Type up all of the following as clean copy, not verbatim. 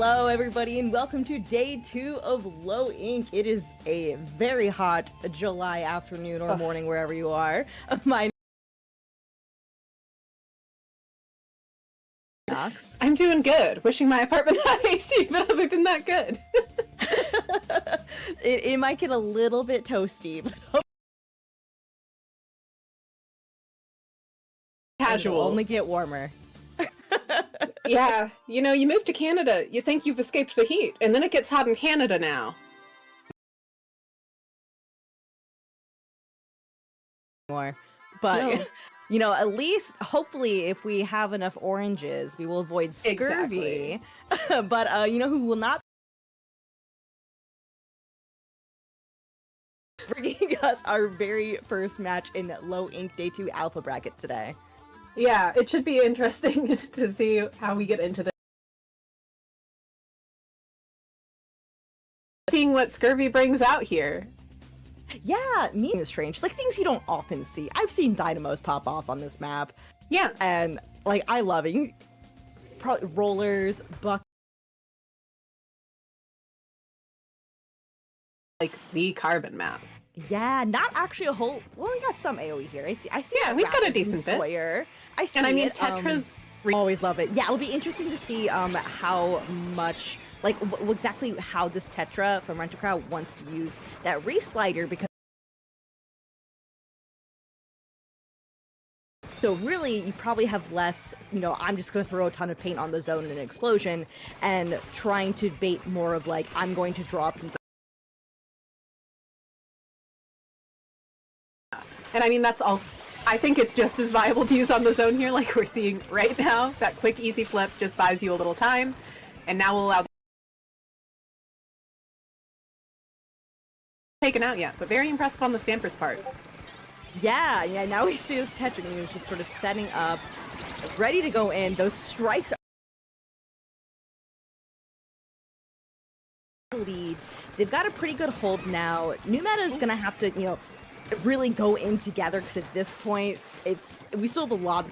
Hello everybody and welcome to day 2 of Low Ink. It is a very hot July afternoon or morning wherever you are. I'm doing good. Wishing my apartment had AC, but other than that, good. it might get a little bit toasty, but casual. It'll only get warmer. Yeah, you know, you move to Canada, you think you've escaped the heat, and then it gets hot in Canada now. More, but No. you know, at least hopefully if we have enough oranges we will avoid scurvy. Exactly. But you know who will not bringing us our very first match in Low Ink Day 2 Alpha Bracket today. Yeah, it should be interesting to see how we get into this. Seeing what Scurvy brings out here. Yeah, me is strange. Like things you don't often see. I've seen dynamos pop off on this map. Yeah. And like I love it. Rollers, buck. Like the carbon map. Yeah, not actually a whole. Well, we got some AoE here. I see. Yeah, we've got a decent bit. Sawyer. I see. And I mean, it. Tetra's. Always love it. Yeah, it'll be interesting to see how much, like, exactly how this Tetra from Rent-A-Crowd wants to use that Reef slider, because. So really, you probably have less, you know, I'm just going to throw a ton of paint on the zone in an explosion, and trying to bait more of like, I'm going to draw people. And I mean, that's also, I think it's just as viable to use on the zone here, like we're seeing right now. That quick, easy flip just buys you a little time, and now we'll allow taken out yet, but very impressive on the Stamper's part. Yeah, now we see this Tetra, and he's just sort of setting up, ready to go in. Those strikes are lead. They've got a pretty good hold now. New Meta is going to have to, you know, really go in together, because at this point we still have a lot of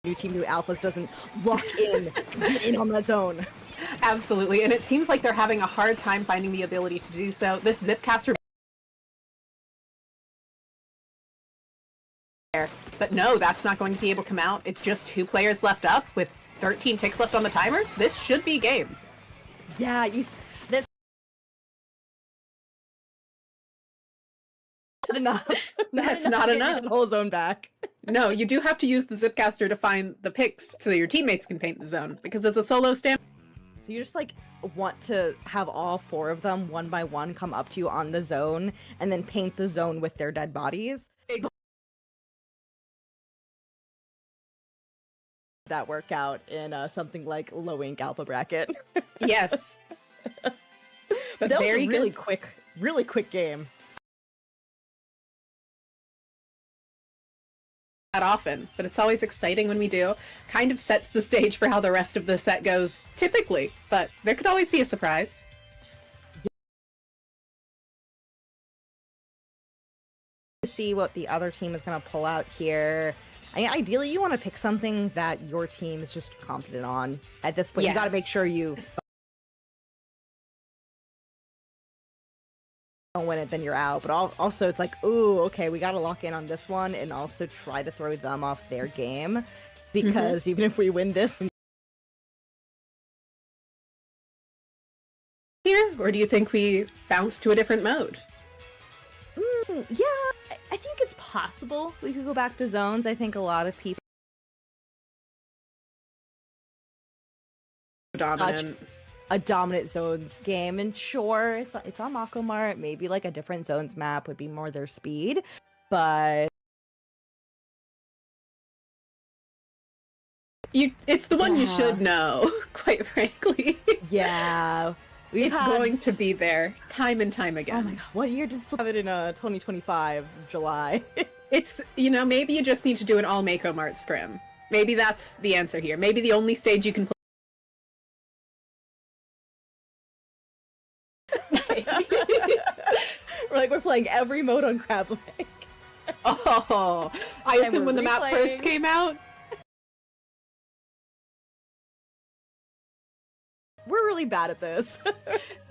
new team, new alphas doesn't lock in get in on that zone. Absolutely, and it seems like they're having a hard time finding the ability to do so. This Zipcaster, but no, that's not going to be able to come out. It's just 2 players left up with 13 ticks left on the timer. This should be game. Yeah, that's not enough. That's not enough. The whole zone back. No, you do have to use the Zipcaster to find the picks so your teammates can paint the zone, because it's a solo stamp. So you just like want to have all 4 of them one by one come up to you on the zone and then paint the zone with their dead bodies. That work out in something like Low Ink Alpha Bracket. Yes. But that was a really quick game. That often, but it's always exciting when we do. Kind of sets the stage for how the rest of the set goes typically, but there could always be a surprise. See what the other team is going to pull out here. I mean, ideally, you want to pick something that your team is just confident on. At this point, yes. You got to make sure you don't win it, then you're out. But also, it's like, ooh, okay, we got to lock in on this one and also try to throw them off their game. Because even if we win this... Here, or do you think we bounce to a different mode? Yeah, I think it's possible we could go back to zones. I think a lot of people... Dominant. A dominant zones game, and sure, it's on Makomart. Maybe like a different zones map would be more their speed, but it's the one you should know, quite frankly. Yeah, it's going to be there time and time again. Oh my god, what year did Splatoon have it in 2025 July? It's, you know, maybe you just need to do an all Makomart scrim. Maybe that's the answer here. Maybe the only stage you can play. We're playing every mode on Crab Lake. Oh, I assume when the map first came out, we're really bad at this.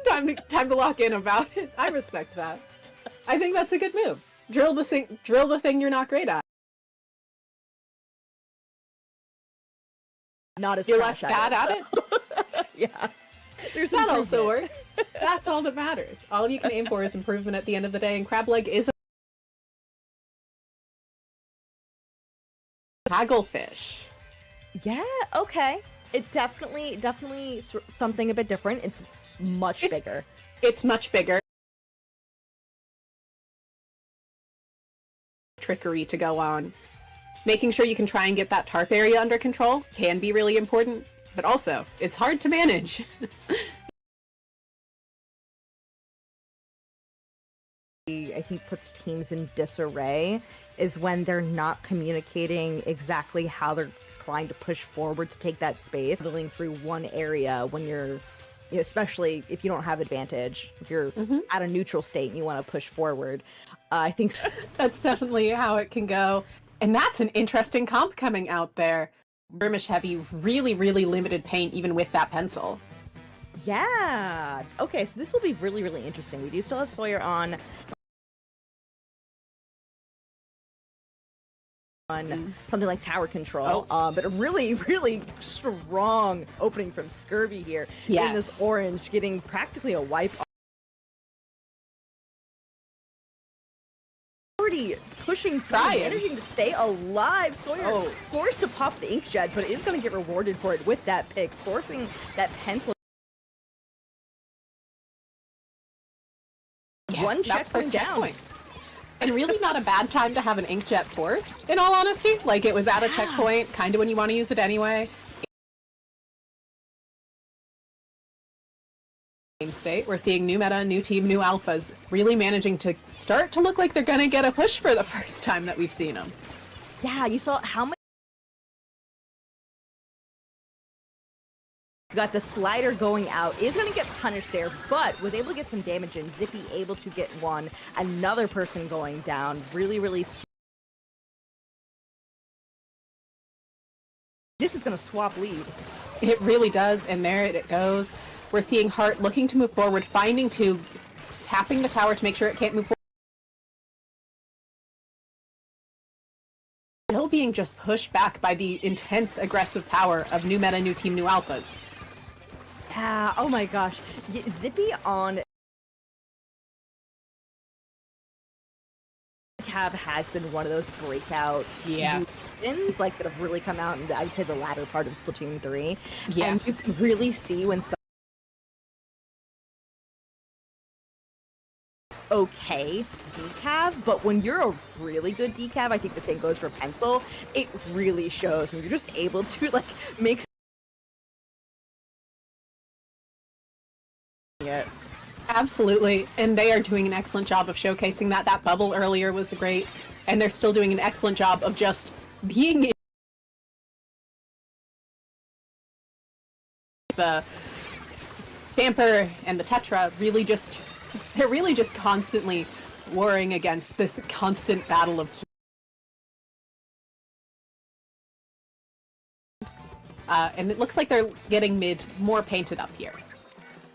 Time to lock in about it. I respect that. I think that's a good move. Drill the thing you're not great at. Not as you're less bad at it. Yeah. That also works. That's all that matters. All you can aim for is improvement at the end of the day, and crab leg is a hagglefish. Yeah, okay. It definitely something a bit different. It's much bigger. It's much bigger. Trickery to go on. Making sure you can try and get that tarp area under control can be really important, but also, it's hard to manage. I think puts teams in disarray is when they're not communicating exactly how they're trying to push forward to take that space, building through one area when you're, especially if you don't have advantage, if you're at a neutral state and you want to push forward. I think that's definitely how it can go. And that's an interesting comp coming out there. Burmish Heavy, really, really limited paint even with that pencil. Yeah. Okay, so this will be really, really interesting. We do still have Sawyer on something like tower control, but a really, really strong opening from Scurvy here in this orange, getting practically a wipe. Already pushing through, managing to stay alive. Sawyer forced to pop the inkjet, but is going to get rewarded for it with that pick, forcing that pencil. One checkpoint down. And really not a bad time to have an inkjet forced, in all honesty. Like, it was at a checkpoint, kind of when you want to use it anyway. State, we're seeing new meta, new team, new alphas really managing to start to look like they're gonna get a push for the first time that we've seen them. Yeah, you saw how much. Got the slider going out, is going to get punished there, but was able to get some damage in. Zippy able to get one. Another person going down. Really, really. This is going to swap lead. It really does, and there it goes. We're seeing Hart looking to move forward, finding two, tapping the tower to make sure it can't move forward. Still being just pushed back by the intense aggressive power of new meta, new team, new alphas. Yeah, oh my gosh. Zippy on Cab has been one of those breakout seasons, like that have really come out in, I'd say, the latter part of Splatoon 3. Yes. And you can really see when okay decav, but when you're a really good decav, I think the same goes for pencil, it really shows when you're just able to like make it. Absolutely, and they are doing an excellent job of showcasing that. That bubble earlier was great, and they're still doing an excellent job of just being the Stamper and the Tetra really just, they're really just constantly warring against this constant battle of and it looks like they're getting mid more painted up here.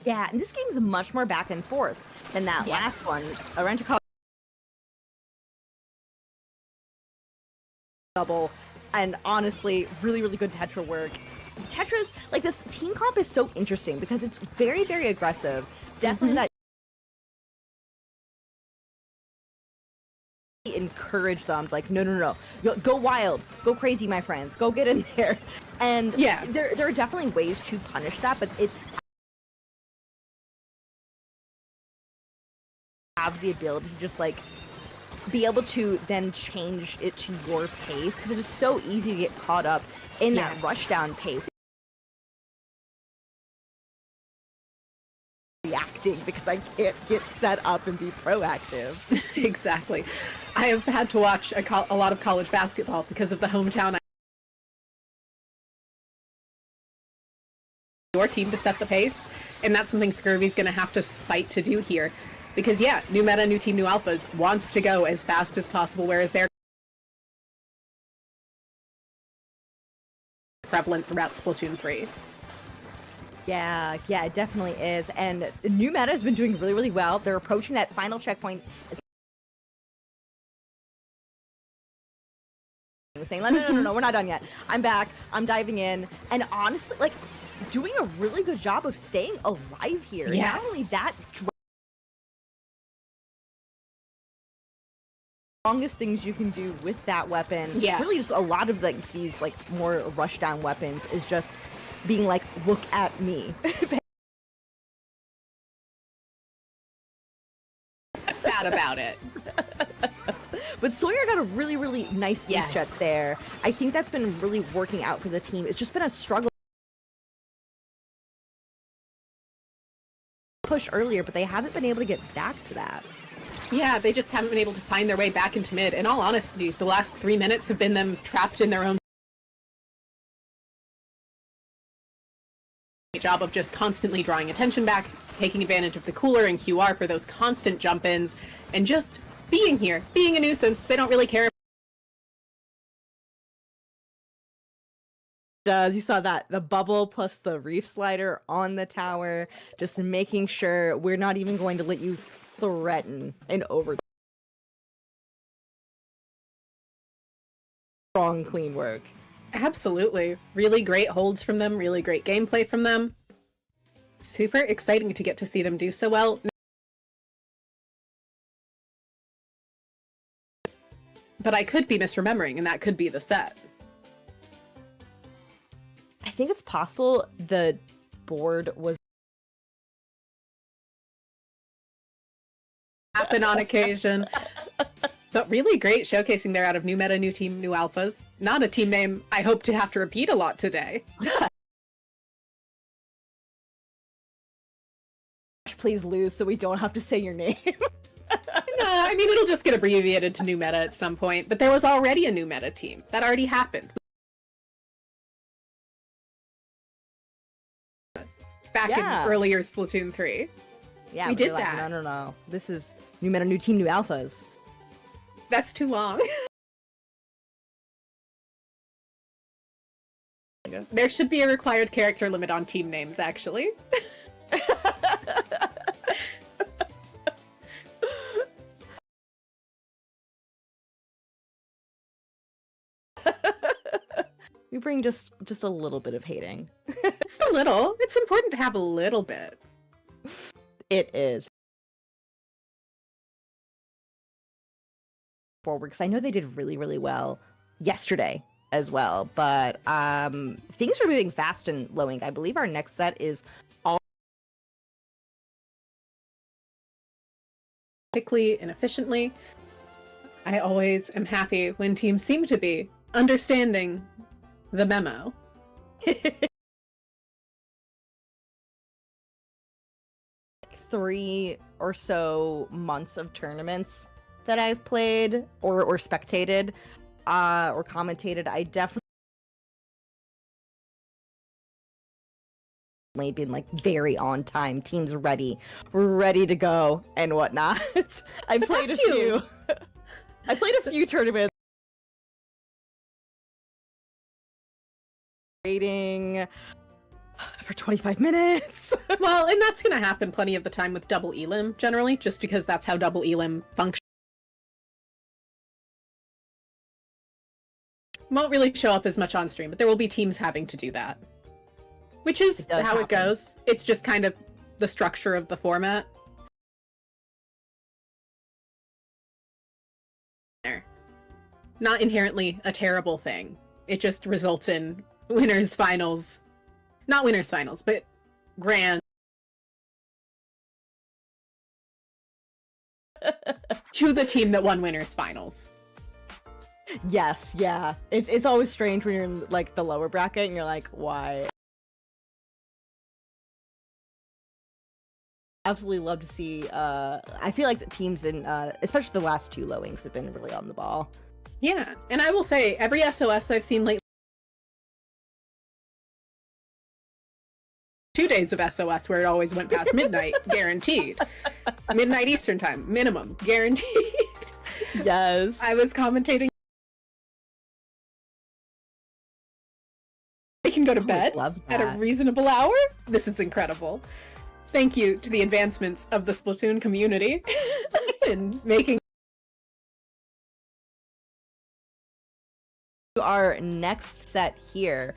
Yeah, and this game's much more back and forth than that last one. Around double, and honestly, really, really good Tetra work. Tetra's, like, this team comp is so interesting because it's very, very aggressive. Definitely that encourage them, like, no, go wild, go crazy, my friends, go get in there. And there are definitely ways to punish that, but it's have the ability to just like be able to then change it to your pace, because it is so easy to get caught up in that rushdown pace. Reacting because I can't get set up and be proactive. Exactly. I have had to watch a lot of college basketball because of the hometown. Your team to set the pace, and that's something Scurvy's going to have to fight to do here. Because, yeah, new meta, new team, new alphas wants to go as fast as possible, whereas they're prevalent throughout Splatoon 3. Yeah, it definitely is. And new meta has been doing really, really well. They're approaching that final checkpoint. Saying, no, we're not done yet. I'm back. I'm diving in. And honestly, like, doing a really good job of staying alive here. Yes. Not only that, strongest things you can do with that weapon. Yes. Really just a lot of like these like more rush down weapons is just being like, look at me. Sad about it. But Sawyer got a really, really nice Yes. jet there. I think that's been really working out for the team. It's just been a struggle push earlier, but they haven't been able to get back to that. Yeah, they just haven't been able to find their way back into mid. In all honesty, the last 3 minutes have been them trapped in their own job of just constantly drawing attention back, taking advantage of the cooler and QR for those constant jump-ins, and just being here, being a nuisance. They don't really care. You saw that, the bubble plus the reef slider on the tower, just making sure we're not even going to let you threaten an over. Strong, clean work. Absolutely. Really great holds from them, really great gameplay from them. Super exciting to get to see them do so well. But I could be misremembering, and that could be the set. I think it's possible the board was Happen on occasion. But really great showcasing there out of new meta, new team, new alphas. Not a team name I hope to have to repeat a lot today. please lose so we don't have to say your name. No, I mean, it'll just get abbreviated to new meta at some point, but there was already a new meta team. That already happened. Back in earlier Splatoon 3. Yeah, we did like, that. No. This is new meta, new team, new alphas. That's too long. There should be a required character limit on team names, actually. We bring just a little bit of hating. Just a little. It's important to have a little bit. It is. Forward, because I know they did really, really well yesterday as well, but things are moving fast in Low Ink. I believe our next set is all quickly and efficiently. I always am happy when teams seem to be understanding the memo. 3 or so months of tournaments that I've played or spectated or commentated. I definitely been like very on time, teams ready to go and whatnot. I played a few. I played a few tournaments. Waiting for 25 minutes. Well, and that's going to happen plenty of the time with double elim, generally, just because that's how double elim functions. Won't really show up as much on stream, but there will be teams having to do that. Which is how it goes. It's just kind of the structure of the format. Not inherently a terrible thing. It just results in winners finals. Not winners finals, but grand. To the team that won winners finals. Yes, yeah. It's always strange when you're in like the lower bracket and you're like, why? Absolutely love to see. I feel like the teams in, especially the last 2 Low Inks, have been really on the ball. Yeah, and I will say every SOS I've seen lately. 2 days of SOS where it always went past midnight, guaranteed. Midnight Eastern time, minimum, guaranteed. Yes. I was commentating. They can go to I always bed loved at a that. reasonable hour. This is incredible. Thank you to the advancements of the Splatoon community in making our next set here.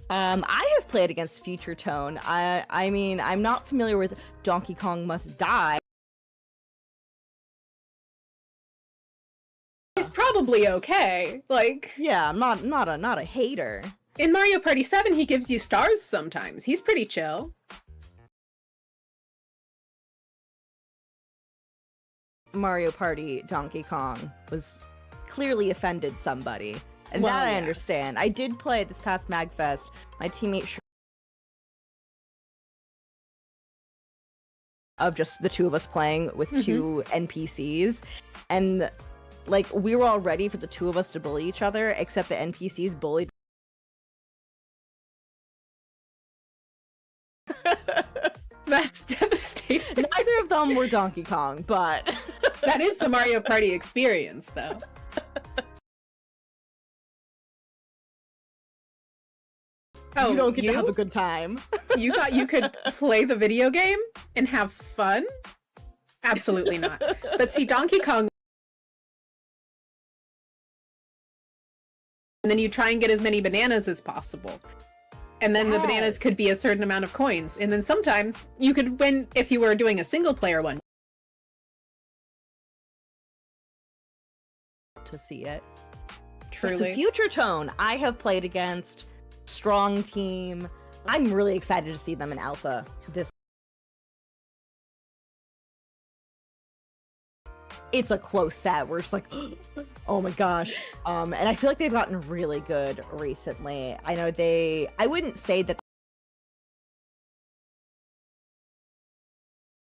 I have played against Future Tone. I mean, I'm not familiar with Donkey Kong Must Die. It's probably okay. Like, Yeah, I'm not a hater. in Mario Party 7, he gives you stars sometimes. He's pretty chill. Mario Party Donkey Kong was clearly offended somebody. And Well, that I yeah. understand. I did play this past MagFest. My teammate of just the two of us playing with two NPCs. And like we were all ready for the two of us to bully each other, except the NPCs bullied. That's devastating. Neither of them were Donkey Kong, but That is the Mario Party experience, though. Oh, you don't get to have a good time. You thought you could play the video game and have fun? Absolutely not. But see, Donkey Kong, and then you try and get as many bananas as possible. And then the bananas could be a certain amount of coins. And then sometimes you could win if you were doing a single player one. To see it. Truly. So Future Tone, I have played against. Strong team. I'm really excited to see them in alpha this. It's a close set. We're just like, oh my gosh. And I feel like they've gotten really good recently. I know I wouldn't say that,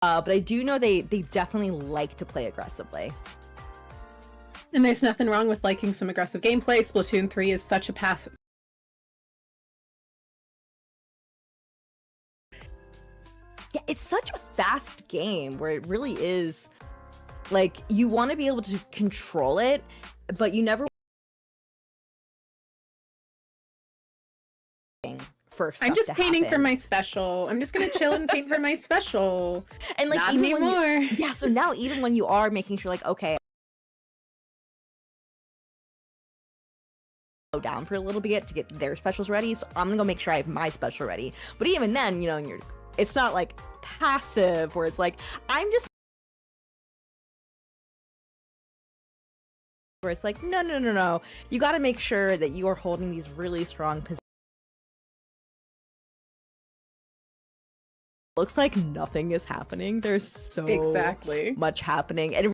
but I do know they definitely like to play aggressively. And there's nothing wrong with liking some aggressive gameplay. Splatoon 3 is such a path. Yeah, it's such a fast game where it really is, like, you want to be able to control it, but you never for stuff I'm just to painting for happen. my special. I'm just gonna chill and paint for my special. And like Not even when anymore. yeah, so now even when you are making sure like, okay, go down for a little bit to get their specials ready, so I'm gonna go make sure I have my special ready. But even then, you know, it's not like passive where it's like I'm just where it's like no, you got to make sure that you are holding these really strong positions. Looks like nothing is happening. There's so Exactly. much happening. And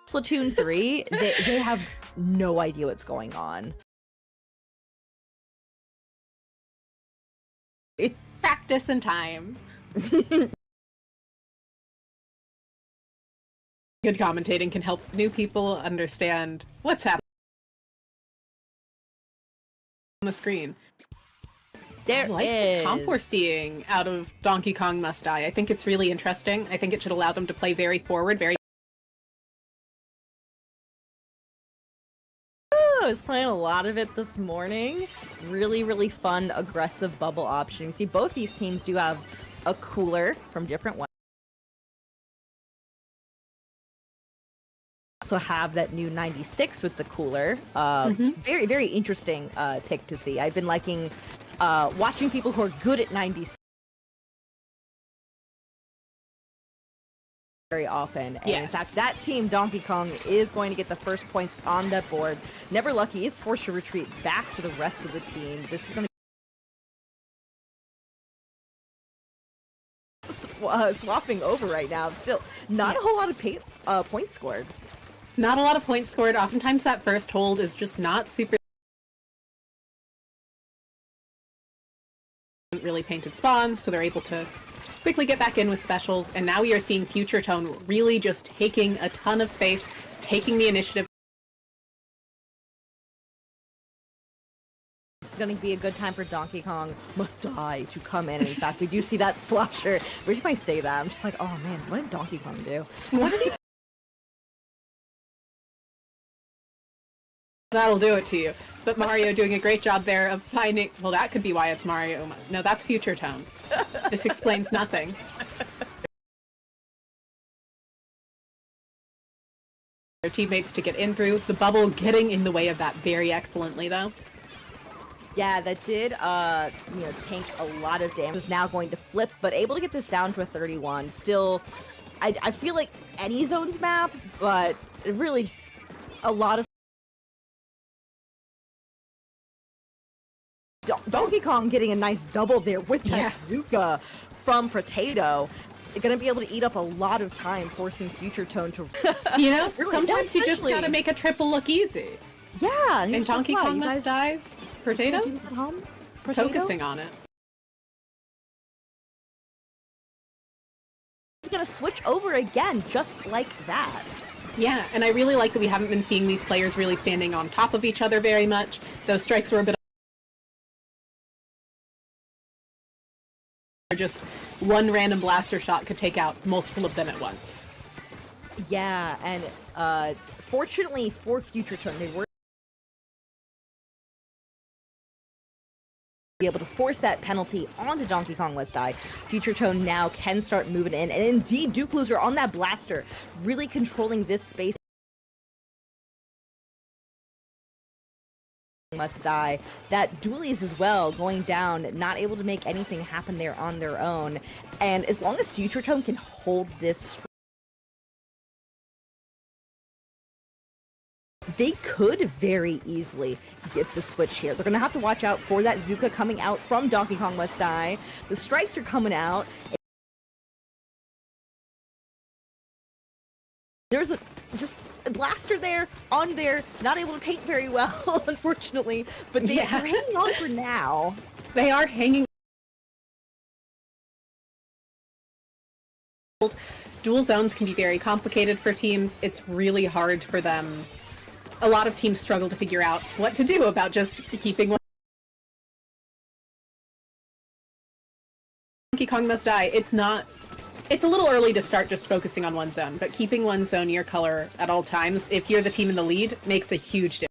Splatoon 3, they have no idea what's going on. Practice and time. Good commentating can help new people understand what's happening on the screen. There I like the comp we're seeing out of Donkey Kong Must Die. I think it's really interesting. I think it should allow them to play very forward, very. I was playing a lot of it this morning. Really fun, aggressive bubble option. You see, both these teams do have a cooler from different ones. Also have that new 96 with the cooler. Very interesting pick to see. I've been liking watching people who are good at 96 very often. And in fact, that team, Donkey Kong, is going to get the first points on that board. Never Lucky is forced to retreat back to the rest of the team. This is going to swapping over right now. Still, not a whole lot of points scored. Not a lot of points scored. Oftentimes that first hold is just not super really painted spawn, so they're able to quickly get back in with specials, and now we are seeing Future Tone really just taking a ton of space, taking the initiative. This is going to be a good time for Donkey Kong Must Die to come in. And in fact, we do see that slasher. Every time I say that, I'm just like, oh man, what did Donkey Kong do? What did he That'll do it to you. But Mario doing a great job there of finding... Well, that could be why it's Mario. No, that's Future Tone. This explains nothing. Their teammates to get in through. The bubble getting in the way of that very excellently, though. Yeah, that did, tank a lot of damage. Is now going to flip, but able to get this down to a 31. Still, I feel like any zones map, but really just a lot of Donkey Kong getting a nice double there with that Zuka from Potato. They're gonna be able to eat up a lot of time, forcing Future Tone to. Really, sometimes especially... you just gotta make a triple look easy. Yeah, and Donkey Kong Must Die's Potato? At home? Focusing on it. It's gonna switch over again, just like that. Yeah, and I really like that we haven't been seeing these players really standing on top of each other very much. Those strikes were a bit just one random blaster shot could take out multiple of them at once. Yeah, and fortunately for Future Tone, they were able to force that penalty onto Donkey Kong Let's Die. Future Tone now can start moving in, and indeed Duke Loser on that blaster, really controlling this space. Must Die. That Dualies as well going down, not able to make anything happen there on their own. And as long as Future Tone can hold this, they could very easily get the switch here. They're gonna have to watch out for that Zuka coming out from Donkey Kong Must Die. The strikes are coming out. There's a blaster there, on there, not able to paint very well, unfortunately, but they're hanging on for now. They are hanging. Dual zones can be very complicated for teams. It's really hard for them. A lot of teams struggle to figure out what to do about just keeping one. Donkey Kong Must Die. It's a little early to start just focusing on one zone, but keeping one zone your color at all times, if you're the team in the lead, makes a huge difference.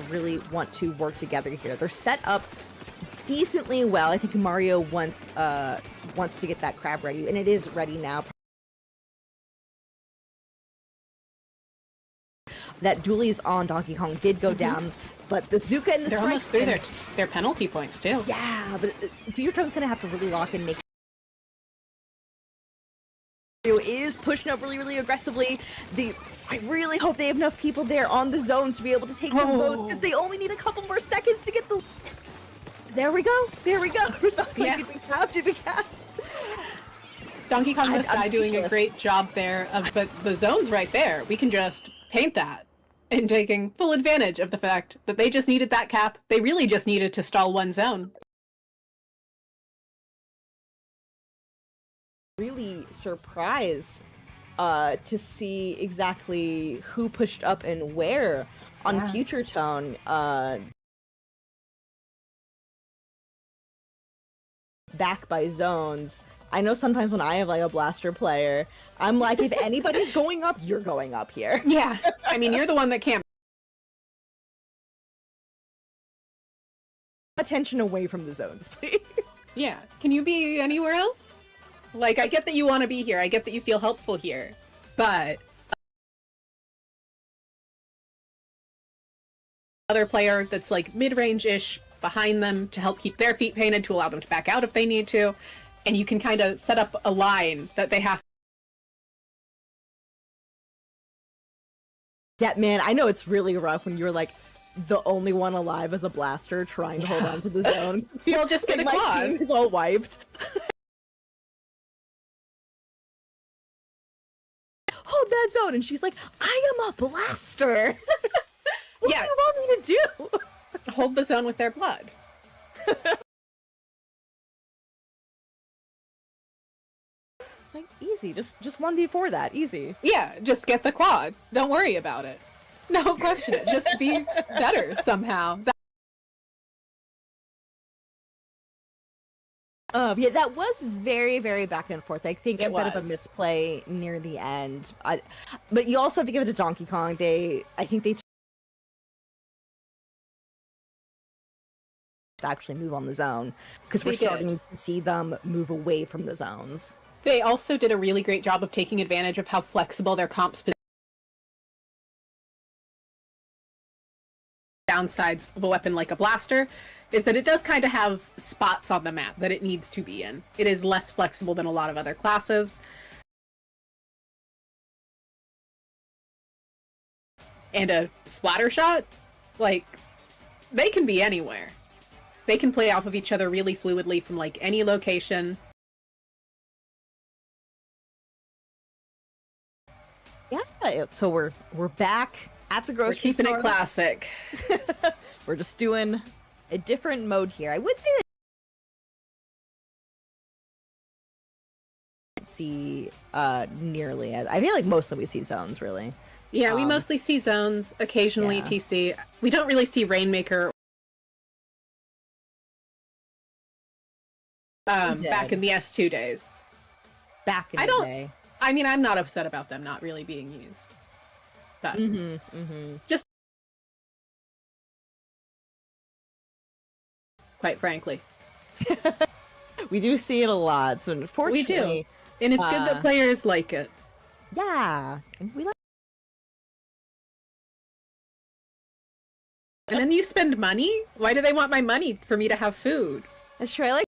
Really want to work together here. They're set up decently well. I think Mario wants to get that crab ready, and it is ready now. That dualies on Donkey Kong did go down, but the Zuka and the They're almost through their penalty points too. Yeah, but Future Tone's gonna have to really lock in, make is pushing up really aggressively. I really hope they have enough people there on the zones to be able to take them both, because they only need a couple more seconds to get the. There we go. Donkey Kong Must Die doing a great job there, but the zone's right there. We can just paint that. And taking full advantage of the fact that they just needed that cap. They really just needed to stall one zone. Really surprised to see exactly who pushed up and where on Future Tone. Back by zones. I know sometimes when I have like a blaster player, I'm like, if anybody's going up, you're going up here. Yeah, I mean, you're the one that can't. Attention away from the zones, please. Yeah, can you be anywhere else? Like, I get that you want to be here, I get that you feel helpful here, but other player that's like mid-range-ish behind them to help keep their feet painted, to allow them to back out if they need to. And you can kind of set up a line that they have. Yeah, man, I know it's really rough when you're like the only one alive as a blaster trying to hold on to the zones. You'll just get a quad. My team is all wiped. Hold that zone, and she's like, I am a blaster. What do you want me to do? Hold the zone with their blood. Like, easy, just 1v4 that, easy. Yeah, just get the quad. Don't worry about it. No question it. Just be better somehow. Yeah, that was very, very back and forth. I think It a bit of a was. misplay near the end. But you also have to give it to Donkey Kong. I think they actually move on the zone because we're starting to see them move away from the zones. They also did a really great job of taking advantage of how flexible their comps. Downsides of a weapon like a blaster is that it does kind of have spots on the map that it needs to be in. It is less flexible than a lot of other classes. And a splatter shot, like, they can be anywhere. They can play off of each other really fluidly from like any location. Yeah, so we're back at the grocery store. We're keeping it classic. We're just doing a different mode here. I would say that see nearly as I feel like mostly we see zones really. Yeah, we mostly see zones, occasionally TC. We don't really see Rainmaker. Back in the S2 days. Back in the day. I mean, I'm not upset about them not really being used. But just quite frankly. We do see it a lot, so unfortunately... We do. And it's good that players like it. Yeah. And we like... And then you spend money? Why do they want my money for me to have food? That's true. I like...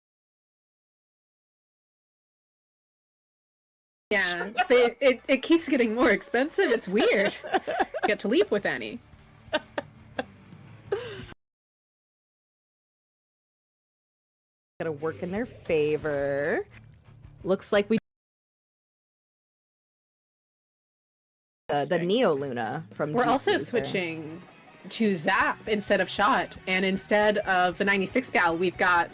Yeah, it keeps getting more expensive. It's weird. Get to leap with any. Gotta work in their favor. Looks like we the Neo Luna from We're Deep also Freezer. switching to Zap instead of Shot, and instead of the 96 gal, we've got,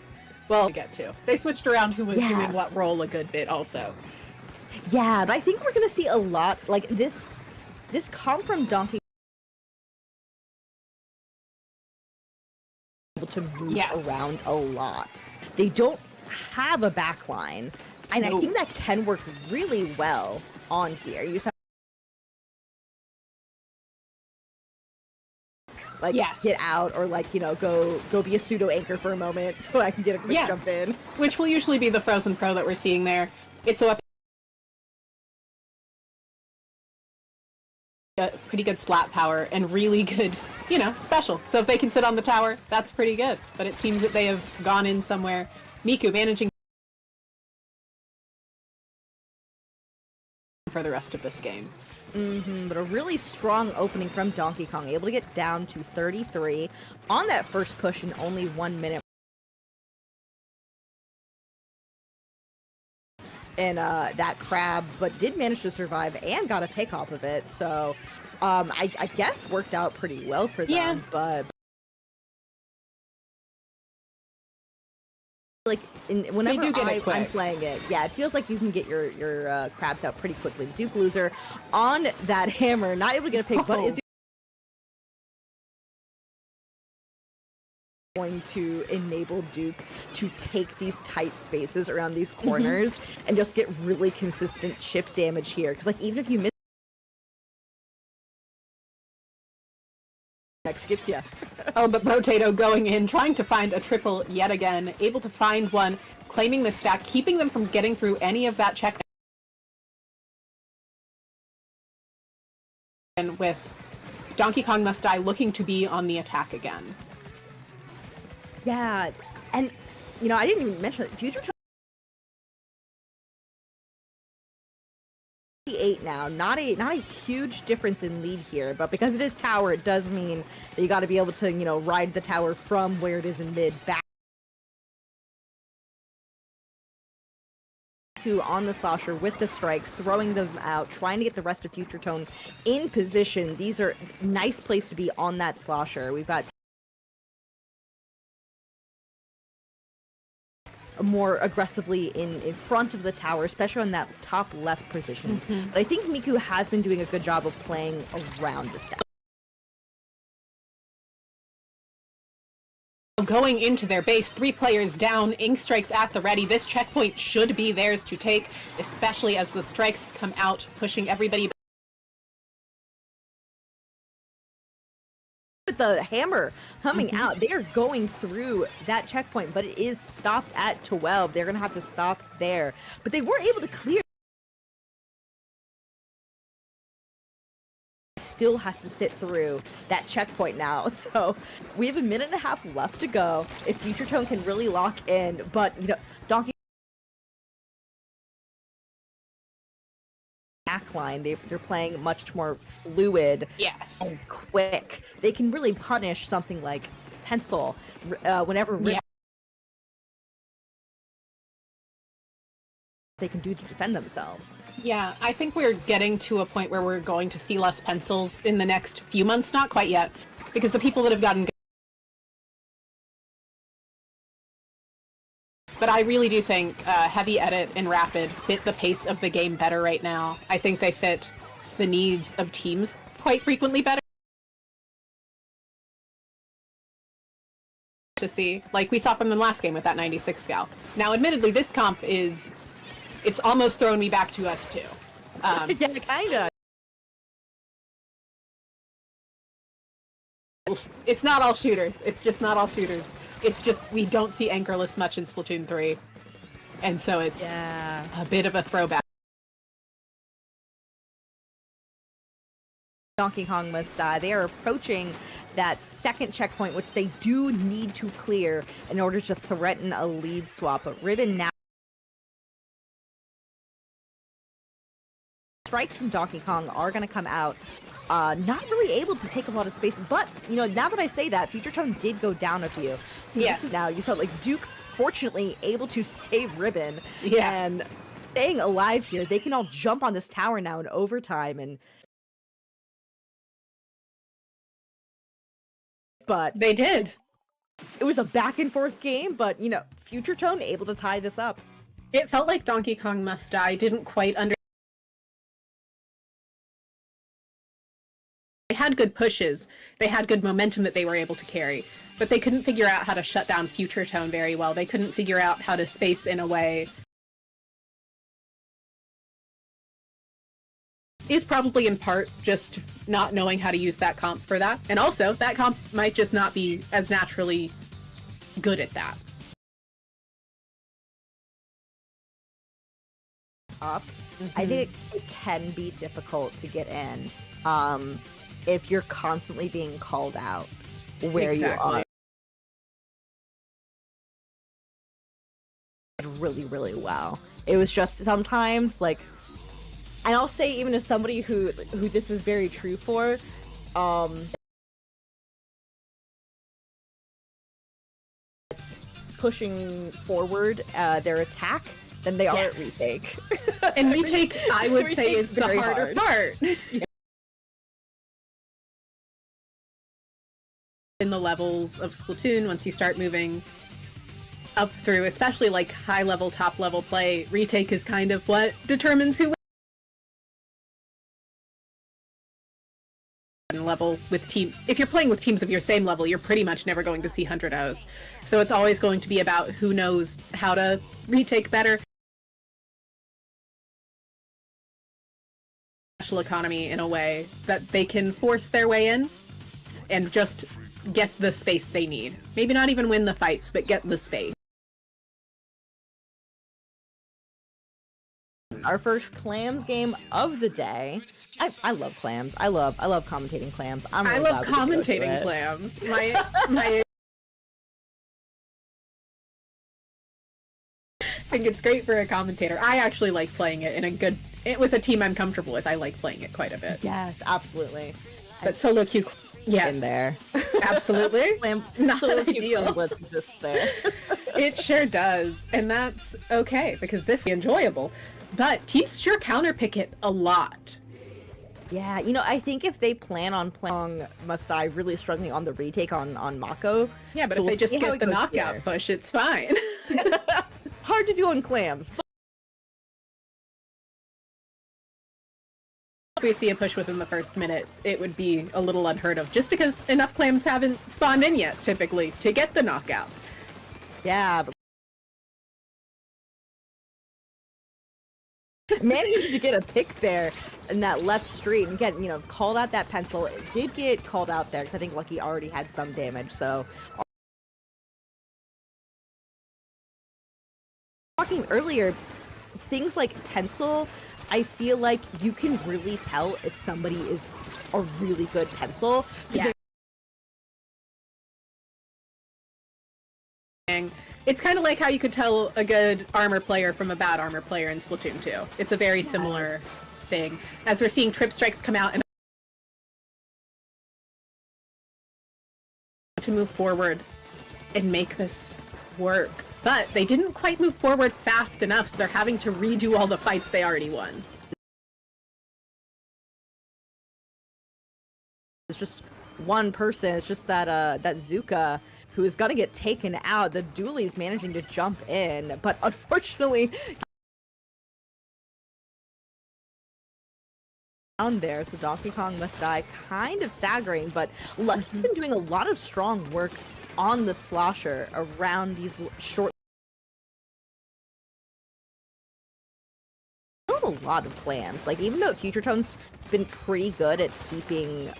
well, to get to. They switched around who was doing what role a good bit also. Yeah, but I think we're gonna see a lot like this comp from Donkey able to move around a lot. They don't have a backline, and I think that can work really well on here. You just have like get out or like, you know, go be a pseudo anchor for a moment so I can get a quick jump in. Which will usually be the Frozen Pro that we're seeing there. It's a weapon. Pretty good splat power and really good, you know, special. So if they can sit on the tower, that's pretty good. But it seems that they have gone in somewhere. Miku managing for the rest of this game. But a really strong opening from Donkey Kong, able to get down to 33 on that first push in only 1 minute. And that crab, but did manage to survive and got a pick off of it. So I guess worked out pretty well for them. But like whenever I'm playing it, it feels like you can get your crabs out pretty quickly. Duke Loser on that hammer, not able to get a pick, but is going to enable Duke to take these tight spaces around these corners and just get really consistent chip damage here. Because like even if you miss, next gets ya. Oh, but Potato going in, trying to find a triple yet again, able to find one, claiming the stack, keeping them from getting through any of that check. And with Donkey Kong Must Die looking to be on the attack again. Yeah, and you know, I didn't even mention it. Future 8 now, not a huge difference in lead here, but because it is tower, it does mean that you got to be able to, you know, ride the tower from where it is in mid back to on the slosher with the strikes, throwing them out, trying to get the rest of Future Tone in position. These are nice place to be on that slosher. We've got more aggressively in front of the tower, especially on that top left position. But I think Miku has been doing a good job of playing around the stack. going into their base. 3 players down, Ink strikes at the ready. This checkpoint should be theirs to take, especially as the strikes come out, pushing everybody. With the hammer coming out, they are going through that checkpoint, but it is stopped at 12. They're going to have to stop there. But they were able to clear. Still has to sit through that checkpoint now. So we have a minute and a half left to go if Future Tone can really lock in. But, you know, Donkey backline, they're playing much more fluid and quick. They can really punish something like Pencil whenever they can do to defend themselves. Yeah, I think we're getting to a point where we're going to see less Pencils in the next few months. Not quite yet, because the people that have gotten. But I really do think Heavy Edit and Rapid fit the pace of the game better right now. I think they fit the needs of teams quite frequently better. To see, like we saw from them last game with that 96 Scout. Now, admittedly, this comp it's almost thrown me back to us too. Yeah, kinda. It's not all shooters. It's just not all shooters. It's just we don't see anchorless much in Splatoon 3. And so it's a bit of a throwback. Donkey Kong must die. They are approaching that second checkpoint, which they do need to clear in order to threaten a lead swap. But Ribbon now. Strikes from Donkey Kong are going to come out. Not really able to take a lot of space, but, you know, now that I say that, Future Tone did go down a few. So this is now, you saw, like, Duke, fortunately, able to save Ribbon. And staying alive here, they can all jump on this tower now in overtime. But they did. It was a back and forth game, but, you know, Future Tone able to tie this up. It felt like Donkey Kong Must Die didn't quite understand. They had good pushes, they had good momentum that they were able to carry, but they couldn't figure out how to shut down Future Tone very well. They couldn't figure out how to space in a way. Is probably in part just not knowing how to use that comp for that. And also, that comp might just not be as naturally good at that. I think it can be difficult to get in. If you're constantly being called out where you are. Really, really well. It was just sometimes, like, and I'll say even as somebody who this is very true for, pushing forward their attack than they are at retake. And retake, I would say, is the harder part. In the levels of Splatoon, once you start moving up through, especially like high level, top level play, retake is kind of what determines who wins. Level with team, if you're playing with teams of your same level, you're pretty much never going to see 100-0s. So it's always going to be about who knows how to retake better. Special economy in a way that they can force their way in and just get the space they need. Maybe not even win the fights, but get the space. Our first clams game of the day. I love clams. I love commentating clams. I love commentating clams. My I think it's great for a commentator. I actually like playing it with a team I'm comfortable with. I like playing it quite a bit. Yes, absolutely. But solo queue, yes, in there, absolutely. Not solo ideal. Let's exist there. It sure does, and that's okay because this is enjoyable. But teams sure counterpick it a lot. Yeah, you know, I think if they plan on playing Must Die really struggling on the retake on Mako. Yeah, but if they just get the knockout push, it's fine. Hard to do on clams. But we see a push within the first minute, it would be a little unheard of, just because enough clams haven't spawned in yet, typically, to get the knockout. Yeah, but managing to get a pick there in that left street and get, you know, called out that pencil. It did get called out there because I think Lucky already had some damage, so. Talking earlier, things like pencil, I feel like you can really tell if somebody is a really good pencil. Yeah. It's kind of like how you could tell a good armor player from a bad armor player in Splatoon 2. It's a very similar thing. As we're seeing trip strikes come out and to move forward and make this work. But they didn't quite move forward fast enough, so they're having to redo all the fights they already won. It's just one person. It's just that that Zuka who is gonna get taken out. The Dooley's managing to jump in, but unfortunately down there, so Donkey Kong must die. Kind of staggering, but Lucky's been doing a lot of strong work on the slosher around these short. A lot of clams. Like, even though Future Tone's been pretty good at keeping,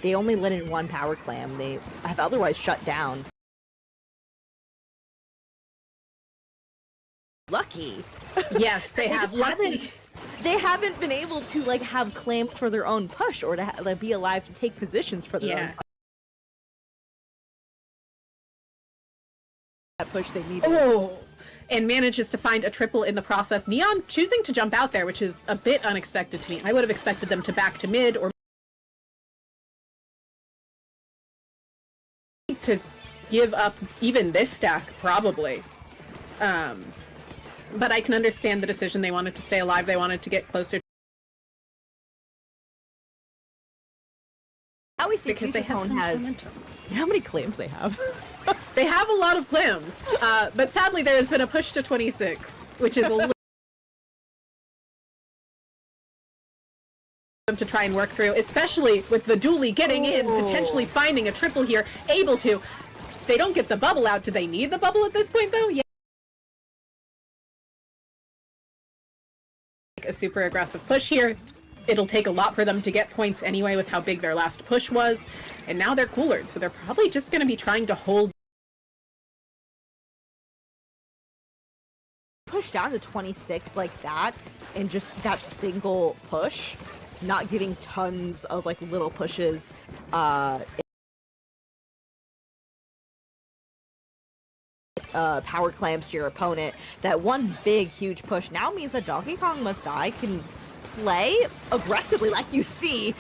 they only let in one power clam. They have otherwise shut down. Lucky. Yes, they have. Lucky. They haven't been able to, like, have clams for their own push or to like, be alive to take positions for their own push. That push they needed. Oh! And manages to find a triple in the process. Neon choosing to jump out there, which is a bit unexpected to me. I would have expected them to back to mid or to give up even this stack, probably. But I can understand the decision. They wanted to stay alive. They wanted to get closer. How we see because they have how many clams they have? They have a lot of clams, but sadly there has been a push to 26, which is a little to try and work through, especially with the Dooley getting in, potentially finding a triple here, able to. They don't get the bubble out. Do they need the bubble at this point, though? Yeah. A super aggressive push here. It'll take a lot for them to get points anyway with how big their last push was. And now they're coolered, so they're probably just going to be trying to hold. Push down to 26 like that, and just that single push, not giving tons of like little pushes, power clams to your opponent. That one big huge push now means that Donkey Kong Must Die can play aggressively like you see.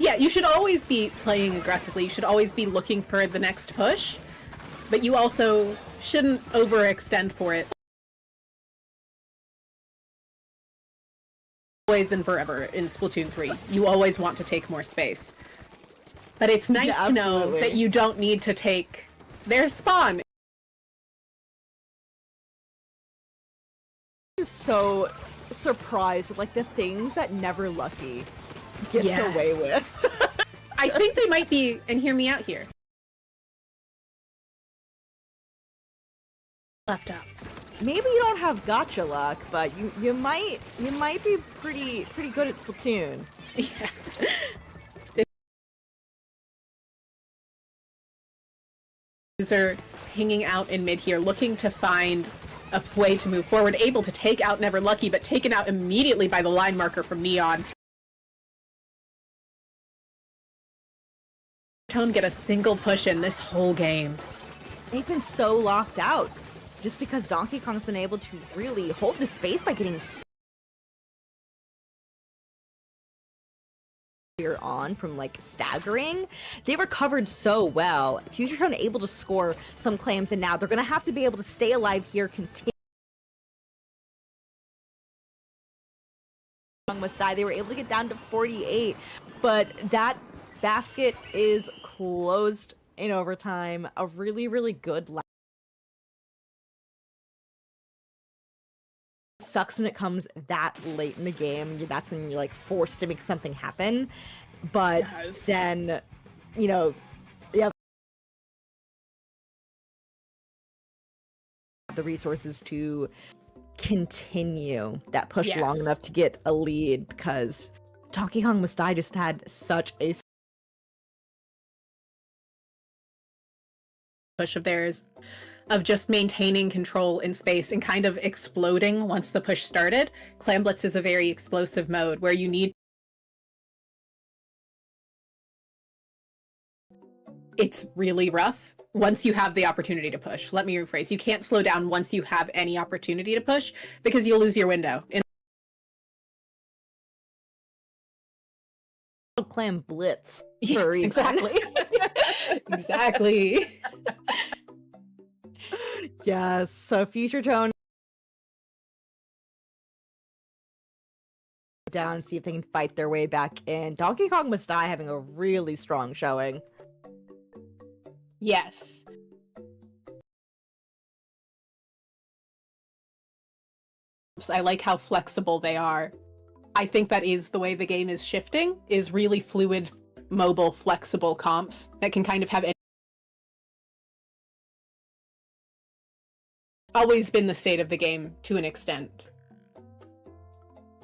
Yeah, you should always be playing aggressively. You should always be looking for the next push, but you also shouldn't overextend for it. Always and forever in Splatoon 3, you always want to take more space. But it's nice to know that you don't need to take their spawn. I'm so surprised with like the things that Never Lucky gets away with. I think they might be, and hear me out here. Left up. Maybe you don't have gotcha luck, but you might be pretty good at Splatoon. Yeah. User hanging out in mid here, looking to find a way to move forward, able to take out Never Lucky, but taken out immediately by the line marker from Neon. Tone get a single push in this whole game. They've been so locked out just because Donkey Kong's been able to really hold the space by getting on from like staggering. They recovered so well. Future Tone able to score some claims, and now they're gonna have to be able to stay alive here, continue. Must Die. They were able to get down to 48, but that basket is closed in overtime. A really good sucks when it comes that late in the game. That's when you're like forced to make something happen. But then, you know, you have the resources to continue that push long enough to get a lead, because Donkey Kong Must Die just had such a push of theirs of just maintaining control in space and kind of exploding once the push started. Clam Blitz is a very explosive mode where you need... It's really rough once you have the opportunity to push. Let me rephrase. You can't slow down once you have any opportunity to push, because you'll lose your window. Clam Blitz. Yes, exactly. Exactly. Yes. So Future Tone down and see if they can fight their way back in. Donkey Kong Must Die having a really strong showing. Yes. I like how flexible they are. I think that is the way the game is shifting, is really fluid, mobile, flexible comps that can kind of have always been the state of the game to an extent.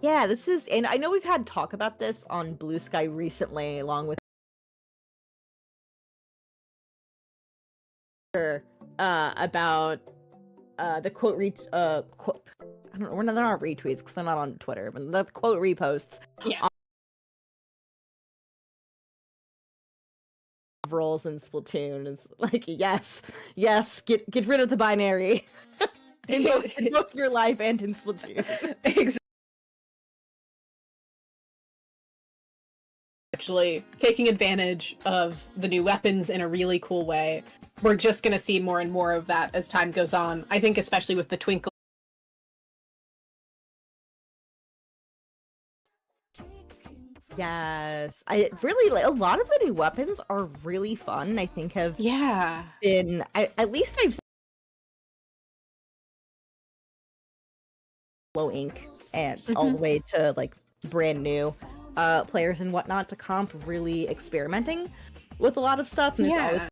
Yeah, this is, and I know we've had talk about this on Blue Sky recently, along with about the quote I don't know, they're not retweets because they're not on Twitter, but the quote reposts. Yeah. Roles in Splatoon. It's like, yes, get rid of the binary in both your life and in Splatoon. Exactly. Actually, taking advantage of the new weapons in a really cool way. We're just going to see more and more of that as time goes on. I think especially with the Twinkle. Yes, I really like a lot of the new weapons are really fun. I think have been at least I've seen low ink and all the way to like brand new players and whatnot to comp, really experimenting with a lot of stuff. And there's always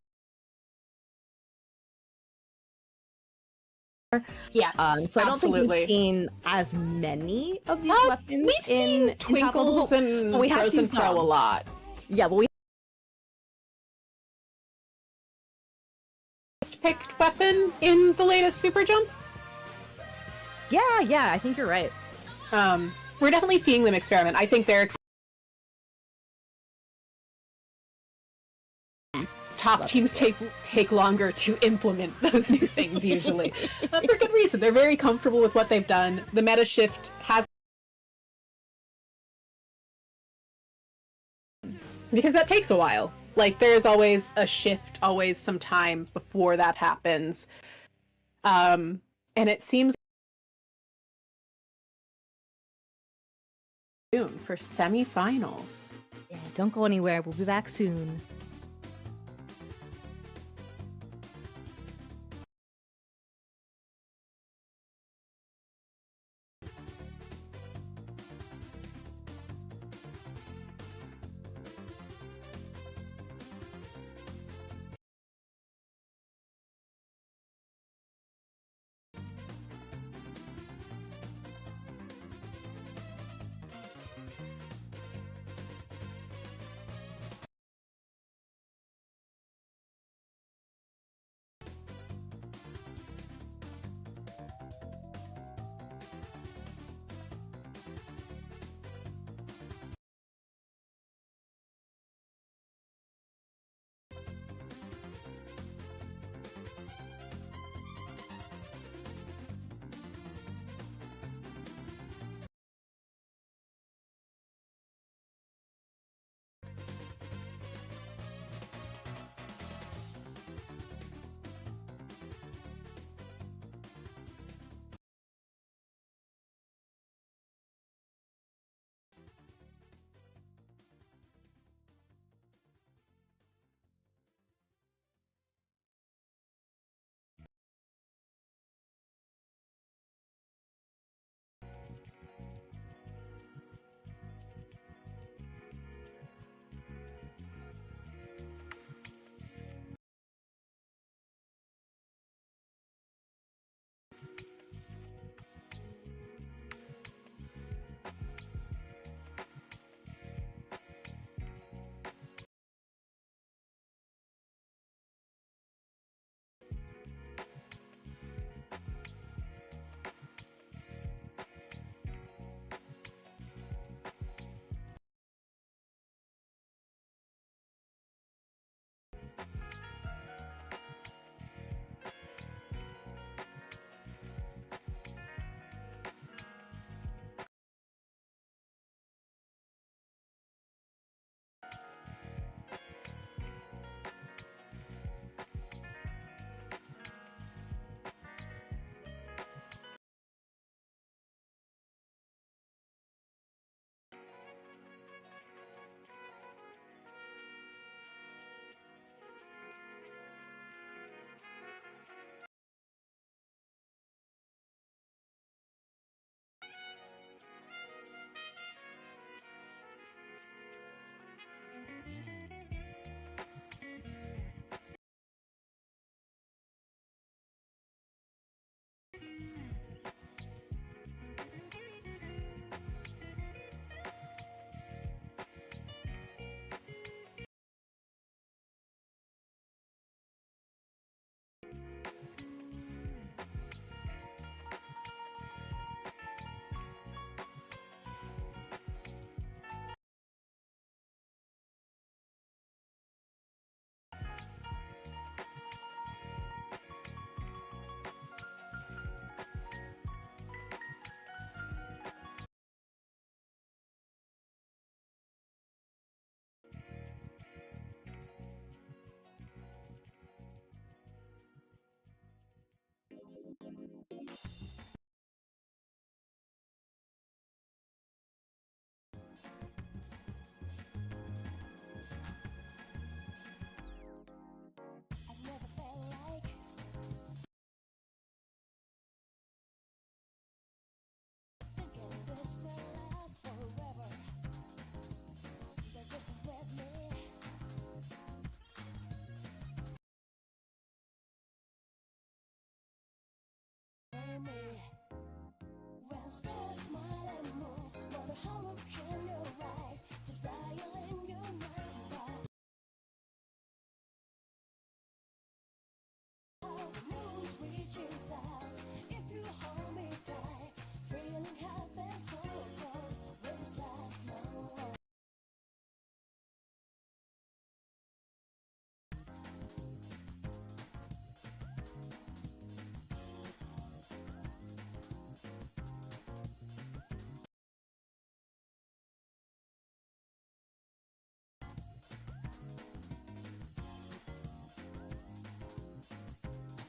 so I don't think we've seen as many of these weapons. We've seen Twinkles and Frozen Pro a lot. Yeah, but we picked weapon in the latest Super Jump. Yeah, I think you're right. We're definitely seeing them experiment. I think they're top teams take longer to implement those new things usually. For good reason. They're very comfortable with what they've done. The meta shift has, because that takes a while. Like, there's always a shift, always some time before that happens. And it seems soon for semifinals. Yeah, don't go anywhere. We'll be back soon.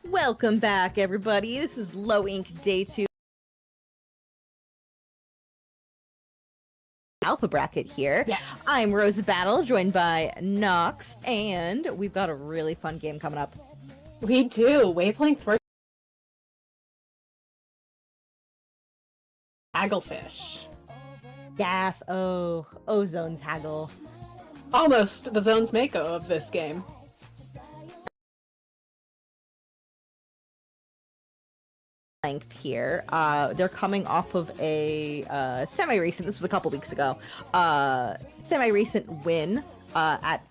Welcome back, everybody. This is Low Ink Day 2. Alpha bracket here. Yes. I'm Rose Battle, joined by Nox, and we've got a really fun game coming up. We do. Wavelength versus Hagglefish. Yes, Zone's Haggle. Almost the Zone's Mako of this game. Length here. They're coming off of a semi-recent, this was a couple weeks ago, semi-recent win at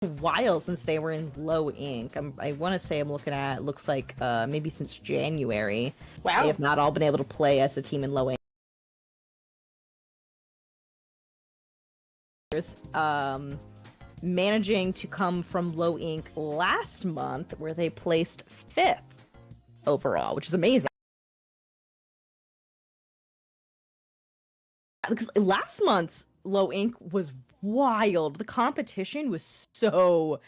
a while since they were in Low Ink. I want to say I'm looking at, looks like maybe since January. Wow. They have not all been able to play as a team in Low Ink. Managing to come from Low Ink last month, where they placed 5th overall, which is amazing. Because last month's Low Ink was wild. The competition was so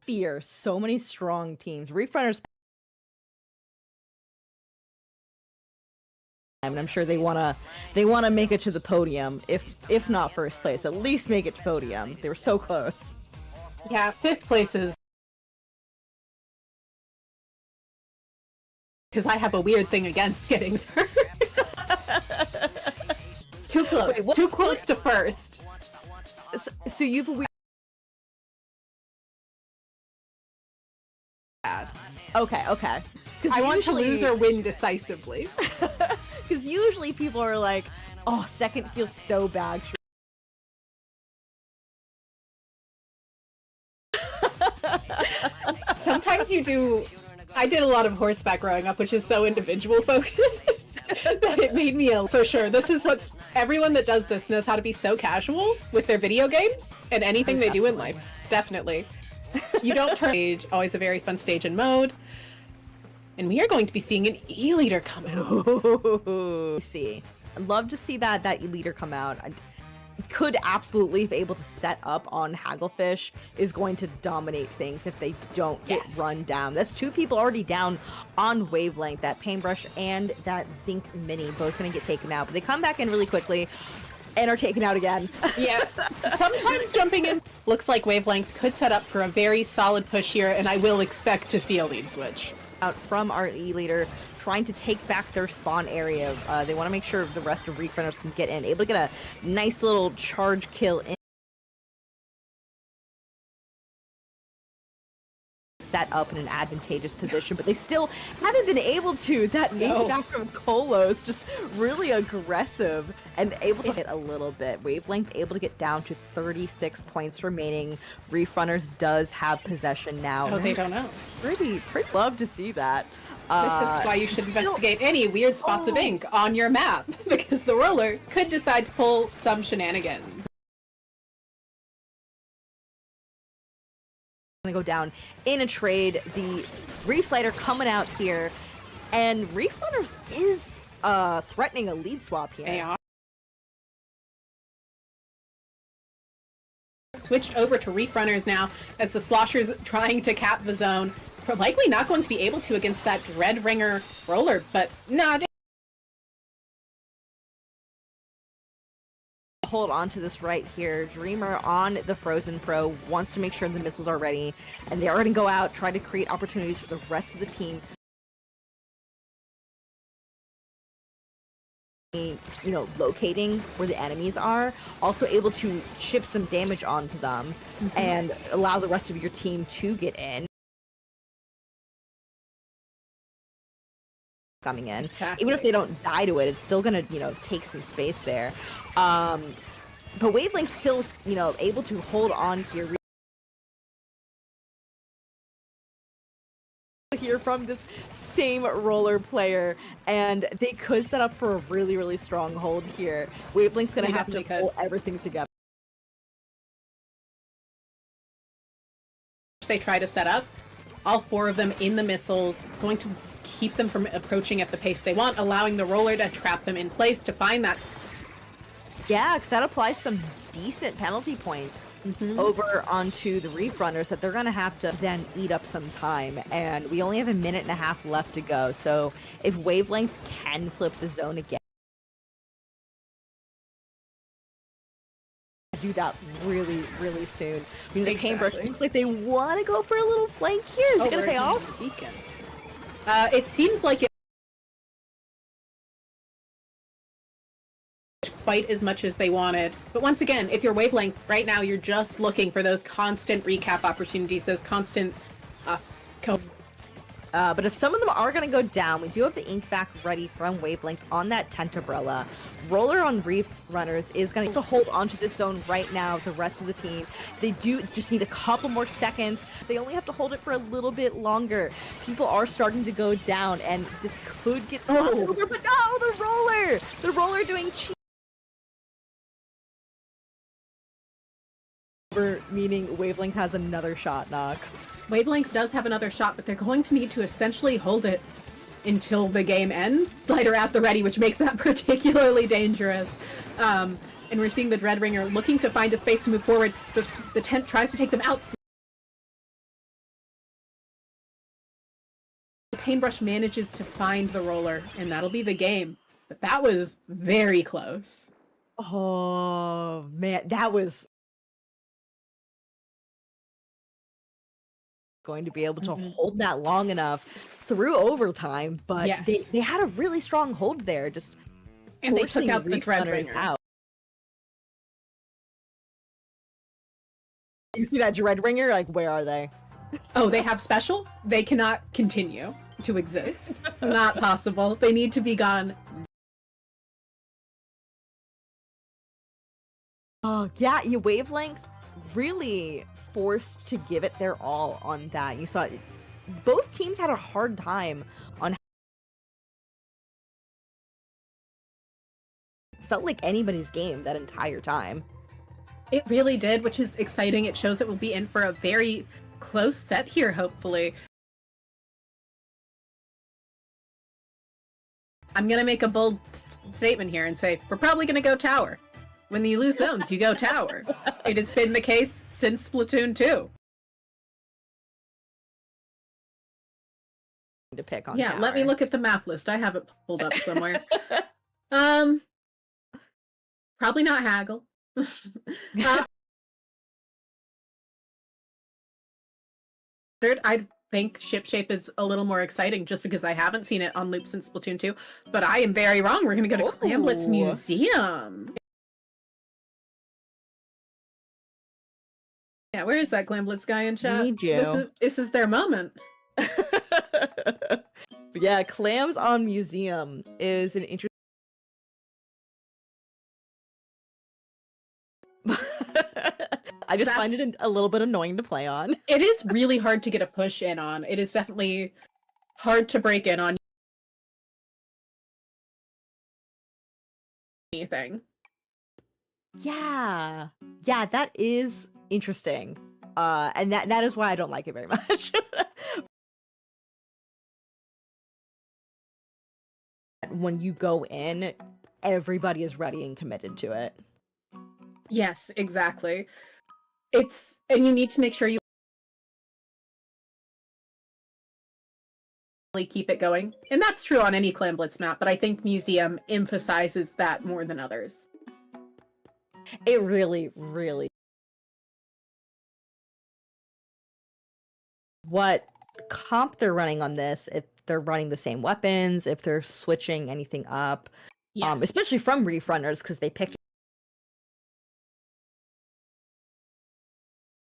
fierce. So many strong teams. Reef Runners, and I'm sure they wanna make it to the podium. If not first place, at least make it to podium. They were so close. Yeah, 5th place is... because I have a weird thing against getting first. Too close. Wait, Too close to first. So you've a weird... Okay. I want to lose or win decisively. Because usually people are like, oh, second feels so bad. Sometimes you do... I did a lot of horseback growing up, which is so individual focused that it made me ill. For sure. This is what's... Everyone that does this knows how to be so casual with their video games and anything they do in life. Definitely. You don't turn stage. Always a very fun stage and mode. And we are going to be seeing an E-leader come out. See. I'd love to see that E-leader come out. I could absolutely, if able to set up on Hagglefish, is going to dominate things if they don't get run down. That's 2 people already down on Wavelength. That Paintbrush and that Zinc Mini both going to get taken out. But they come back in really quickly and are taken out again. Yeah. Sometimes jumping in looks like Wavelength could set up for a very solid push here, and I will expect to see a lead switch. Out from our E-leader, trying to take back their spawn area. They want to make sure the rest of Reef Runners can get in. Able to get a nice little charge kill in. Set up in an advantageous position, but they still haven't been able to. That name back from Kolos, just really aggressive and able to hit a little bit. Wavelength able to get down to 36 points remaining. Reef Runners does have possession now. Oh, they don't know. Pretty love to see that. This is why you should investigate any weird spots of ink on your map, because the roller could decide to pull some shenanigans. Gonna go down in a trade. The Reef Slider coming out here, and Reef Runners is threatening a lead swap here. They are. switched over to Reef runners now as the Sloshers trying to cap the zone. Likely not going to be able to against that Dreadringer roller, but nah. Hold on to this right here. Dreamer on the Frozen Pro wants to make sure the missiles are ready, and they are going to go out, try to create opportunities for the rest of the team. You know, locating where the enemies are, also able to chip some damage onto them and allow the rest of your team to get in. Coming in, even if they don't die to it, it's still gonna, you know, take some space there. But Wavelength still, you know, able to hold on here. Here from this same roller player, and they could set up for a really, really strong hold here. Wavelength's gonna have to pull everything together. They try to set up all 4 of them in the missiles, going to keep them from approaching at the pace they want, allowing the roller to trap them in place to find that. Yeah, because that applies some decent penalty points over onto the Reef runners that they're going to have to then eat up some time. And we only have a minute and a half left to go. So if Wavelength can flip the zone again, do that really, really soon. I mean, the Paintbrush looks like they want to go for a little flank here. Is it going to pay off? Beacon. It seems like it quite as much as they wanted. But once again, if you're Wavelength, right now you're just looking for those constant recap opportunities, those constant but if some of them are going to go down, we do have the ink back ready from Wavelength on that tent umbrella. Roller on Reef runners is going to hold onto this zone right now, the rest of the team. They do just need a couple more seconds. They only have to hold it for a little bit longer. People are starting to go down, and this could get swapped over, but no, the roller! The roller doing cheap. Meaning Wavelength has another shot, Nox. Wavelength does have another shot, but they're going to need to essentially hold it until the game ends. Slider at the ready, which makes that particularly dangerous. And we're seeing the Dreadringer looking to find a space to move forward. The tent tries to take them out. The Paintbrush manages to find the roller, and that'll be the game. But that was very close. Oh, man, that was going to be able to hold that long enough through overtime, but they had a really strong hold there, just and they took out the Dreadringer out. You see that Dreadringer? Like, where are they? Oh, they have special? They cannot continue to exist. Not possible. They need to be gone. Oh, yeah, your Wavelength really forced to give it their all on that. You saw both teams had a hard time on. Felt like anybody's game that entire time. It really did, which is exciting. It shows that we'll be in for a very close set here, hopefully. I'm gonna make a bold statement here and say we're probably gonna go tower. When you lose zones, you go tower. It has been the case since Splatoon 2. To pick on tower. Let me look at the map list. I have it pulled up somewhere. Probably not Haggle. I think Ship Shape is a little more exciting just because I haven't seen it on loop since Splatoon 2, but I am very wrong. We're going to go to Clamblitz Museum. Yeah, where is that Glamblitz guy in chat? Need you. This is their moment. Yeah, Clams on Museum is an interesting. I just find it a little bit annoying to play on. It is really hard to get a push in on. It is definitely hard to break in on anything. Yeah, that is interesting, and that is why I don't like it very much. When you go in, everybody is ready and committed to it. Yes, exactly. And you need to make sure you really keep it going. And that's true on any Clan Blitz map, but I think Museum emphasizes that more than others. It really, really. What comp they're running on this, if they're running the same weapons, if they're switching anything up, Yes. especially from Reef runners, because they picked.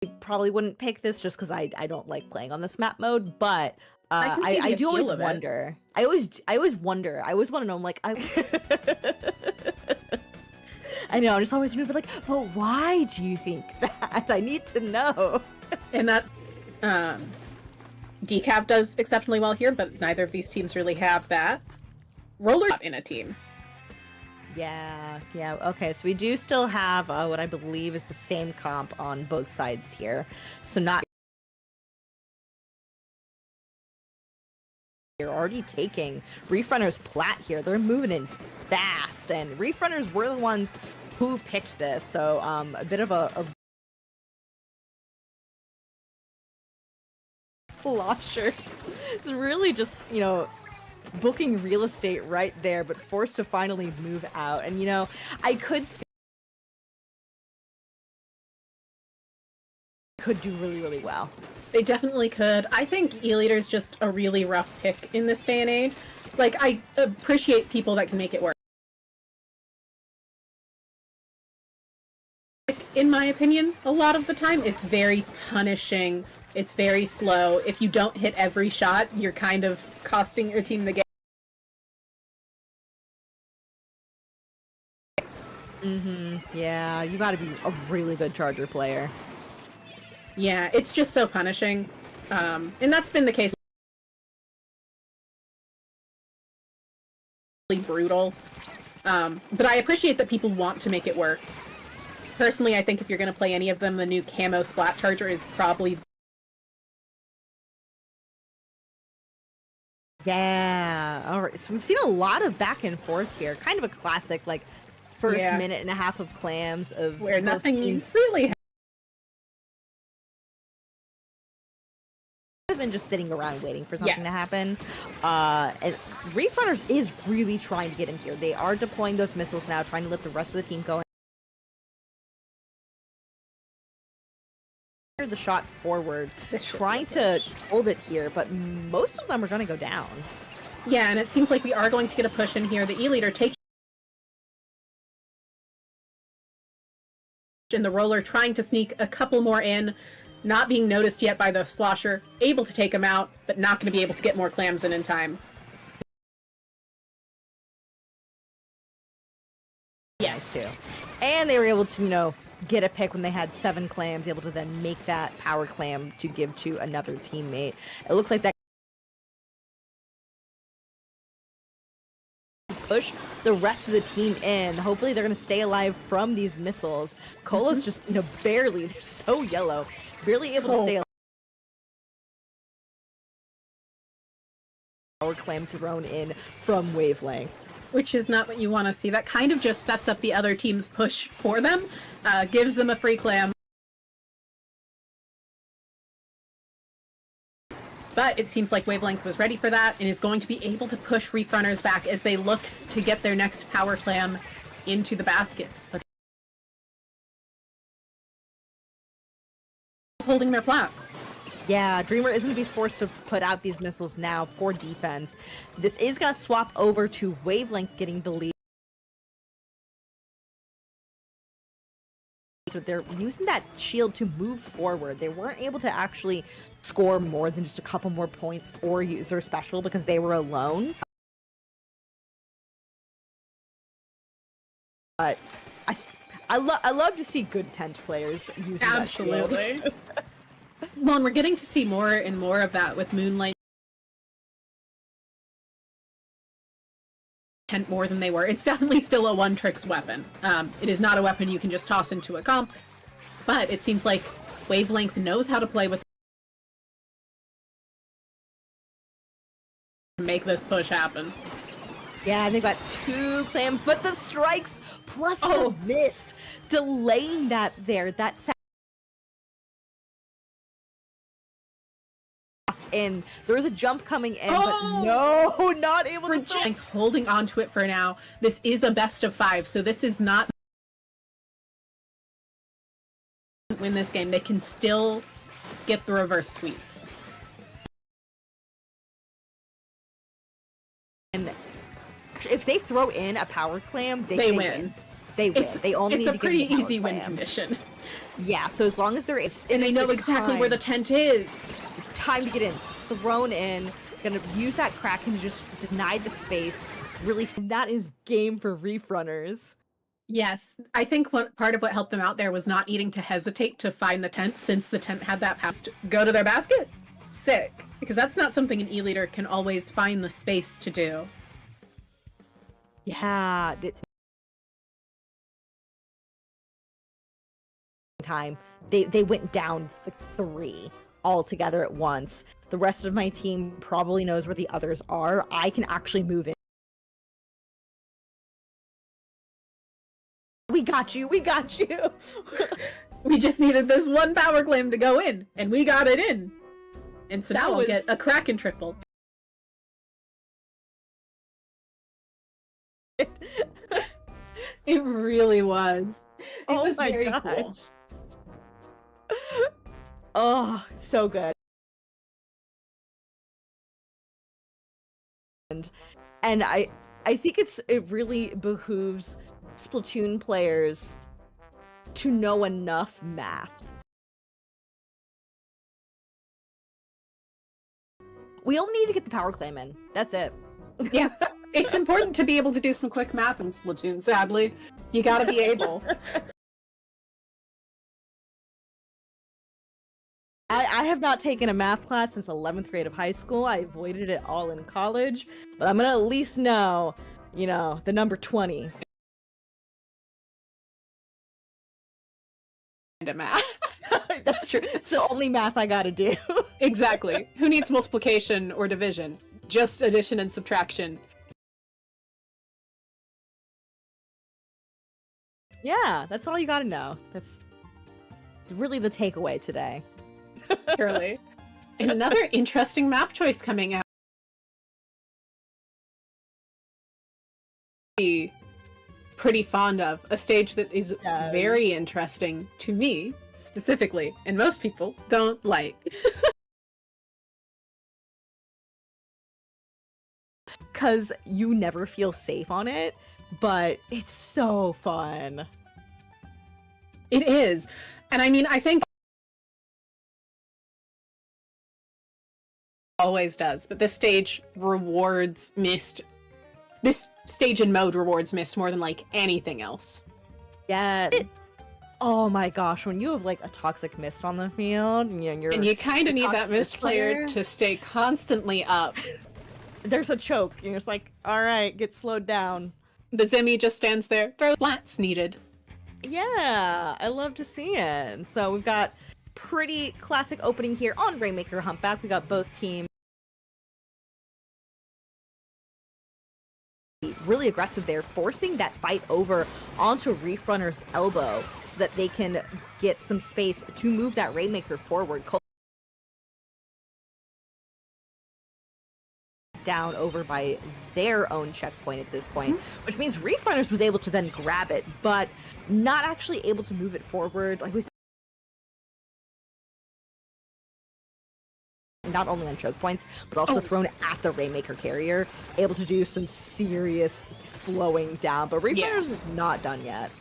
I probably wouldn't pick this just because I don't like playing on this map mode, but I do always wonder. I always wonder. I always want to know. I'm like, I know. I'm just always gonna be like, but why do you think that? I need to know. And that's Decaf does exceptionally well here, but neither of these teams really have that. Roller in a team. Yeah. Okay, so we do still have what I believe is the same comp on both sides here. So not. You're already taking Reef Runners plat here. They're moving in fast, and Reef Runners were the ones who picked this. So a bit of a Flosher. It's really just, booking real estate right there, but forced to finally move out. And, I could see could do really, really well. They definitely could. I think E-Leader's just a really rough pick in this day and age. Like, I appreciate people that can make it work. In my opinion, a lot of the time, it's very punishing. It's very slow. If you don't hit every shot, you're kind of costing your team the game. Yeah, you gotta be a really good Charger player. Yeah, it's just so punishing. And that's been the case. Brutal. But I appreciate that people want to make it work. Personally, I think if you're going to play any of them, the new Camo Splat Charger is probably... Yeah, alright, so we've seen a lot of back and forth here. Kind of a classic, first minute and a half of clams of... Where nothing really than just sitting around waiting for something to happen. And Reef Runners is really trying to get in here. They are deploying those missiles now, trying to let the rest of the team go. The shot forward, trying to hold it here, but most of them are going to go down. Yeah, and it seems like we are going to get a push in here. The E-Leader takes in the roller, trying to sneak a couple more in, not being noticed yet by the slosher, able to take him out, but not going to be able to get more clams in time. Yes, too. And they were able to, get a pick when they had 7 clams, able to then make that power clam to give to another teammate. It looks like that push the rest of the team in. Hopefully they're going to stay alive from these missiles. Colo's just, barely, they're so yellow, barely able to stay alive. Power clam thrown in from Wavelength. Which is not what you want to see. That kind of just sets up the other team's push for them, gives them a free clam. But it seems like Wavelength was ready for that and is going to be able to push Reef Runners back as they look to get their next power clam into the basket. But holding their plat. Yeah, Dreamer is going to be forced to put out these missiles now for defense. This is going to swap over to Wavelength getting the lead. So they're using that shield to move forward. They weren't able to actually score more than just a couple more points or use their special because they were alone. But I love to see good tent players using that shield. Absolutely. Well, and we're getting to see more and more of that with Moonlight. More than they were. It's definitely still a one-tricks weapon. It is not a weapon you can just toss into a comp, but it seems like Wavelength knows how to play with to make this push happen. Yeah, they've got 2 clams, but the strikes plus the mist delaying that there. That in. There was a jump coming in, Oh! but no, not able to throw. Like, holding on to it for now. This is a best of 5, so this is not win this game. They can still get the reverse sweep. And if they throw in a power clam, they win. They win. They only need to It's a pretty get easy win condition. Yeah, so as long as there is, and they know exactly where the tent is. Time to get in, thrown in. Gonna use that Kraken to just deny the space. Really, that is game for Reef runners. Yes, I think part of what helped them out there was not needing to hesitate to find the tent, since the tent had that pass to go to their basket. Sick, because that's not something an E-leader can always find the space to do. Yeah. Time they went down 3 all together at once. The rest of my team probably knows where the others are. I can actually move in. We got you. We got you. We just needed this one power claim to go in, and we got it in. And so now we'll get a Kraken triple. It really was. It was very cool. Oh, so good. And I think it really behooves Splatoon players to know enough math. We only need to get the power claim in. That's it. Yeah, it's important to be able to do some quick math in Splatoon, sadly. You gotta be able. I have not taken a math class since 11th grade of high school. I avoided it all in college, but I'm gonna at least know, you know, the number 20. Math. That's true. It's the only math I gotta do. Exactly. Who needs multiplication or division? Just addition and subtraction. Yeah, that's all you gotta know. That's really the takeaway today. Surely. And another interesting map choice coming out. Pretty fond of a stage that is very interesting to me specifically, and most people don't like. Because you never feel safe on it, but it's so fun. It is. And I mean, I think always does, but this stage rewards missed. This stage and mode rewards missed more than like anything else. Yeah. Oh my gosh, when you have like a toxic mist on the field, and you kind of need that mist player to stay constantly up. There's a choke, and you're just like, all right, get slowed down. The Zimmy just stands there, throw flats needed. Yeah, I love to see it. So we've got pretty classic opening here on Rainmaker Humpback. We got both teams really aggressive there, forcing that fight over onto Reef Runner's elbow so that they can get some space to move that Rainmaker forward. Down over by their own checkpoint at this point, which means Reef Runners was able to then grab it, but not actually able to move it forward. Like we said, not only on choke points, but also thrown at the Rainmaker carrier, able to do some serious slowing down. But Reef Runners is not done yet.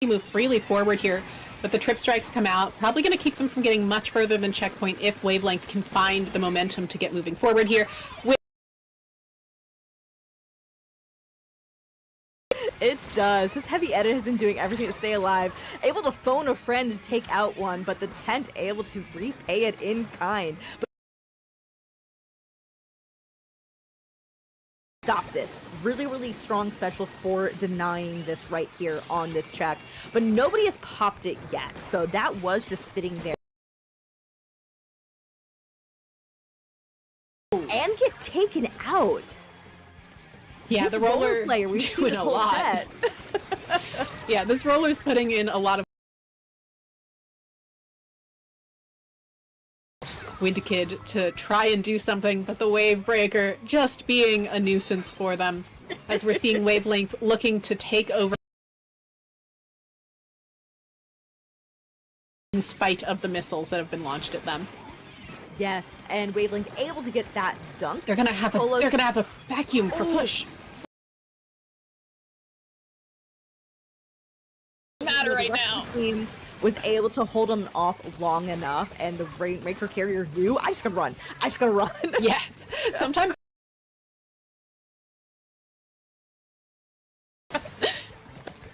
Move freely forward here, but the trip strikes come out. Probably going to keep them from getting much further than checkpoint if Wavelength can find the momentum to get moving forward here. It does. This heavy edit has been doing everything to stay alive. Able to phone a friend to take out one, but the tent able to repay it in kind. Stop this. Really, really strong special for denying this right here on this check. But nobody has popped it yet, so that was just sitting there. And get taken out. Yeah, this the roller player, we've seen this whole set. Yeah, this roller's putting in a lot of Squid Kid to try and do something, but the Wave Breaker just being a nuisance for them, as we're seeing Wavelength looking to take over in spite of the missiles that have been launched at them. Yes, and Wavelength able to get that dunk. They're gonna have a vacuum for push. Matter right now. The team was able to hold them off long enough, and the Rainmaker carrier knew, I just gotta run. I just gotta run. Yeah, sometimes.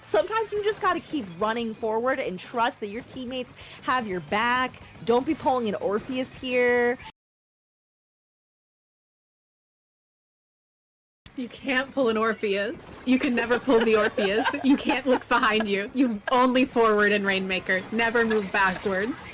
Sometimes you just gotta keep running forward and trust that your teammates have your back. Don't be pulling an Orpheus here. You can't pull an Orpheus. You can never pull the Orpheus. You can't look behind you. You only forward in Rainmaker. Never move backwards.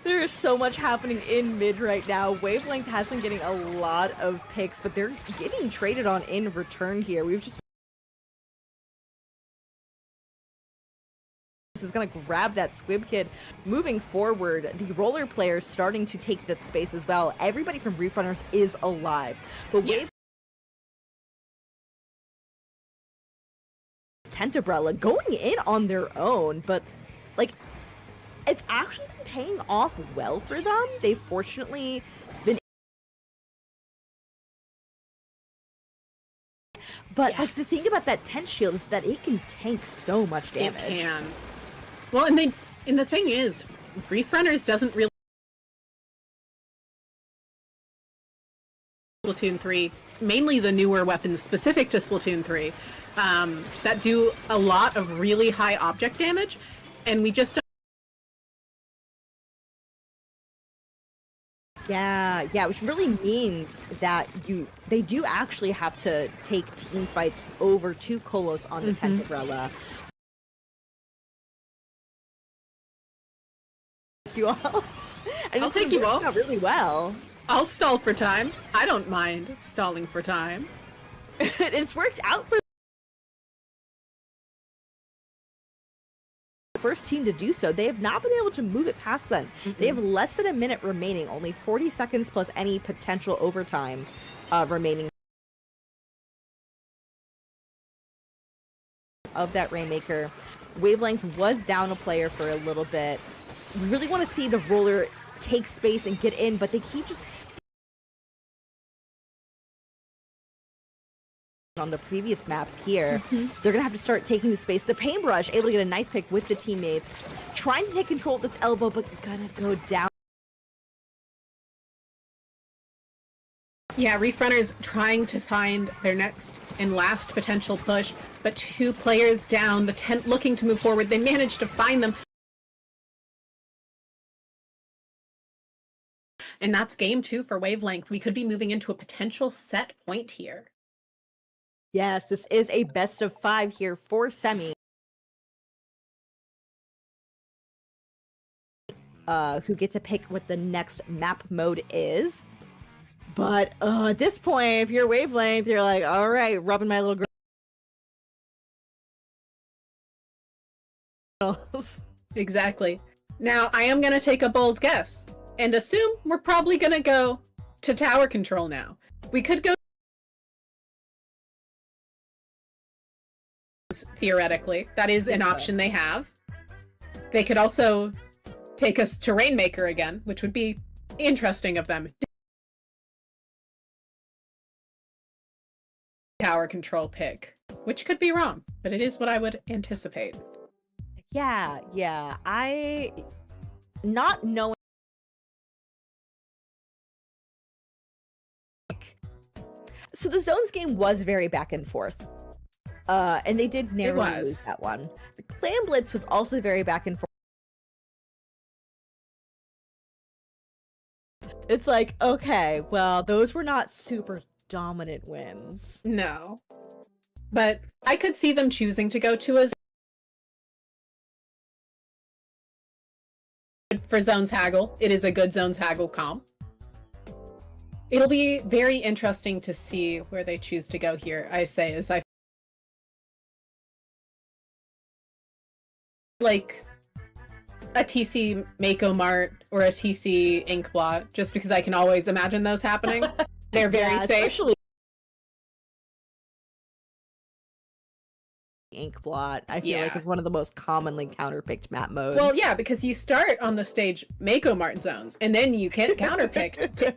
There is so much happening in mid right now. Wavelength has been getting a lot of picks, but they're getting traded on in return here. We've just... This is gonna grab that Squid Kid. Moving forward, the roller players starting to take that space as well. Everybody from Reef Runners is alive. But Waves... Tentebrella going in on their own, but like... It's actually been paying off well for them. They've fortunately been... But like the thing about that tent shield is that it can tank so much damage. It can. Well, and the thing is, Reef Runners doesn't really... Splatoon 3, mainly the newer weapons specific to Splatoon 3, that do a lot of really high object damage, and we just don't... Yeah, which really means that they do actually have to take team fights over to Kolos on the Tentebrella. Thank you all. I'll take you all. Really well. I'll stall for time. I don't mind stalling for time. It's worked out for the first team to do so. They have not been able to move it past them. They have less than a minute remaining, only 40 seconds plus any potential overtime remaining of that Rainmaker. Wavelength was down a player for a little bit. We really want to see the roller take space and get in, but they keep just... On the previous maps here, they're gonna have to start taking the space. The Paintbrush able to get a nice pick with the teammates, trying to take control of this elbow, but gonna go down. Yeah, Reef Runners trying to find their next and last potential push, but 2 players down, the tent looking to move forward. They managed to find them. And that's game 2 for Wavelength. We could be moving into a potential set point here. Yes, this is a best of 5 here for Semi. Who get to pick what the next map mode is. But at this point, if you're Wavelength, you're like, all right, rubbing my little girls. Exactly. Now, I am going to take a bold guess and assume we're probably going to go to tower control now. We could go theoretically. That is an option they have. They could also take us to Rainmaker again, which would be interesting of them. Tower control pick, which could be wrong, but it is what I would anticipate. Yeah. I not knowing. So the Zones game was very back and forth. And they did narrowly lose that one. The Clan Blitz was also very back and forth. It's like, okay, well, those were not super dominant wins. No. But I could see them choosing to go to a... For Zones Haggle. It is a good Zones Haggle comp. It'll be very interesting to see where they choose to go here, I say, as I like a TC Mako Mart or a TC Inkblot, just because I can always imagine those happening. They're very safe. Especially Inkblot, I feel like is one of the most commonly counterpicked map modes. Well, yeah, because you start on the stage Mako Mart zones, and then you can counterpick to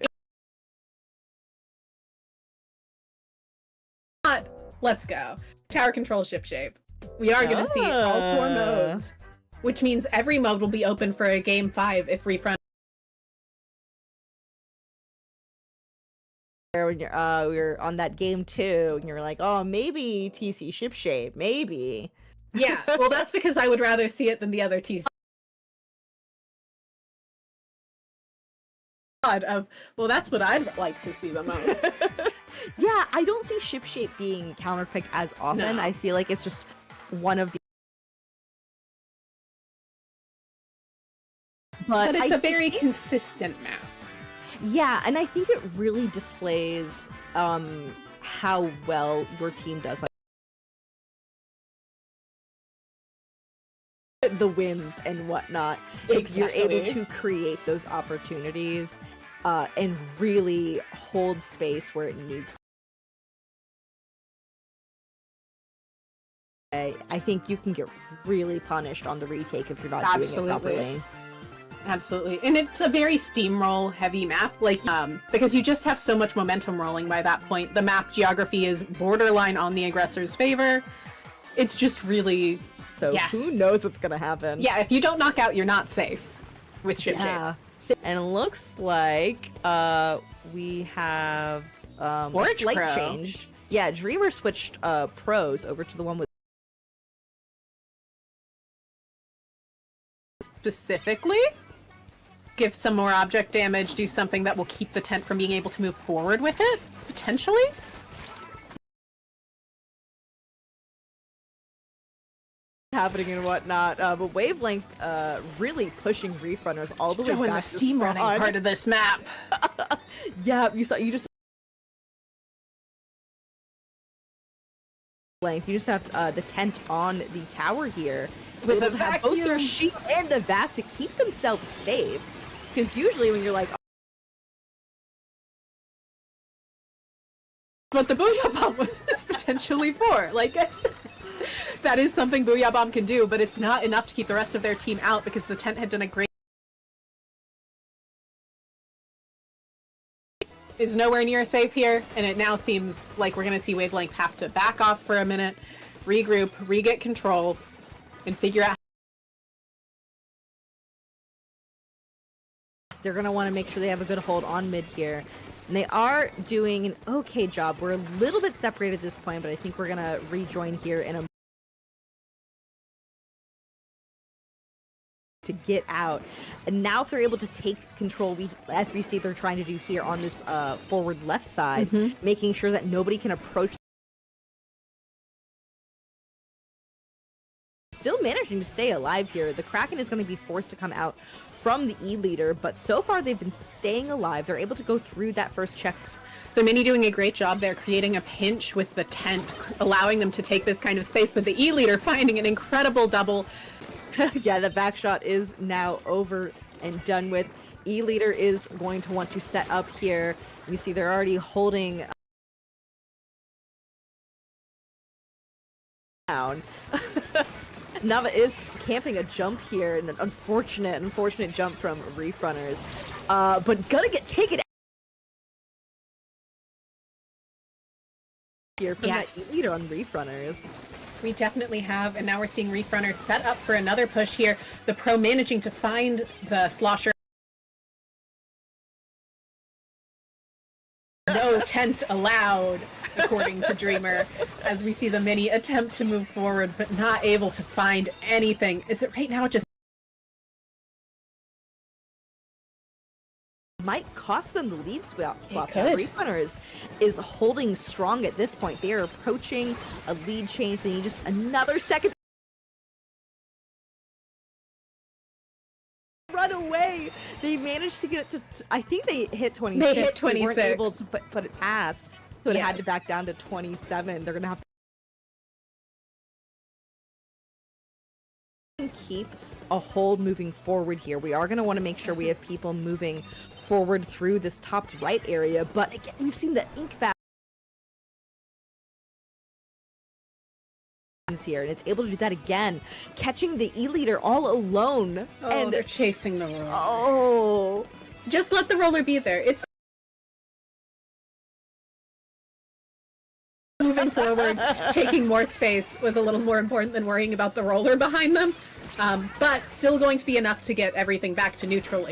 let's go. Tower control ship shape. We are going to see all 4 modes, which means every mode will be open for a game 5 if Reef Runner. When you're on that game 2, and you're like, oh, maybe TC ship shape, maybe. Yeah, well, that's because I would rather see it than the other TC. Well, that's what I'd like to see the most. Yeah, I don't see ship shape being counterpicked as often. No. I feel like it's just one of the. But it's a very consistent map. Yeah, and I think it really displays how well your team does. Like, the wins and whatnot. If you're able to create those opportunities and really hold space where it needs to. I think you can get really punished on the retake if you're not doing it properly. Absolutely. And it's a very steamroll heavy map, like because you just have so much momentum rolling by that point. The map geography is borderline on the aggressor's favor. It's just really so who knows what's gonna happen. Yeah, if you don't knock out, you're not safe with ship shape. And it looks like we have a slight change. Yeah, Dreamer switched pros over to the one with specifically give some more object damage, do something that will keep the tent from being able to move forward with it, potentially? Happening and whatnot, but Wavelength really pushing Reef Runners all the way back the steam running part of this map. Yeah, you just have the tent on the tower here with the have both their shield and the vac to keep themselves safe. Because usually when you're like, what the Booyah Bomb is potentially for, like I said, that is something Booyah Bomb can do, but it's not enough to keep the rest of their team out because the tent had done a great is nowhere near safe here, and it now seems like we're going to see Wavelength have to back off for a minute, regroup, re-get control, and figure out. They're going to want to make sure they have a good hold on mid here. And they are doing an okay job. We're a little bit separated at this point, but I think we're going to rejoin here in a to get out. And now if they're able to take control, as we see they're trying to do here on this forward left side, making sure that nobody can approach. Still managing to stay alive here. The Kraken is going to be forced to come out from the E leader, but so far they've been staying alive. They're able to go through that first checks. The Mini doing a great job there, creating a pinch with the tent, allowing them to take this kind of space, but the E leader finding an incredible double. Yeah, the back shot is now over and done with. E leader is going to want to set up here. You see they're already holding down. Nava is camping a jump here, an unfortunate jump from Reef Runners, but gonna get taken out here from that leader on Reef Runners. We definitely have, and now we're seeing Reef Runners set up for another push here. The pro managing to find the slosher. No tent allowed, according to Dreamer, as we see the Mini attempt to move forward, but not able to find anything. Is it right now just might cost them the lead swap. Reef Runners is holding strong at this point. They are approaching a lead change. They need just another second. Run away. They managed to get it to, I think they hit 26. They hit 26. They weren't able to put it past. So it had to back down to 27. They're going to have to keep a hold moving forward here. We are going to want to make sure we have people moving forward through this top right area, but again, we've seen the ink fast here, and it's able to do that again, catching the E-leader all alone. Oh, and they're chasing the roller. Oh, just let the roller be there. It's moving forward, taking more space was a little more important than worrying about the roller behind them, but still going to be enough to get everything back to neutral.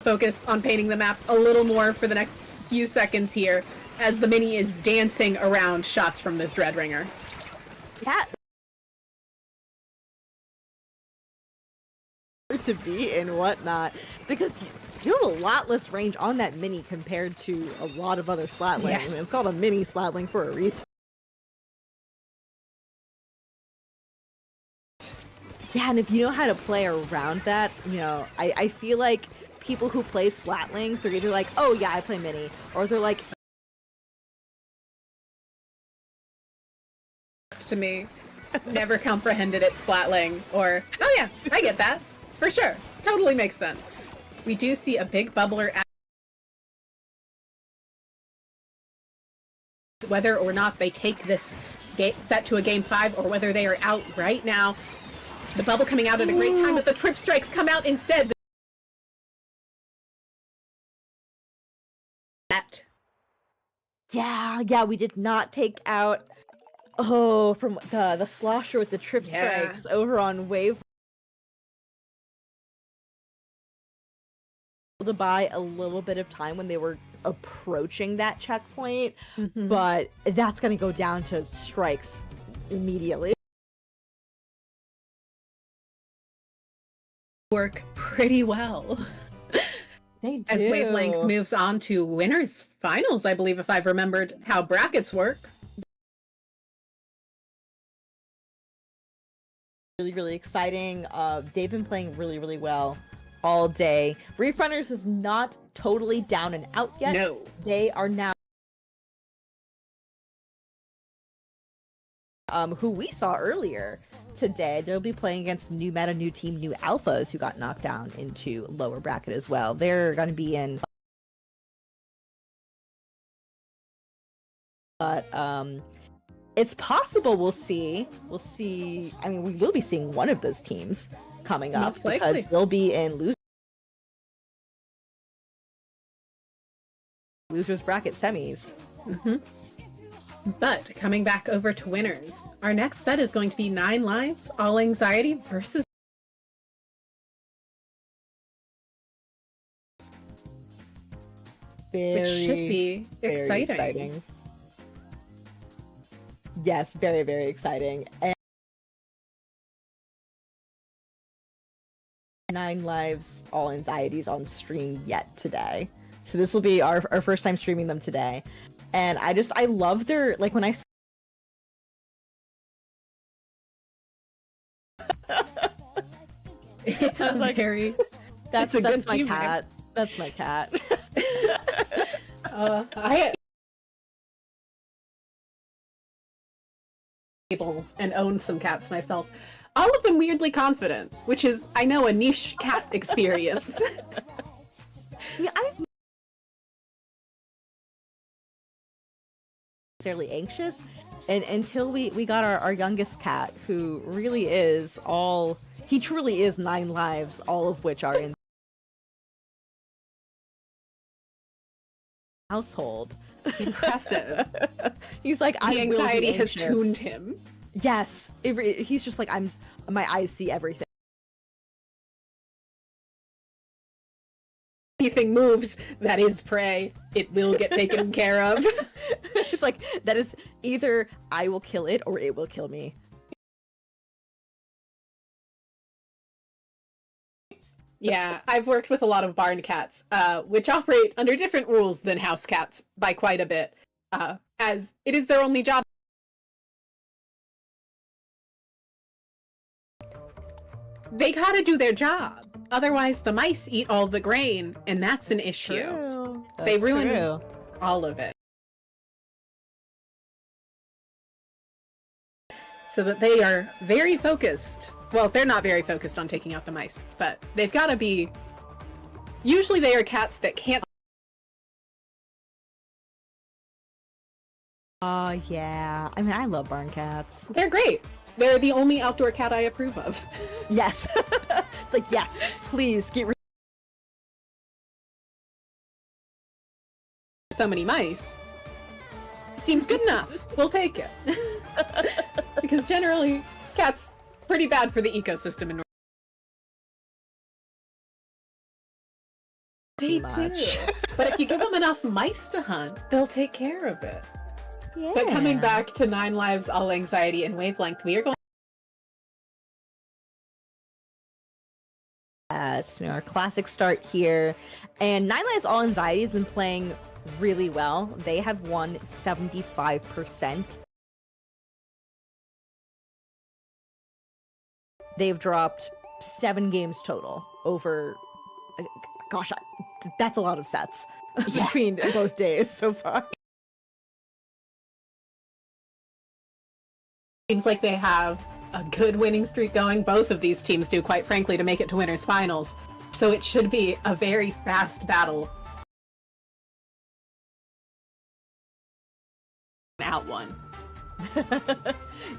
Focus on painting the map a little more for the next few seconds here, as the mini is dancing around shots from this Dreadringer. yeah. To be and whatnot, because you have a lot less range on that mini compared to a lot of other Splatling. Yes. I mean, it's called a mini Splatling for a reason. Yeah, and if you know how to play around that, you know, I feel like people who play Splatlings, they're either like, oh yeah, I play mini, or they're like, to me, never comprehended it Splatling, or, oh yeah, I get that. For sure. Totally makes sense. We do see a big bubbler at whether or not they take this set to a game 5 or whether they are out right now. The bubble coming out at a great time, but the trip strikes come out instead. That. yeah, we did not take out, oh, from the slosher with the trip strikes over on Wave. To buy a little bit of time when they were approaching that checkpoint, but that's going to go down to strikes immediately. Work pretty well. They do. As Wavelength moves on to winners finals, I believe, if I've remembered how brackets work. Really, really exciting. They've been playing really, really well all day. Reef Runners is not totally down and out yet. No. They are now who we saw earlier today. They'll be playing against new meta, new team, new alphas who got knocked down into lower bracket as well. They're going to be in, but it's possible we'll see. I mean, we will be seeing one of those teams coming up because they'll be in losers bracket semis. But coming back over to winners, our next set is going to be 9 Lives, All Anxiety versus which should be exciting. Yes, very, very exciting. And 9 Lives, All Anxieties on stream yet today. So this will be our first time streaming them today. And I love their, like, when I it's a like, very that's a good my team, cat. That's my cat. I and own some cats myself. All of them weirdly confident, which is, I know, a niche cat experience. Yeah, I'm necessarily anxious, and until we got our youngest cat, who really is he truly is 9 lives, all of which are in household. Impressive. He's like, the anxiety has tuned him. Yes, he's just like, my eyes see everything. Anything moves, that is prey. It will get taken care of. It's like, that is either I will kill it or it will kill me. Yeah, I've worked with a lot of barn cats, which operate under different rules than house cats by quite a bit, as it is their only job. They gotta do their job. Otherwise, the mice eat all the grain, and that's an issue. True. They ruin all of it. so that they are very focused. Well, they're not very focused on taking out the mice, but they've got to be. Usually they are cats that can't. Oh, yeah. I mean, I love barn cats. They're great. They're the only outdoor cat I approve of. Yes. It's like, yes, please get rid. So many mice. Seems good enough. We'll take it. Because generally, cats pretty bad for the ecosystem in North. They do. But if you give them enough mice to hunt, they'll take care of it. Yeah. But coming back to 9 Lives, All Anxiety, and Wavelength, we are going. Yes, our classic start here. And 9 Lives All Anxiety has been playing really well. They have won 75%. They've dropped 7 games total over, gosh, that's a lot of sets between both days so far. Seems like they have a good winning streak going. Both of these teams do, quite frankly, to make it to winners finals. So it should be a very fast battle. Out one.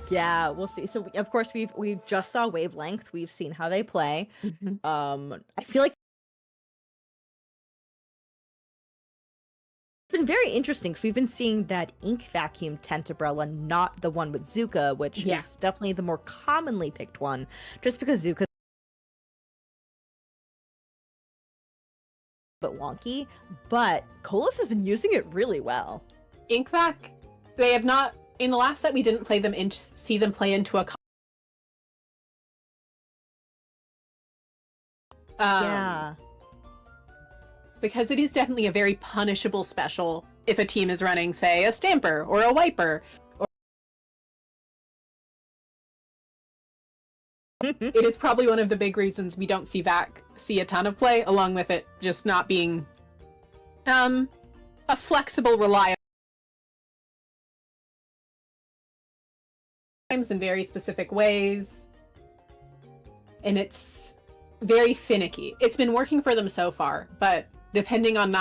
Yeah, we'll see. So of course we just saw Wavelength. We've seen how they play. I feel like it's been very interesting because we've been seeing that Ink Vacuum Tentabrella, not the one with Zuka, which is definitely the more commonly picked one, just because Zuka but wonky. But Kolos has been using it really well. Inkvac, they have not. In the last set, we didn't play them see them play into a. Yeah. Because it is definitely a very punishable special if a team is running, say, a Stamper or a Wiper. Or... It is probably one of the big reasons we don't see Vac see a ton of play, along with it just not being a flexible, reliable times in very specific ways. And it's very finicky. It's been working for them so far, but depending on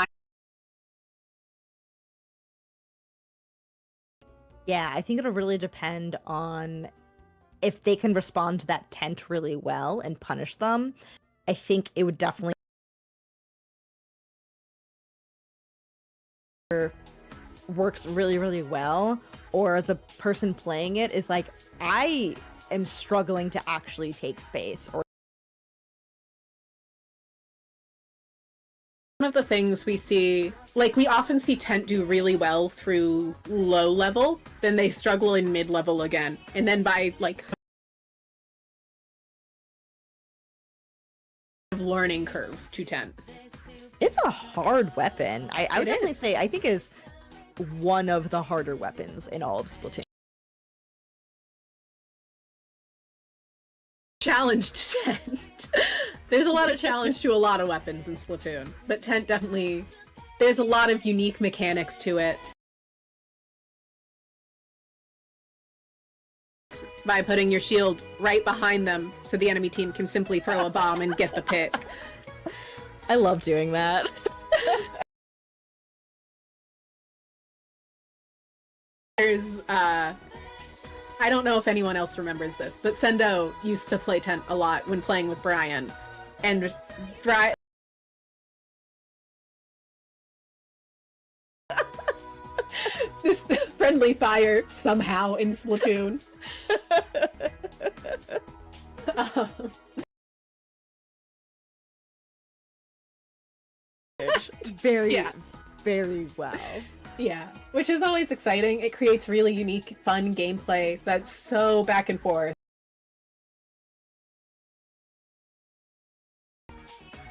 Yeah, I think it'll really depend on if they can respond to that tent really well and punish them. I think it would definitely works really, really well, or the person playing it is like, I am struggling to actually take space. Or one of the things we see, like we often see Tent do really well through low level, then they struggle in mid level again, and then by like learning curves to Tent. It's a hard weapon. I would definitely say I think it is one of the harder weapons in all of Splatoon. Challenge to Tent. There's a lot of challenge to a lot of weapons in Splatoon, but Tent definitely, there's a lot of unique mechanics to it. By putting your shield right behind them so the enemy team can simply throw a bomb and get the pick. I love doing that. There's, I don't know if anyone else remembers this, but Sendo used to play Tent a lot when playing with Brian. And Brian... this friendly fire somehow in Splatoon. Very, very well. Yeah, which is always exciting. It creates really unique, fun gameplay that's so back and forth.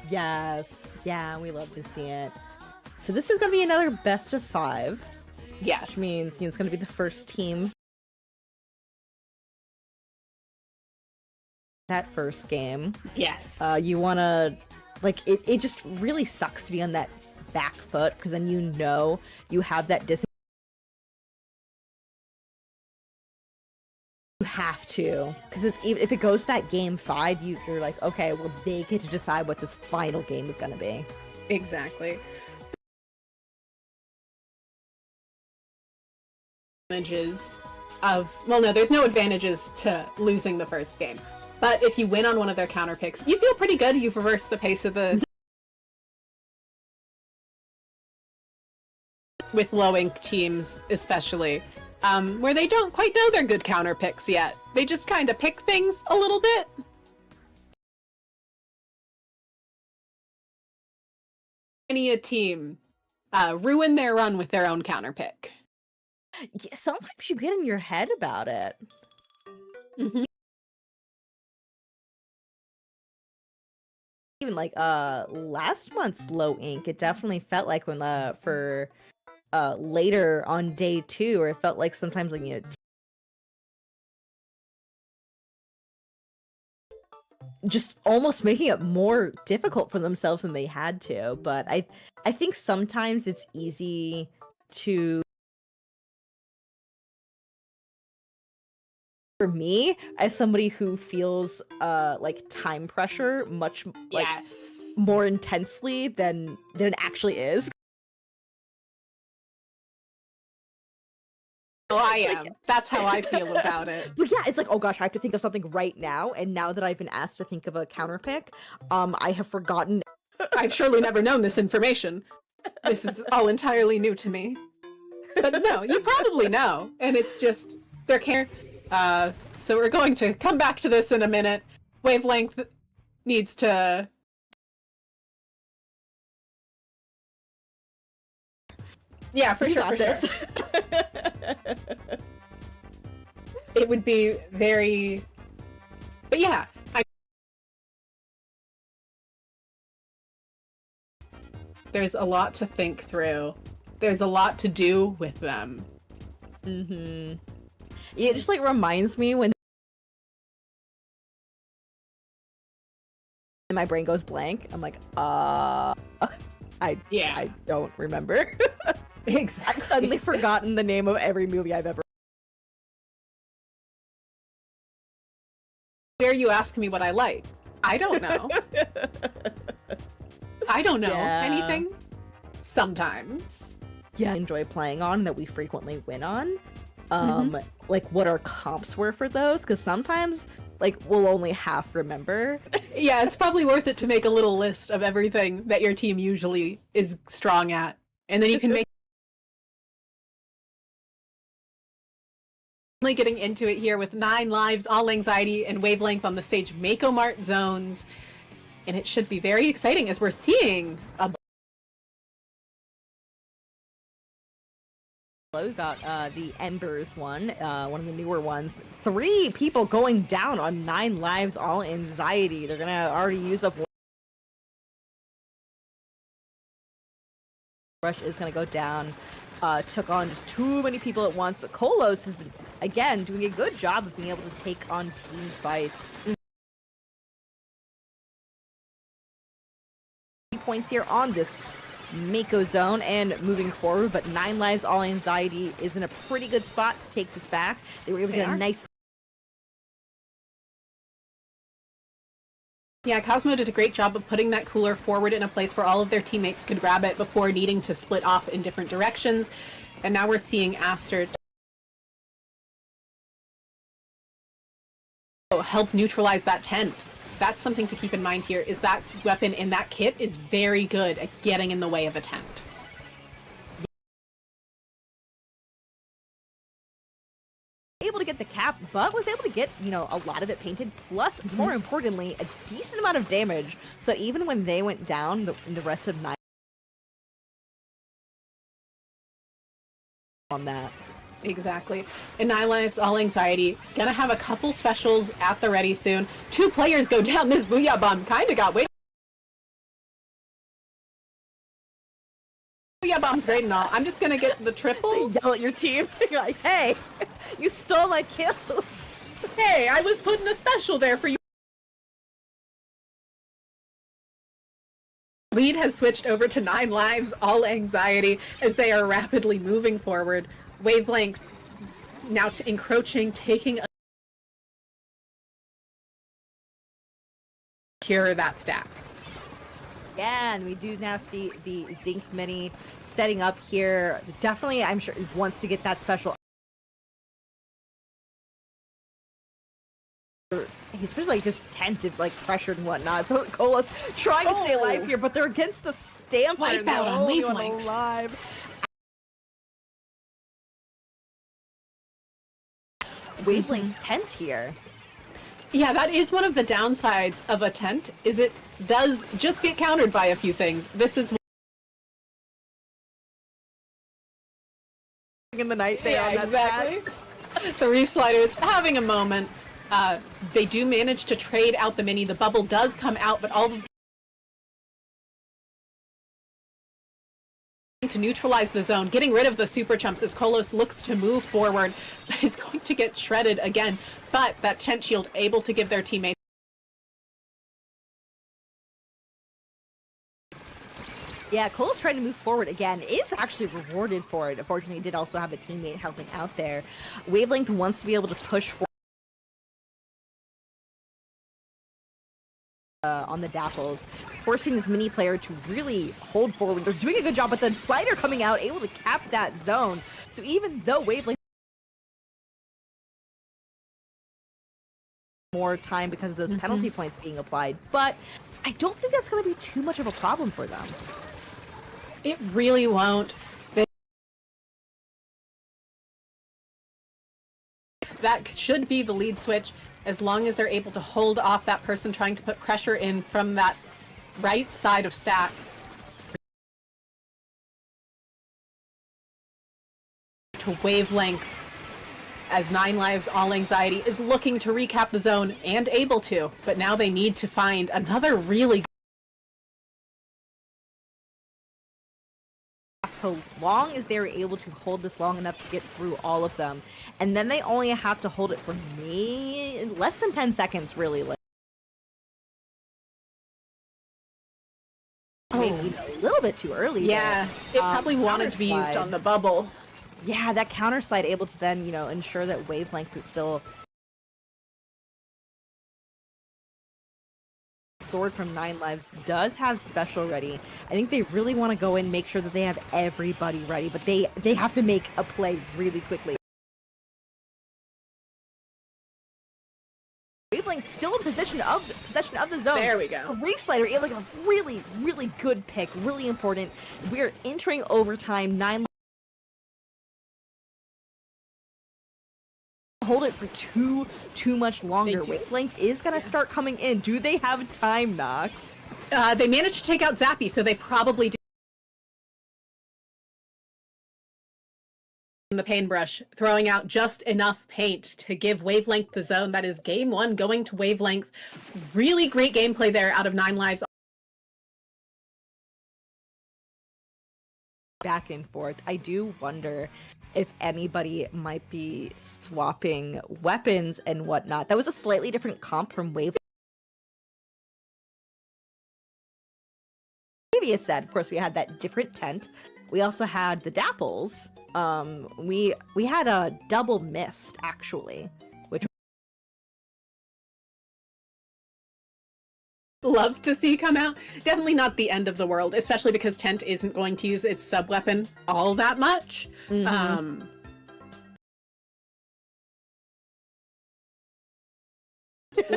Yes. Yeah, we love to see it. So this is going to be another best of 5. Yes. Which means it's going to be the first team. That first game. Yes. You want to... Like, it just really sucks to be on that back foot, because then you know you have that You have to, because if it goes to that game 5, you're like, okay, well, they get to decide what this final game is going to be. Exactly. Advantages of, well, no, there's no advantages to losing the first game. But if you win on one of their counter picks, you feel pretty good. You've reversed the pace of the with low ink teams, especially, where they don't quite know their good counter picks yet. They just kind of pick things a little bit. Any team ruin their run with their own counter pick. Yeah, sometimes you get in your head about it. Mm-hmm. Even like last month's low ink, it definitely felt like when for later on day 2, or it felt like sometimes, like, you know, just almost making it more difficult for themselves than they had to. But I think sometimes it's easy to, for me, as somebody who feels like time pressure much like more intensely than it actually is. Oh, I am. That's how I feel about it. But yeah, it's like, oh gosh, I have to think of something right now, and now that I've been asked to think of a counter pick, I have forgotten. I've surely never known this information. This is all entirely new to me. But no, you probably know, and it's just their care. So we're going to come back to this in a minute. Wavelength needs to... Yeah, for sure, for sure. It would be very... But yeah, there's a lot to think through. There's a lot to do with them. Mm-hmm. Yeah, it just like reminds me when my brain goes blank. I'm like, I don't remember. Exactly. I've suddenly forgotten the name of every movie I've ever. Dare you ask me what I like? I don't know. I don't know anything. Sometimes. Yeah, I enjoy playing on that we frequently win on. Like what our comps were for those, because sometimes like we'll only half remember. Yeah, it's probably worth it to make a little list of everything that your team usually is strong at, and then you can make getting into it here with 9 lives, all anxiety, and Wavelength on the stage Mako Mart zones, and it should be very exciting as we're seeing a... We've got the Embers one of the newer ones. 3 people going down on 9 lives, all anxiety. They're gonna already use up. Rush is gonna go down. Took on just too many people at once, but Kolos has been, again, doing a good job of being able to take on team fights. Points here on this Mako zone and moving forward, but 9 lives, all anxiety is in a pretty good spot to take this back. They were able to get a nice... Yeah, Cosmo did a great job of putting that cooler forward in a place where all of their teammates could grab it before needing to split off in different directions. And now we're seeing Aster help neutralize that tent. That's something to keep in mind here, is that weapon in that kit is very good at getting in the way of a tent. Able to get the cap, but was able to get, you know, a lot of it painted, plus, more importantly, a decent amount of damage, so that even when they went down, the rest of 9 on that. Exactly. And 9 lives, all anxiety. Gonna have a couple specials at the ready soon. 2 players go down. This Booyah Bomb kinda got way... Booyah Bomb's great and all. I'm just gonna get the triple. So yell at your team. You're like, hey, you stole my kills. Hey, I was putting a special there for you. Lead has switched over to 9 lives, all anxiety, as they are rapidly moving forward. Wavelength now encroaching, taking secure that stack. Yeah, and we do now see the Zinc Mini setting up here. Definitely, I'm sure, wants to get that special. Especially like this tent is like pressured and whatnot. So Cola's trying to stay alive here, but they're against the Stamper. Wipe out on Wavelength. Wavelength's tent here. Yeah, that is one of the downsides of a tent, is it does just get countered by a few things. This is in the night there on that exactly. The Reef Sliders having a moment. They do manage to trade out the mini. The bubble does come out, but all of to neutralize the zone, getting rid of the super chumps as Kolos looks to move forward, but is going to get shredded again. But that tent shield able to give their teammates. Yeah, Kolos trying to move forward again, is actually rewarded for it. Unfortunately, he did also have a teammate helping out there. Wavelength wants to be able to push forward on the Dapples, forcing this mini player to really hold forward. They're doing a good job, but the slider coming out, able to cap that zone. So even though Wavelength more time because of those penalty points being applied, but I don't think that's going to be too much of a problem for them. It really won't. That should be the lead switch, as long as they're able to hold off that person trying to put pressure in from that right side of stack. To Wavelength, as 9 Lives All Anxiety is looking to recap the zone and able to, but now they need to find another really good. So long as they're able to hold this long enough to get through all of them, and then they only have to hold it for less than 10 seconds, really. Maybe a little bit too early. Yeah, there. It probably wanted to be used on the bubble. Yeah, that counter slide able to then, ensure that Wavelength is still. Sword from 9 Lives does have special ready. I think they really want to go in, make sure that they have everybody ready, but they have to make a play really quickly. Wavelength still in possession of the zone. There we go. A Reef Slider, like a really, really good pick, really important. We are entering overtime. 9 hold it for too much longer. Wavelength is gonna start coming in. Do they have time, Nox? They managed to take out Zappy, so they probably do. The paintbrush, throwing out just enough paint to give Wavelength the zone. That is game 1 going to Wavelength. Really great gameplay there out of 9 Lives. Back and forth. I do wonder if anybody might be swapping weapons and whatnot. That was a slightly different comp from Wavelength. Previous said, of course, we had that different tent. We also had the Dapples. We had a double mist actually, which love to see come out. Definitely not the end of the world, especially because Tent isn't going to use its sub weapon all that much. One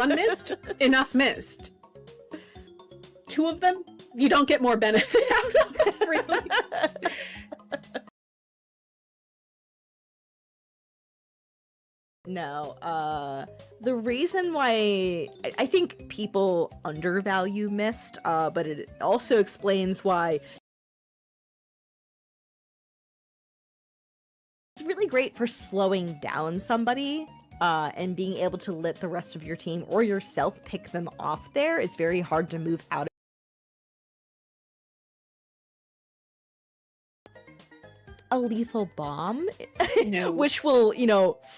mist, enough mist. 2 of them, you don't get more benefit out of it, really. No, the reason why I think people undervalue Mist, but it also explains why it's really great for slowing down somebody, and being able to let the rest of your team or yourself pick them off there. It's very hard to move out of a lethal bomb, No. which will,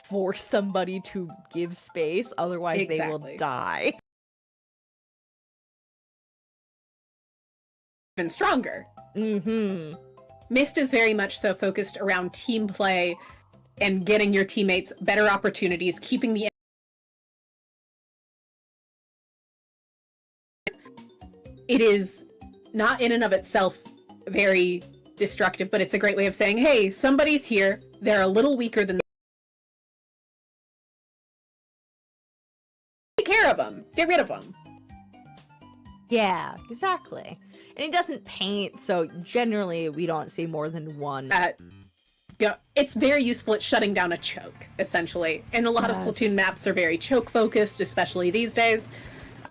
force somebody to give space, otherwise they will die. Even stronger. Mist is very much so focused around team play and getting your teammates better opportunities, keeping the it is not in and of itself very destructive, but it's a great way of saying, hey, somebody's here, they're a little weaker than take care of them, get rid of them. Yeah, exactly. And he doesn't paint, so generally we don't see more than one. Yeah, it's very useful at shutting down a choke, essentially. And a lot of Splatoon maps are very choke-focused, especially these days.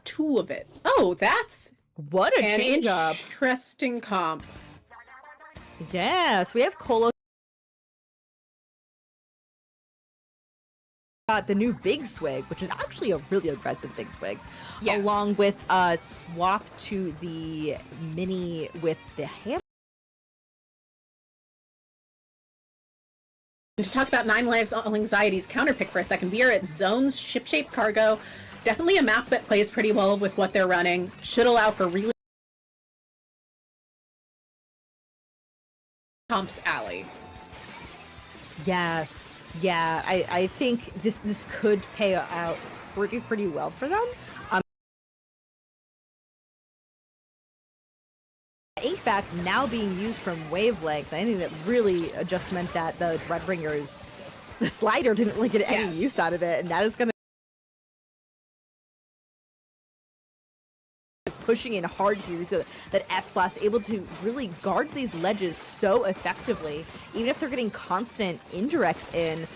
2 of it. Oh, that's what a change up. Interesting comp. Yes, we have Colo. Got the new Big Swig, which is actually a really aggressive Big Swig, yes. Along with a swap to the Mini with the hammer. To talk about 9 Lives All Anxiety's counterpick for a second, we are at Zones Ship-Shaped Cargo. Definitely a map that plays pretty well with what they're running. Should allow for really Comps Alley. Yes. Yeah, I think this could pay out pretty well for them. AFAC now being used from Wavelength, I think that really just meant that the Dreadbringers, the slider didn't really get any use out of it, and that is going to pushing in hard here so that S-Class able to really guard these ledges so effectively, even if they're getting constant indirects in.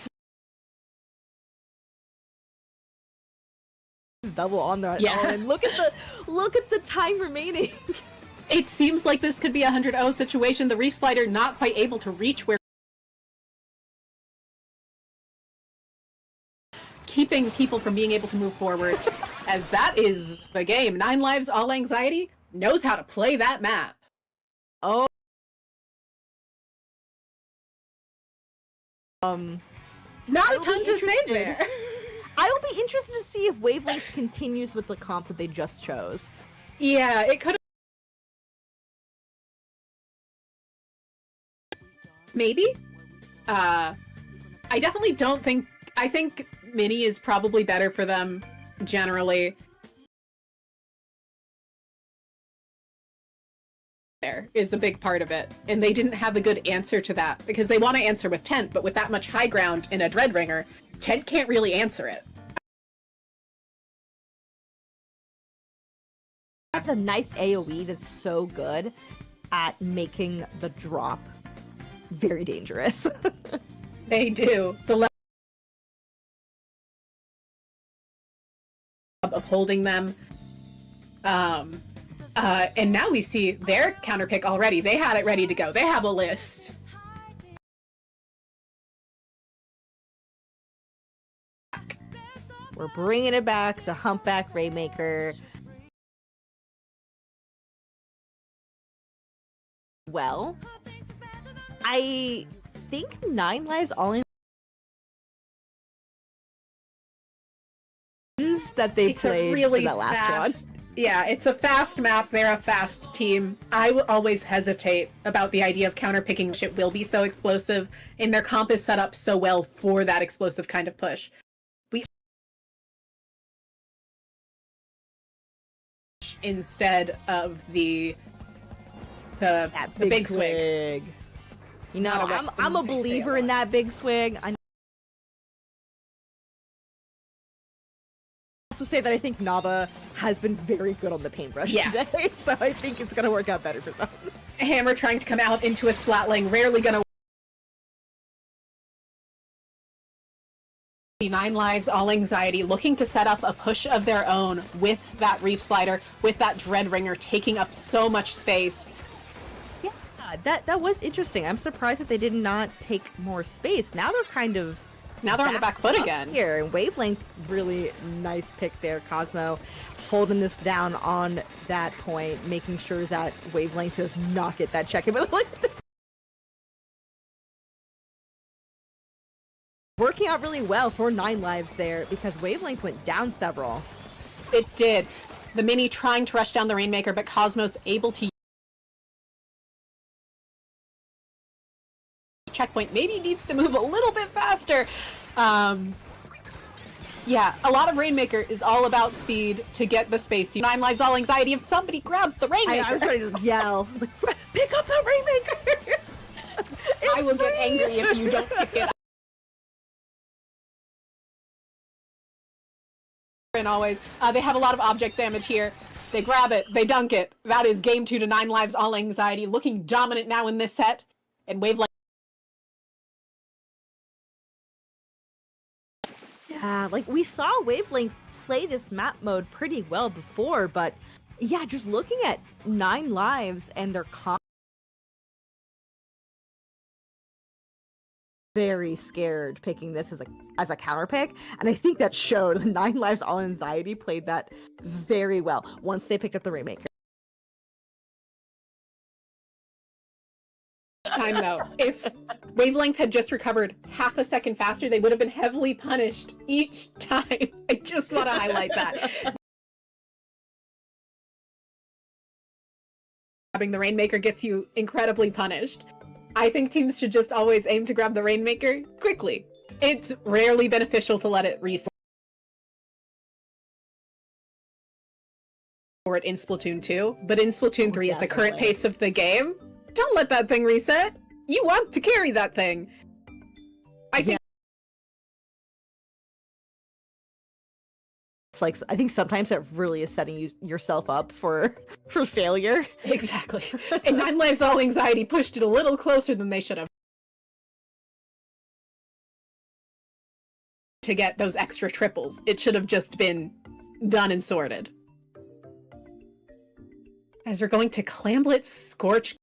Double on that, and look at the time remaining. It seems like this could be a 100-0 situation. The Reef slider not quite able to reach where keeping people from being able to move forward, as that is the game. 9 Lives All Anxiety knows how to play that map. Oh. Not a ton to say there. I will be interested to see if Wavelength continues with the comp that they just chose. Yeah, it could. Maybe. I definitely don't think. I think Mini is probably better for them generally. There is a big part of it, and they didn't have a good answer to that because they want to answer with Tent, but with that much high ground in a Dreadbringer, Tent can't really answer it. It's a nice AoE that's so good at making the drop very dangerous. They do. The level of holding them. And now we see their counterpick already. They had it ready to go. They have a list. We're bringing it back to Humpback Rainmaker. Well, I think 9 Lives All in that they played really for that last one. Yeah, it's a fast map. They're a fast team. I will always hesitate about the idea of counterpicking. It will be so explosive, and their comp is set up so well for that explosive kind of push. We instead of the big swig. You know, I'm a believer in that big swig. I also say that I think Nava has been very good on the paintbrush today, so I think it's gonna work out better for them. Hammer trying to come out into a splatling, rarely gonna. 9 Lives All Anxiety looking to set up a push of their own with that Reef slider, with that Dreadbringer taking up so much space. That was interesting. I'm surprised that they did not take more space. Now they're kind of on the back foot again. Here, Wavelength, really nice pick there. Cosmo holding this down on that point, making sure that Wavelength does not get that check-in. But like, working out really well for 9 Lives there because Wavelength went down several. It did. The Mini trying to rush down the Rainmaker, but Cosmo's able to checkpoint. Maybe needs to move a little bit faster. Yeah, a lot of Rainmaker is all about speed to get the space. 9 lives, all anxiety if somebody grabs the Rainmaker. I was ready to yell. I was like, pick up the Rainmaker! I will get angry if you don't pick it up. And always, they have a lot of object damage here. They grab it, they dunk it. That is game 2 to 9 lives, all anxiety, looking dominant now in this set. And Wavelength. Yeah, like we saw Wavelength play this map mode pretty well before, but yeah, just looking at 9 lives and their very scared picking this as a counter pick, and I think that showed. 9 lives all anxiety played that very well once they picked up the Rainmaker. Time though, if Wavelength had just recovered half a second faster, they would have been heavily punished each time. I just want to highlight that. Grabbing the Rainmaker gets you incredibly punished. I think teams should just always aim to grab the Rainmaker quickly. It's rarely beneficial to let it reset for it in Splatoon 2, but in Splatoon 3, at the current pace of the game, don't let that thing reset. You want to carry that thing. I think it's like, I think sometimes that really is setting yourself up for failure. Exactly. And 9 lives all anxiety pushed it a little closer than they should have to get those extra triples. It should have just been done and sorted. As we're going to Clamblitz Scorch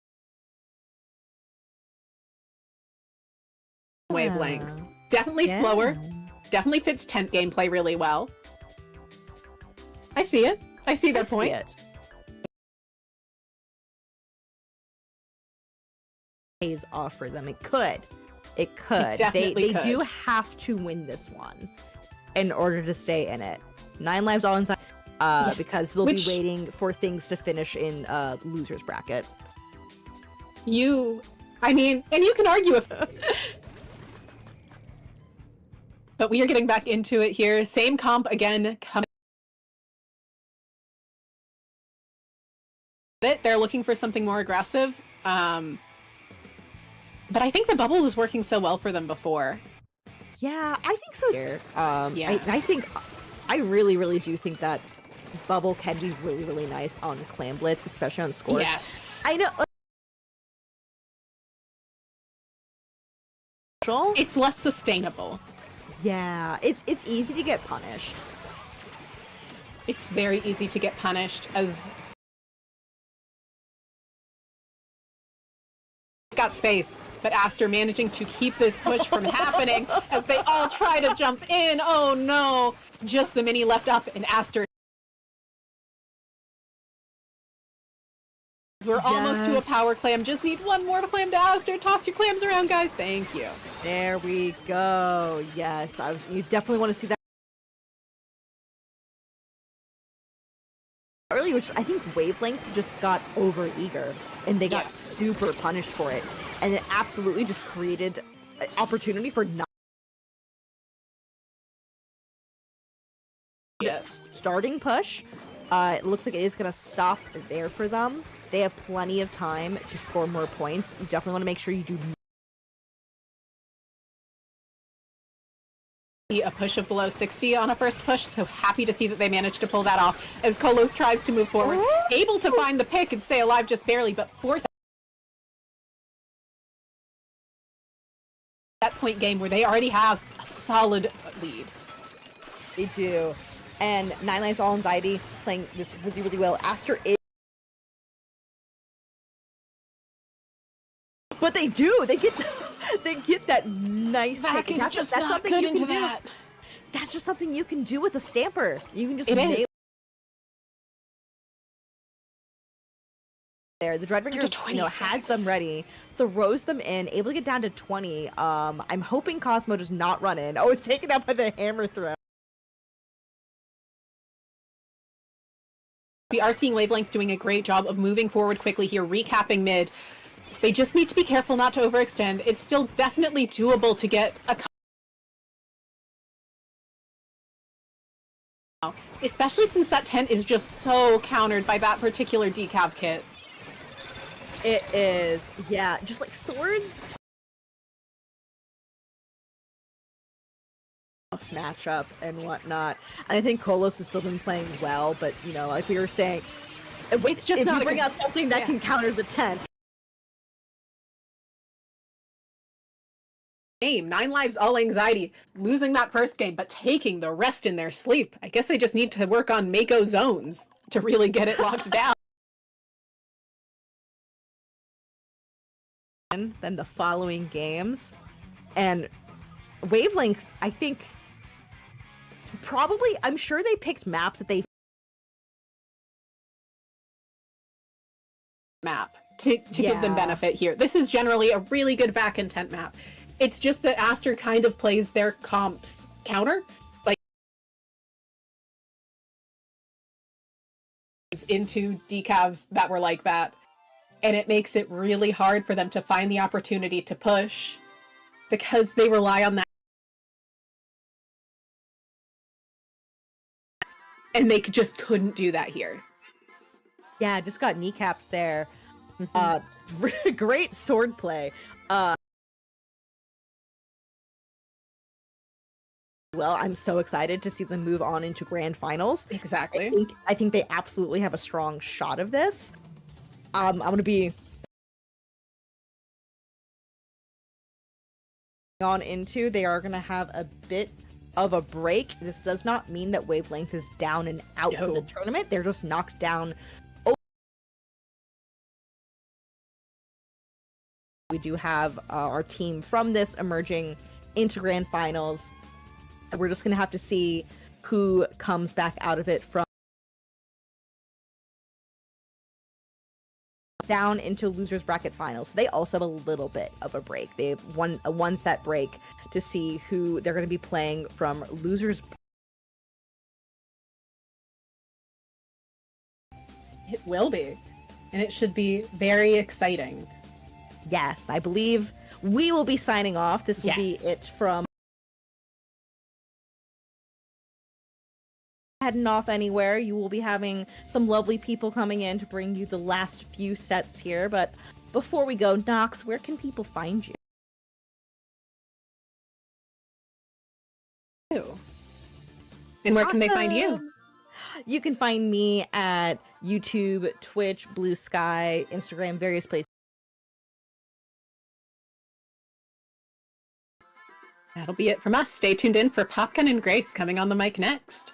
Wavelength. Definitely slower. Definitely fits tent gameplay really well. I see it. I see their point. Pays off for them. It could. It could. They could. Do have to win this one in order to stay in it. 9 lives all inside. Because they'll be waiting for things to finish in loser's bracket. I mean, and you can argue if but we are getting back into it here. Same comp again. They're looking for something more aggressive. But I think the bubble was working so well for them before. Yeah, I think so. Yeah. I really do think that bubble can be really nice on Clamblitz, especially on Scorch. Yes. I know. It's less sustainable. Yeah, it's easy to get punished. It's very easy to get punished as got space, but Aster managing to keep this push from happening as they all try to jump in. Oh no, just the mini left up and Aster. We're almost to a power clam. Just need one more to clam to Aster. Toss your clams around, guys. Thank you. There we go. Yes, you definitely want to see that. Earlier, which I think Wavelength just got over eager, and they got super punished for it, and it absolutely just created an opportunity for starting push. It looks like it is going to stop there for them. They have plenty of time to score more points. You definitely want to make sure you do a push of below 60 on a first push, so happy to see that they managed to pull that off as Kolos tries to move forward, able to find the pick and stay alive just barely, but force that point game where they already have a solid lead. They do. And 9 lives all anxiety playing this really well. Aster is, but they do. They get that nice pick. That's something you can do. That's just something you can do with a stamper. You can just nail there. The Dreadbringer, has them ready, throws them in, able to get down to 20. I'm hoping Cosmo does not run in. Oh, it's taken out by the hammer throw. We are seeing Wavelength doing a great job of moving forward quickly here, recapping mid. They just need to be careful not to overextend. It's still definitely doable to get a Especially since that tent is just so countered by that particular decav kit. It is, yeah, just like swords. Matchup and whatnot, and I think Kolos has still been playing well, but you know, like we were saying, It's just if not you bring out something that can counter the tent. Game 9 lives, all anxiety, losing that first game, but taking the rest in their sleep. I guess they just need to work on Mako zones to really get it locked down. Than the following games, and Wavelength, I think, probably, I'm sure they picked maps that they map to give them benefit here. This is generally a really good back intent map. It's just that Aster kind of plays their comps counter, like into decavs that were like that, and it makes it really hard for them to find the opportunity to push because they rely on that. And they just couldn't do that here. Yeah, just got kneecapped there. Great sword play. Well, I'm so excited to see them move on into grand finals. Exactly. I think they absolutely have a strong shot of this. I'm gonna be on into. They are gonna have a bit of a break. This does not mean that Wavelength is down and out for the tournament. They're just knocked down. We do have our team from this emerging into grand finals. We're just gonna have to see who comes back out of it from down into losers bracket finals. So they also have a little bit of a break. They have a one set break to see who they're going to be playing from losers. It will be, and it should be very exciting. Yes, I believe we will be signing off. This will be it from heading off anywhere. You will be having some lovely people coming in to bring you the last few sets here. But before we go, Nox, where can people find you? And where can they find you? You can find me at YouTube, Twitch, Blue Sky, Instagram, various places. That'll be it from us. Stay tuned in for Popgun and Grace coming on the mic next.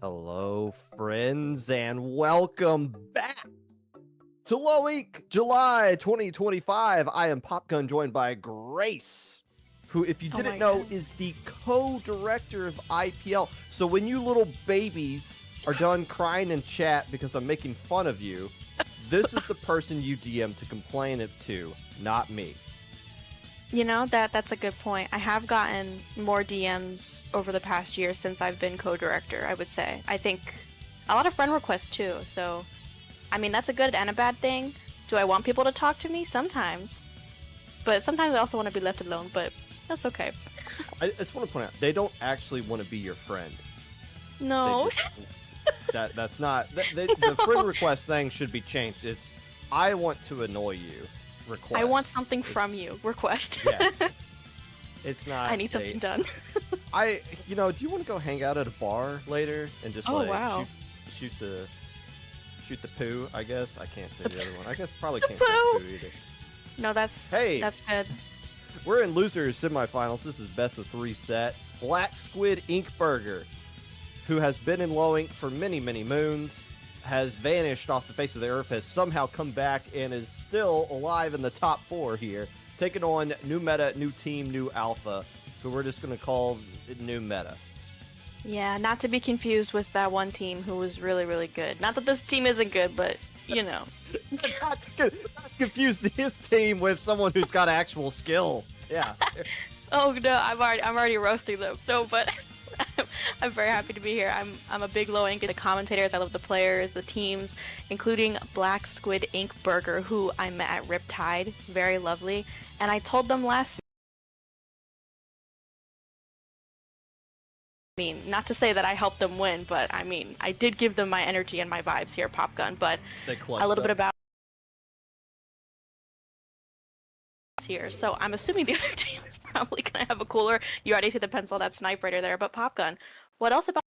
Hello, friends, and welcome back to Low Ink July 2025. I am Popgun, joined by Grace, who, if you didn't know, is the co-director of IPL. So when you little babies are done crying in chat because I'm making fun of you, this is the person you DM to complain it to, not me. You know, that's a good point. I have gotten more DMs over the past year since I've been co-director, I would say. I think a lot of friend requests too, so I mean, that's a good and a bad thing. Do I want people to talk to me? Sometimes. But sometimes I also want to be left alone, but that's okay. I just want to point out, they don't actually want to be your friend. No. That's not... The friend request thing should be changed. It's, I want to annoy you. Request. I want something from you. Request. Yes. It's not... I need something done. You know, do you want to go hang out at a bar later and just wow. shoot the poo, I guess? I can't say the other one. I guess probably can't say poo either. No, that's good. We're in losers semifinals. This is best of 3 set. Black Squid Ink Burger, who has been in Low Ink for many, many moons, has vanished off the face of the earth, has somehow come back and is still alive in the top 4 here, taking on new meta, new team, new alpha, who we're just going to call new meta. Yeah, not to be confused with that one team who was really, really good. Not that this team isn't good, but, you know. not confuse his team with someone who's got actual skill. Yeah. Oh no, I'm already roasting them. No, but I'm very happy to be here. I'm a big Low Ink. The commentators, I love the players, the teams, including Black Squid Ink Burger, who I met at Riptide. Very lovely. And I told them last... I mean, not to say that I helped them win, but I mean, I did give them my energy and my vibes here, Popgun, but a little bit about here. So I'm assuming the other team is probably going to have a cooler. You already see the pencil, that snipe right there, but Popgun, what else about...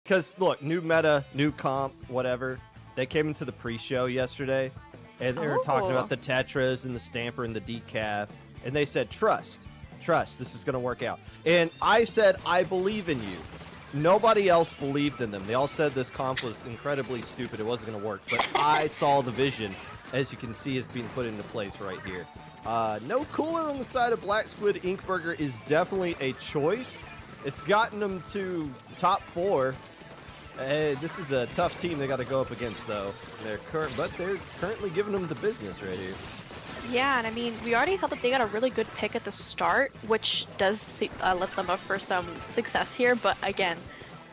Because, look, new meta, new comp, whatever. They came into the pre-show yesterday, and they were talking about the Tetras and the Stamper and the Decaf, and they said, trust, this is going to work out. And I said, I believe in you. Nobody else believed in them. They all said this comp was incredibly stupid. It wasn't going to work. But I saw the vision, as you can see, is being put into place right here. No cooler on the side of Black Squid Ink Burger is definitely a choice. It's gotten them to top 4. This is a tough team they got to go up against, though. But they're currently giving them the business right here. Yeah, and I mean, we already saw that they got a really good pick at the start, which does let them up for some success here. But again,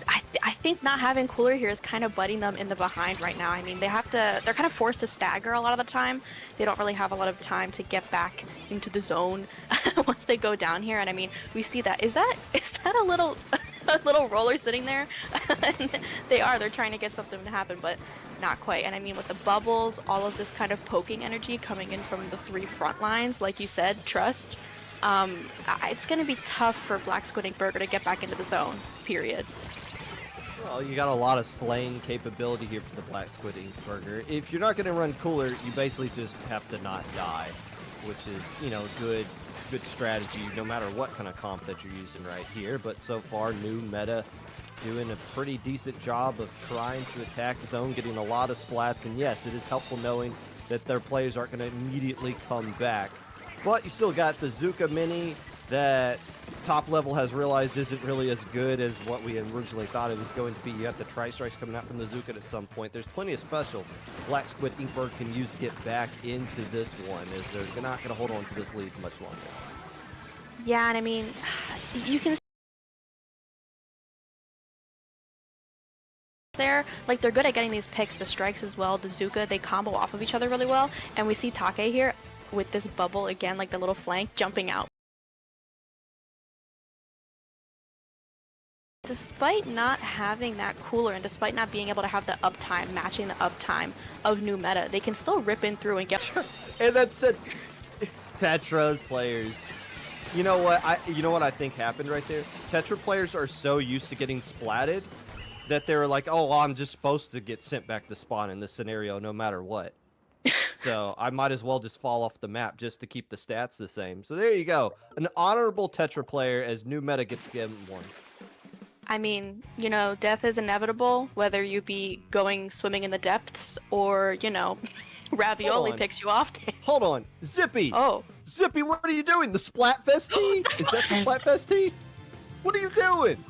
I think not having cooler here is kind of butting them in the behind right now. I mean, they're kind of forced to stagger a lot of the time. They don't really have a lot of time to get back into the zone once they go down here. And I mean, we see that. Is that a little roller sitting there? They're trying to get something to happen, but not quite. And I mean, with the bubbles, all of this kind of poking energy coming in from the 3 front lines, like you said, trust, it's going to be tough for Black Squid Ink Burger to get back into the zone, period. Well, you got a lot of slaying capability here for the Black Squid Ink Burger. If you're not going to run cooler, you basically just have to not die, which is, you know, good strategy no matter what kind of comp that you're using right here. But so far, new meta doing a pretty decent job of trying to attack zone, getting a lot of splats, and yes, it is helpful knowing that their players aren't going to immediately come back. But you still got the Zuka Mini that top level has realized isn't really as good as what we originally thought it was going to be. You have the Tri-Strikes coming out from the Zuka at some point. There's plenty of specials Black Squid Ink Burger can use to get back into this one, as they're not going to hold on to this lead much longer. Yeah, and I mean, you can there, like, they're good at getting these picks, the strikes as well, the Zuka, they combo off of each other really well, and we see Take here with this bubble again, like the little flank jumping out. Despite not having that cooler and despite not being able to have the uptime, matching the uptime of new meta, they can still rip in through and get... And that's it. Tetra players. You know what I think happened right there? Tetra players are so used to getting splatted that they were like, oh, well, I'm just supposed to get sent back to spawn in this scenario no matter what. So I might as well just fall off the map just to keep the stats the same. So there you go. An honorable Tetra player as new meta gets game 1. I mean, you know, death is inevitable, whether you be going swimming in the depths or, you know, Ravioli picks you off. Hold on. Zippy! Oh. Zippy, what are you doing? The Splatfest tea? Is that the Splatfest tea? What are you doing?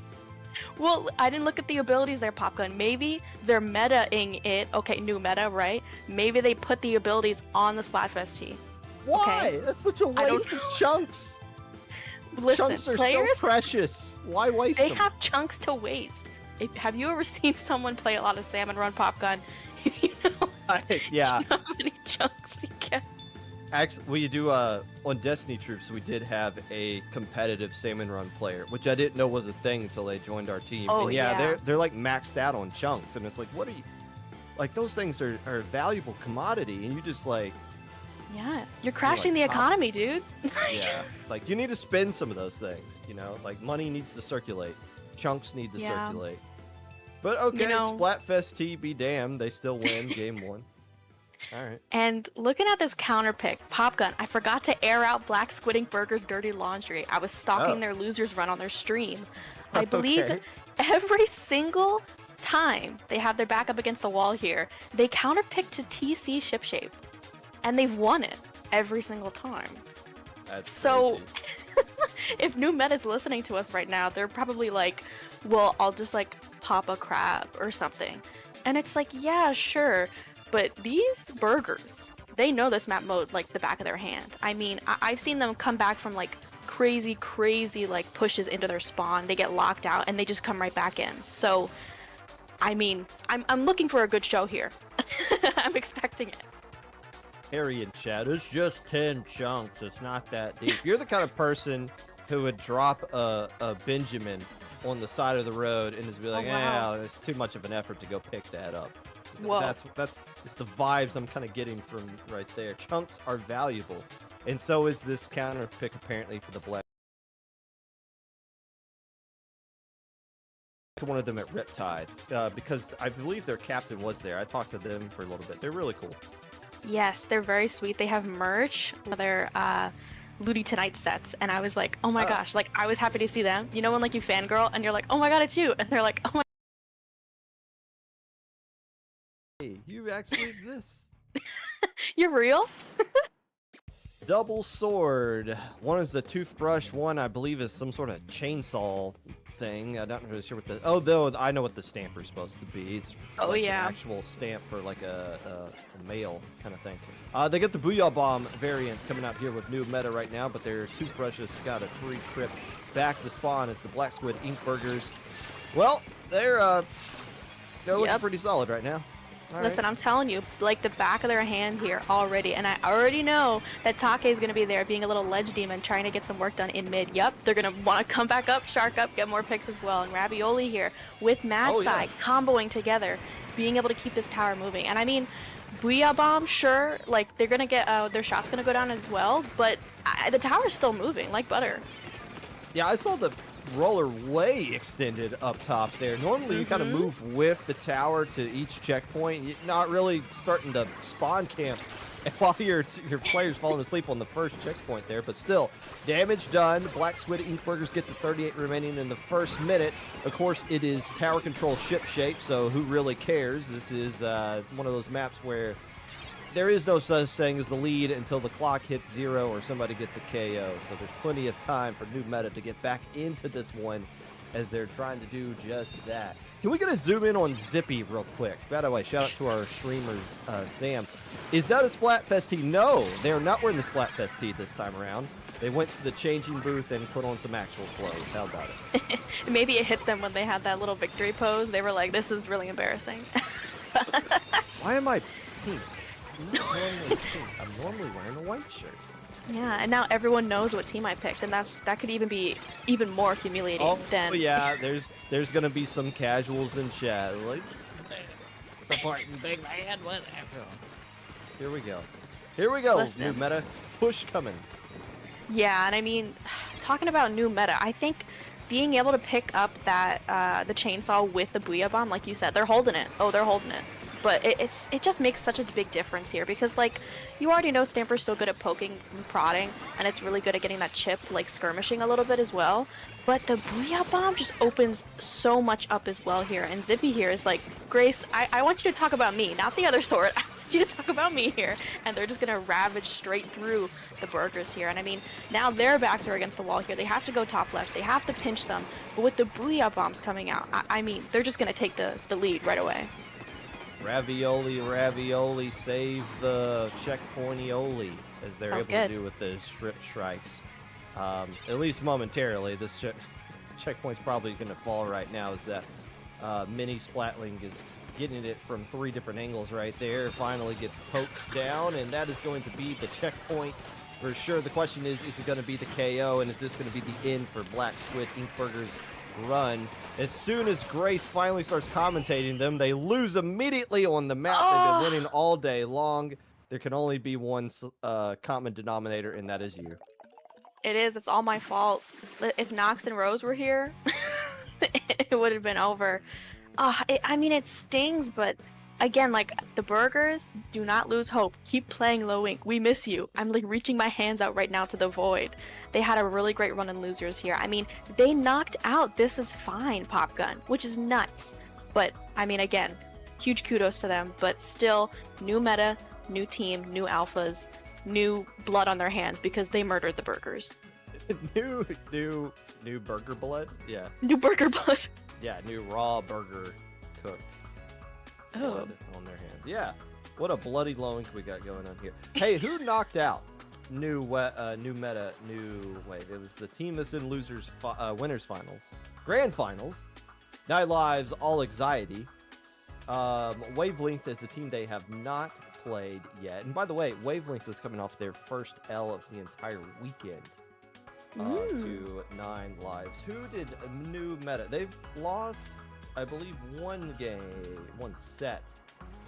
Well, I didn't look at the abilities there, Popgun. Maybe they're meta-ing it. Okay, new meta, right? Maybe they put the abilities on the Splatfest tea. Why? Okay. That's such a waste of chunks. Listen, Chunks are players, so precious. Why waste they them? have chunks to waste. Have you ever seen someone play a lot of Salmon Run Popgun? You know, Yeah. you know how many chunks you get. Actually, we do on Destiny Troops. We did have a competitive Salmon Run player, which I didn't know was a thing until they joined our team. Oh, and yeah, yeah. they're like maxed out on chunks, and it's like, what are you? Like those things are a valuable commodity, and you just like, Yeah, you're crashing the top. economy, dude. yeah, like you need to spend some of those things. You know, like money needs to circulate, chunks need to Yeah. circulate. But okay, You know- Splatfest T be damned, they still win game 1. All right. And looking at this counter pick, Popgun, I forgot to air out Black Squid Ink Burger's dirty laundry. I was stalking Oh. their losers run on their stream. I believe Okay. every single time they have their back up against the wall here, they counter pick to TC shipshape. And they've won it every single time. That's So, crazy. if new meta's listening to us right now, they're probably like, well, I'll just like pop a crab or something. And it's like, yeah, sure. But these burgers, they know this map mode like the back of their hand. I mean, I've seen them come back from like crazy like pushes into their spawn. They get locked out and they just come right back in. So, I mean, I'm looking for a good show here. I'm expecting it. Harry in chat, it's just 10 chunks. It's not that deep. You're the kind of person who would drop a Benjamin on the side of the road and just be like, wow. it's too much of an effort to go pick that up. Whoa. That's just the vibes I'm kind of getting from right there. Chunks are valuable, and so is this counter pick apparently for the black. To one of them at Riptide because I believe their captain was there. I talked to them for a little bit. They're really cool. Yes, they're very sweet. They have merch, their Ludi Tonight sets, and I was like, oh my gosh, like I was happy to see them. You know when like you fangirl and you're like, oh my god, it's you, and they're like, oh my. Hey, you actually exist. You're real? Double sword. One is the toothbrush. One, I believe, is some sort of chainsaw thing. I'm not really sure what the. Oh, though I know what the stamper's supposed to be. It's Oh, like yeah. an actual stamp for like a mail kind of thing. They get the Booyah Bomb variant coming out here with new meta right now, but their toothbrushes got a 3 trip back to spawn as the Black Squid Ink Burgers. Well, they're looking Yep. pretty solid right now. All right. Listen, I'm telling you, like the back of their hand here already, and I already know that Take is gonna be there being a little ledge demon trying to get some work done in mid. Yep, they're gonna want to come back up, shark up, get more picks as well. And Ravioli here with Mad Oh, yeah. Side comboing together, being able to keep this tower moving. And I mean, Booyah Bomb, sure, like they're gonna get their shot's gonna go down as well, but the tower's still moving like butter. Yeah, I saw the roller way extended up top there. Normally you kind of move with the tower to each checkpoint. You're not really starting to spawn camp while your player's falling asleep on the first checkpoint there, but still, damage done. Black Squid Ink Burgers get to 38 remaining in the first minute. Of course, it is tower control ship shape, so who really cares? This is one of those maps where there is no such thing as the lead until the clock hits 0 or somebody gets a KO. So there's plenty of time for new meta to get back into this one as they're trying to do just that. Can we get a zoom in on Zippy real quick? By the way, shout out to our streamers, Sam. Is that a Splatfest tee? No, they're not wearing the Splatfest tee this time around. They went to the changing booth and put on some actual clothes. How about it? Maybe it hit them when they had that little victory pose. They were like, this is really embarrassing. Why am I pink? I'm normally wearing a white shirt. Yeah, and now everyone knows what team I picked, and that could even be even more humiliating than. Oh yeah, there's gonna be some casuals in chat like supporting big man. Whatever. Here we go. Here we go. Listen. New meta push coming. Yeah, and I mean, talking about new meta, I think being able to pick up that the chainsaw with the Booyah Bomb, like you said, they're holding it. Oh, they're holding it. but it just makes such a big difference here because like you already know Stamper's so good at poking and prodding, and it's really good at getting that chip, like skirmishing a little bit as well. But the Booyah Bomb just opens so much up as well here, and Zippy here is like, Grace, I want you to talk about me, not the other sword. I want you to talk about me here. And they're just gonna ravage straight through the burgers here. And I mean, now their backs are against the wall here. They have to go top left. They have to pinch them. But with the Booyah Bombs coming out, I mean, they're just gonna take the lead right away. Ravioli, ravioli, save the checkpoint-ioli, as they're able to do with the strip strikes. At least momentarily, this checkpoint's probably going to fall right now, as that mini Splatling is getting it from 3 different angles right there. Finally gets poked down, and that is going to be the checkpoint for sure. The question is it going to be the KO, and is this going to be the end for Black Squid Inkburger's run? As soon as Grace finally starts commentating them, they lose immediately on the map. They've been winning all day long. There can only be one common denominator, and that is you. It is. It's all my fault. If Nox and Rose were here, it would have been over. I mean, it stings, but again, like, the burgers, do not lose hope. Keep playing Low Ink. We miss you. I'm, like, reaching my hands out right now to the void. They had a really great run in losers here. I mean, they knocked out This Is Fine Pop Gun, which is nuts. But, I mean, again, huge kudos to them, but still, new meta, new team, new alphas, new blood on their hands because they murdered the burgers. new burger blood? Yeah. New burger blood. Yeah, new raw burger cooked. Blood on their hands. Yeah. What a bloody Low Ink we got going on here. Hey, who knocked out new meta, wait, it was the team that's in winners finals. Grand finals. Night Lives, All Anxiety. Wavelength is a team they have not played yet. And by the way, Wavelength was coming off their first L of the entire weekend to 9 lives. Who did new meta? They've lost, I believe, one set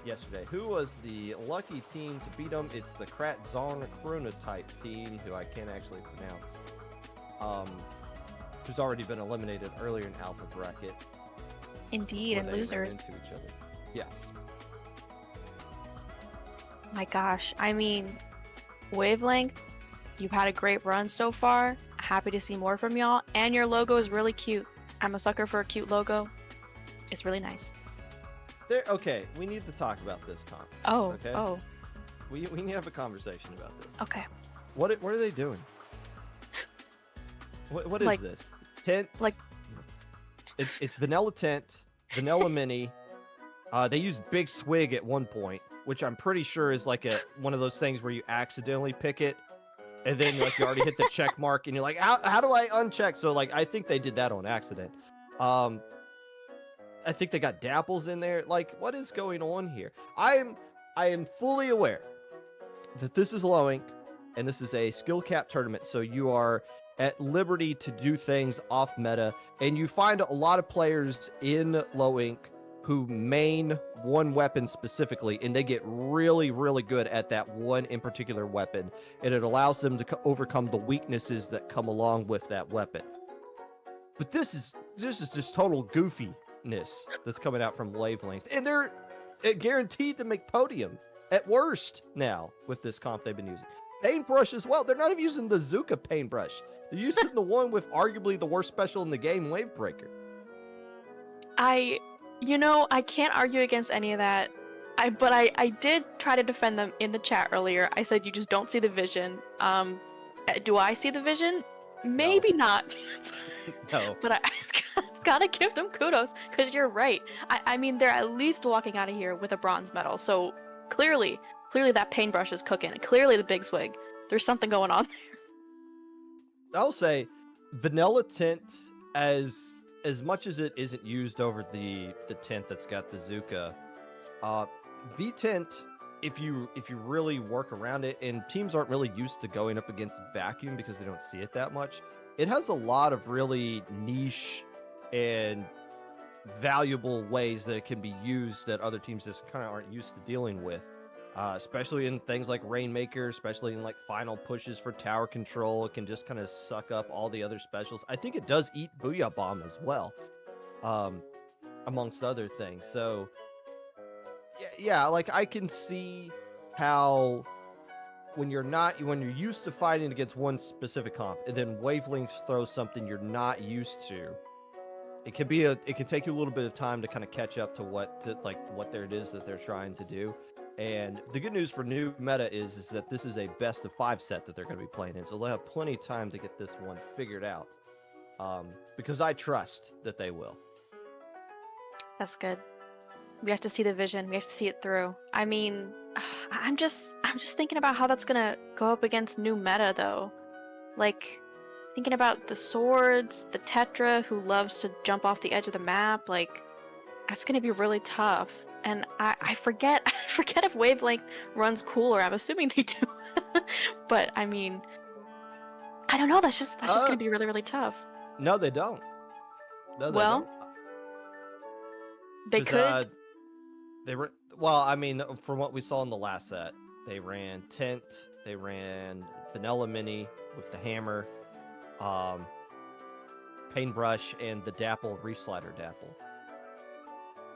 yesterday. Who was the lucky team to beat them? It's the Krat Zong Kruna type team, who I can't actually pronounce, who's already been eliminated earlier in Alpha Bracket. Indeed, and losers. Into each other. Yes. My gosh, I mean, Wavelength, you've had a great run so far. Happy to see more from y'all, and your logo is really cute. I'm a sucker for a cute logo. It's really nice. Okay, we need to talk about this comp. Oh, okay? oh. We need to have a conversation about this. Okay. What are they doing? What is this? Tent? Like, it's vanilla tent, vanilla mini. They used Big Swig at one point, which I'm pretty sure is like one of those things where you accidentally pick it, and then like you already hit the check mark, and you're like, how do I uncheck? So like I think they did that on accident. I think they got dapples in there. Like, what is going on here? I am fully aware that this is Low Ink, and this is a skill cap tournament, so you are at liberty to do things off meta, and you find a lot of players in Low Ink who main one weapon specifically, and they get really, really good at that one in particular weapon, and it allows them to overcome the weaknesses that come along with that weapon. But this is just total goofiness that's coming out from Wavelength, and they're guaranteed to make podium at worst now with this comp they've been using. Paintbrush as well. They're not even using the Zuka paintbrush. They're using the one with arguably the worst special in the game, Wavebreaker. I can't argue against any of that. But I did try to defend them in the chat earlier. I said you just don't see the vision. Do I see the vision? Maybe not. No. But I gotta give them kudos, because you're right. I mean, they're at least walking out of here with a bronze medal. So clearly that paintbrush is cooking. Clearly the Big Swig. There's something going on there. I'll say vanilla tint, as much as it isn't used over the tint that's got the Zuka, V tint, if you really work around it, and teams aren't really used to going up against vacuum because they don't see it that much, it has a lot of really niche and valuable ways that it can be used that other teams just kind of aren't used to dealing with. Especially in things like Rainmaker, especially in like final pushes for tower control. It can just kind of suck up all the other specials. I think it does eat Booyah Bomb as well, amongst other things. So Yeah, like I can see how when you're used to fighting against one specific comp, and then Wavelengths throws something you're not used to. It could take you a little bit of time to kind of catch up to what it is that they're trying to do. And the good news for new meta is that this is a best of 5 set that they're going to be playing in, so they'll have plenty of time to get this one figured out. Because I trust that they will. That's good. We have to see the vision. We have to see it through. I mean, I'm just thinking about how that's gonna go up against new meta though. Like, thinking about the swords, the Tetra who loves to jump off the edge of the map. Like, that's gonna be really tough. And I forget if Wavelength runs cooler. I'm assuming they do. But I mean, I don't know. That's just gonna be really, really tough. No, they don't. No, they well, don't. they could. Well, I mean, from what we saw in the last set, they ran Tint, they ran Vanilla Mini with the hammer, Paintbrush, and the Dapple Reef Slider Dapple.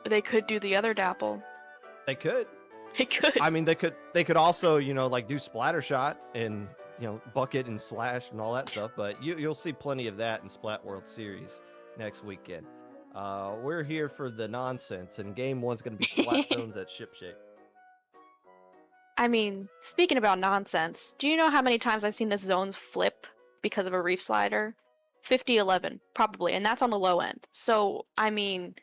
They could do the other Dapple. They could. They could. I mean, they could also, like do Splatter Shot and bucket and slash and all that stuff. But you'll see plenty of that in Splat World Series next weekend. We're here for the nonsense, and game 1's going to be Splat Zones at Shipshape. I mean, speaking about nonsense, do you know how many times I've seen the zones flip because of a Reef Slider? 50-11, probably, and that's on the low end. So, I mean,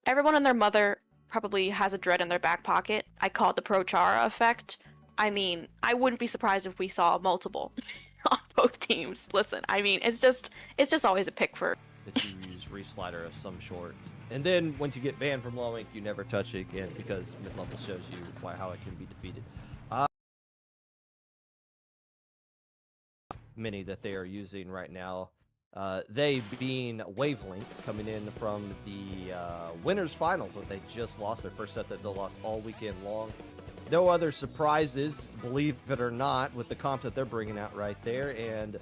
everyone and their mother probably has a dread in their back pocket. I call it the Pro Chara effect. I mean, I wouldn't be surprised if we saw multiple on both teams. Listen, I mean, it's just always a pick for... that you use Reef Slider of some sort. And then once you get banned from low ink, you never touch it again because mid-level shows you how it can be defeated. Many that they are using right now, they being Wavelength, coming in from the winners finals that they just lost, their first set that they lost all weekend long. No other surprises, believe it or not, with the comp that they're bringing out right there. And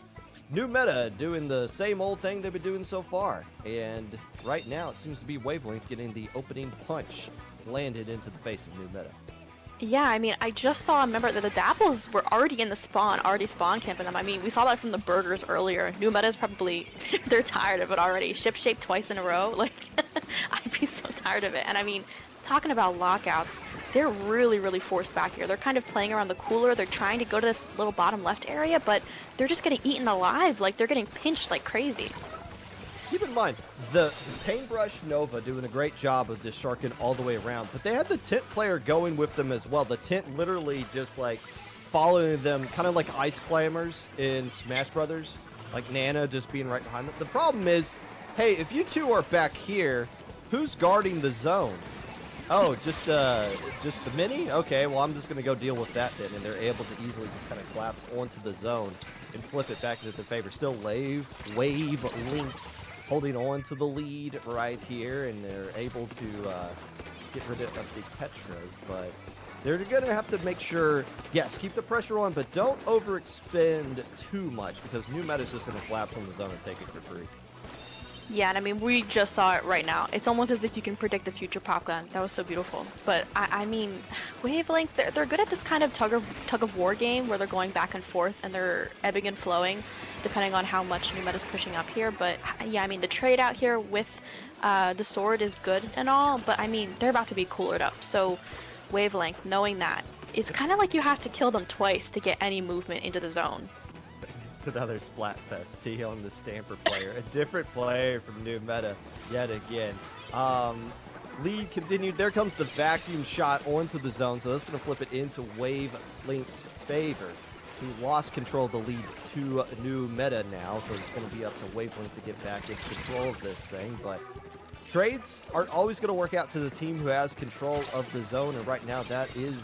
new meta doing the same old thing they've been doing so far. And right now it seems to be Wavelength getting the opening punch landed into the face of new meta. Yeah, I mean, I just saw a member that the Dapples were already in the spawn camping them. I mean, we saw that from the burgers earlier. New meta's probably, they're tired of it already. Ship-shape twice in a row, like, I'd be so tired of it. And I mean, talking about lockouts, they're really, really forced back here. They're kind of playing around the cooler. They're trying to go to this little bottom left area, but they're just getting eaten alive. Like, they're getting pinched like crazy. Keep in mind, the Paintbrush Nova doing a great job of just sharking all the way around, but they had the Tint player going with them as well. The Tint literally just like following them, kind of like Ice Clammers in Smash Brothers, like Nana just being right behind them. The problem is, hey, if you two are back here, who's guarding the zone? Oh, just the mini? Okay, well, I'm just going to go deal with that then. And they're able to easily just kind of collapse onto the zone and flip it back into their favor. Still Wavelength holding on to the lead right here, and they're able to get rid of the Tetras. But they're going to have to make sure, yes, keep the pressure on, but don't overexpend too much because new meta is just going to collapse on the zone and take it for free. Yeah, and I mean, we just saw it right now. It's almost as if you can predict the future pop gun. That was so beautiful. But I mean, Wavelength, they're good at this kind of tug of war game where they're going back and forth and they're ebbing and flowing, depending on how much new meta's pushing up here. But yeah, I mean, the trade out here with the sword is good and all, but I mean, they're about to be coolered up. So Wavelength, knowing that, it's kind of like you have to kill them twice to get any movement into the zone. Another Splatfest T on the Stamper player, a different player from new meta yet again. Lead continued. There comes the vacuum shot onto the zone, so that's going to flip it into Wavelength's favor, who lost control of the lead to new meta now, so it's going to be up to Wavelength to get back in control of this thing. But trades aren't always going to work out to the team who has control of the zone, and right now that is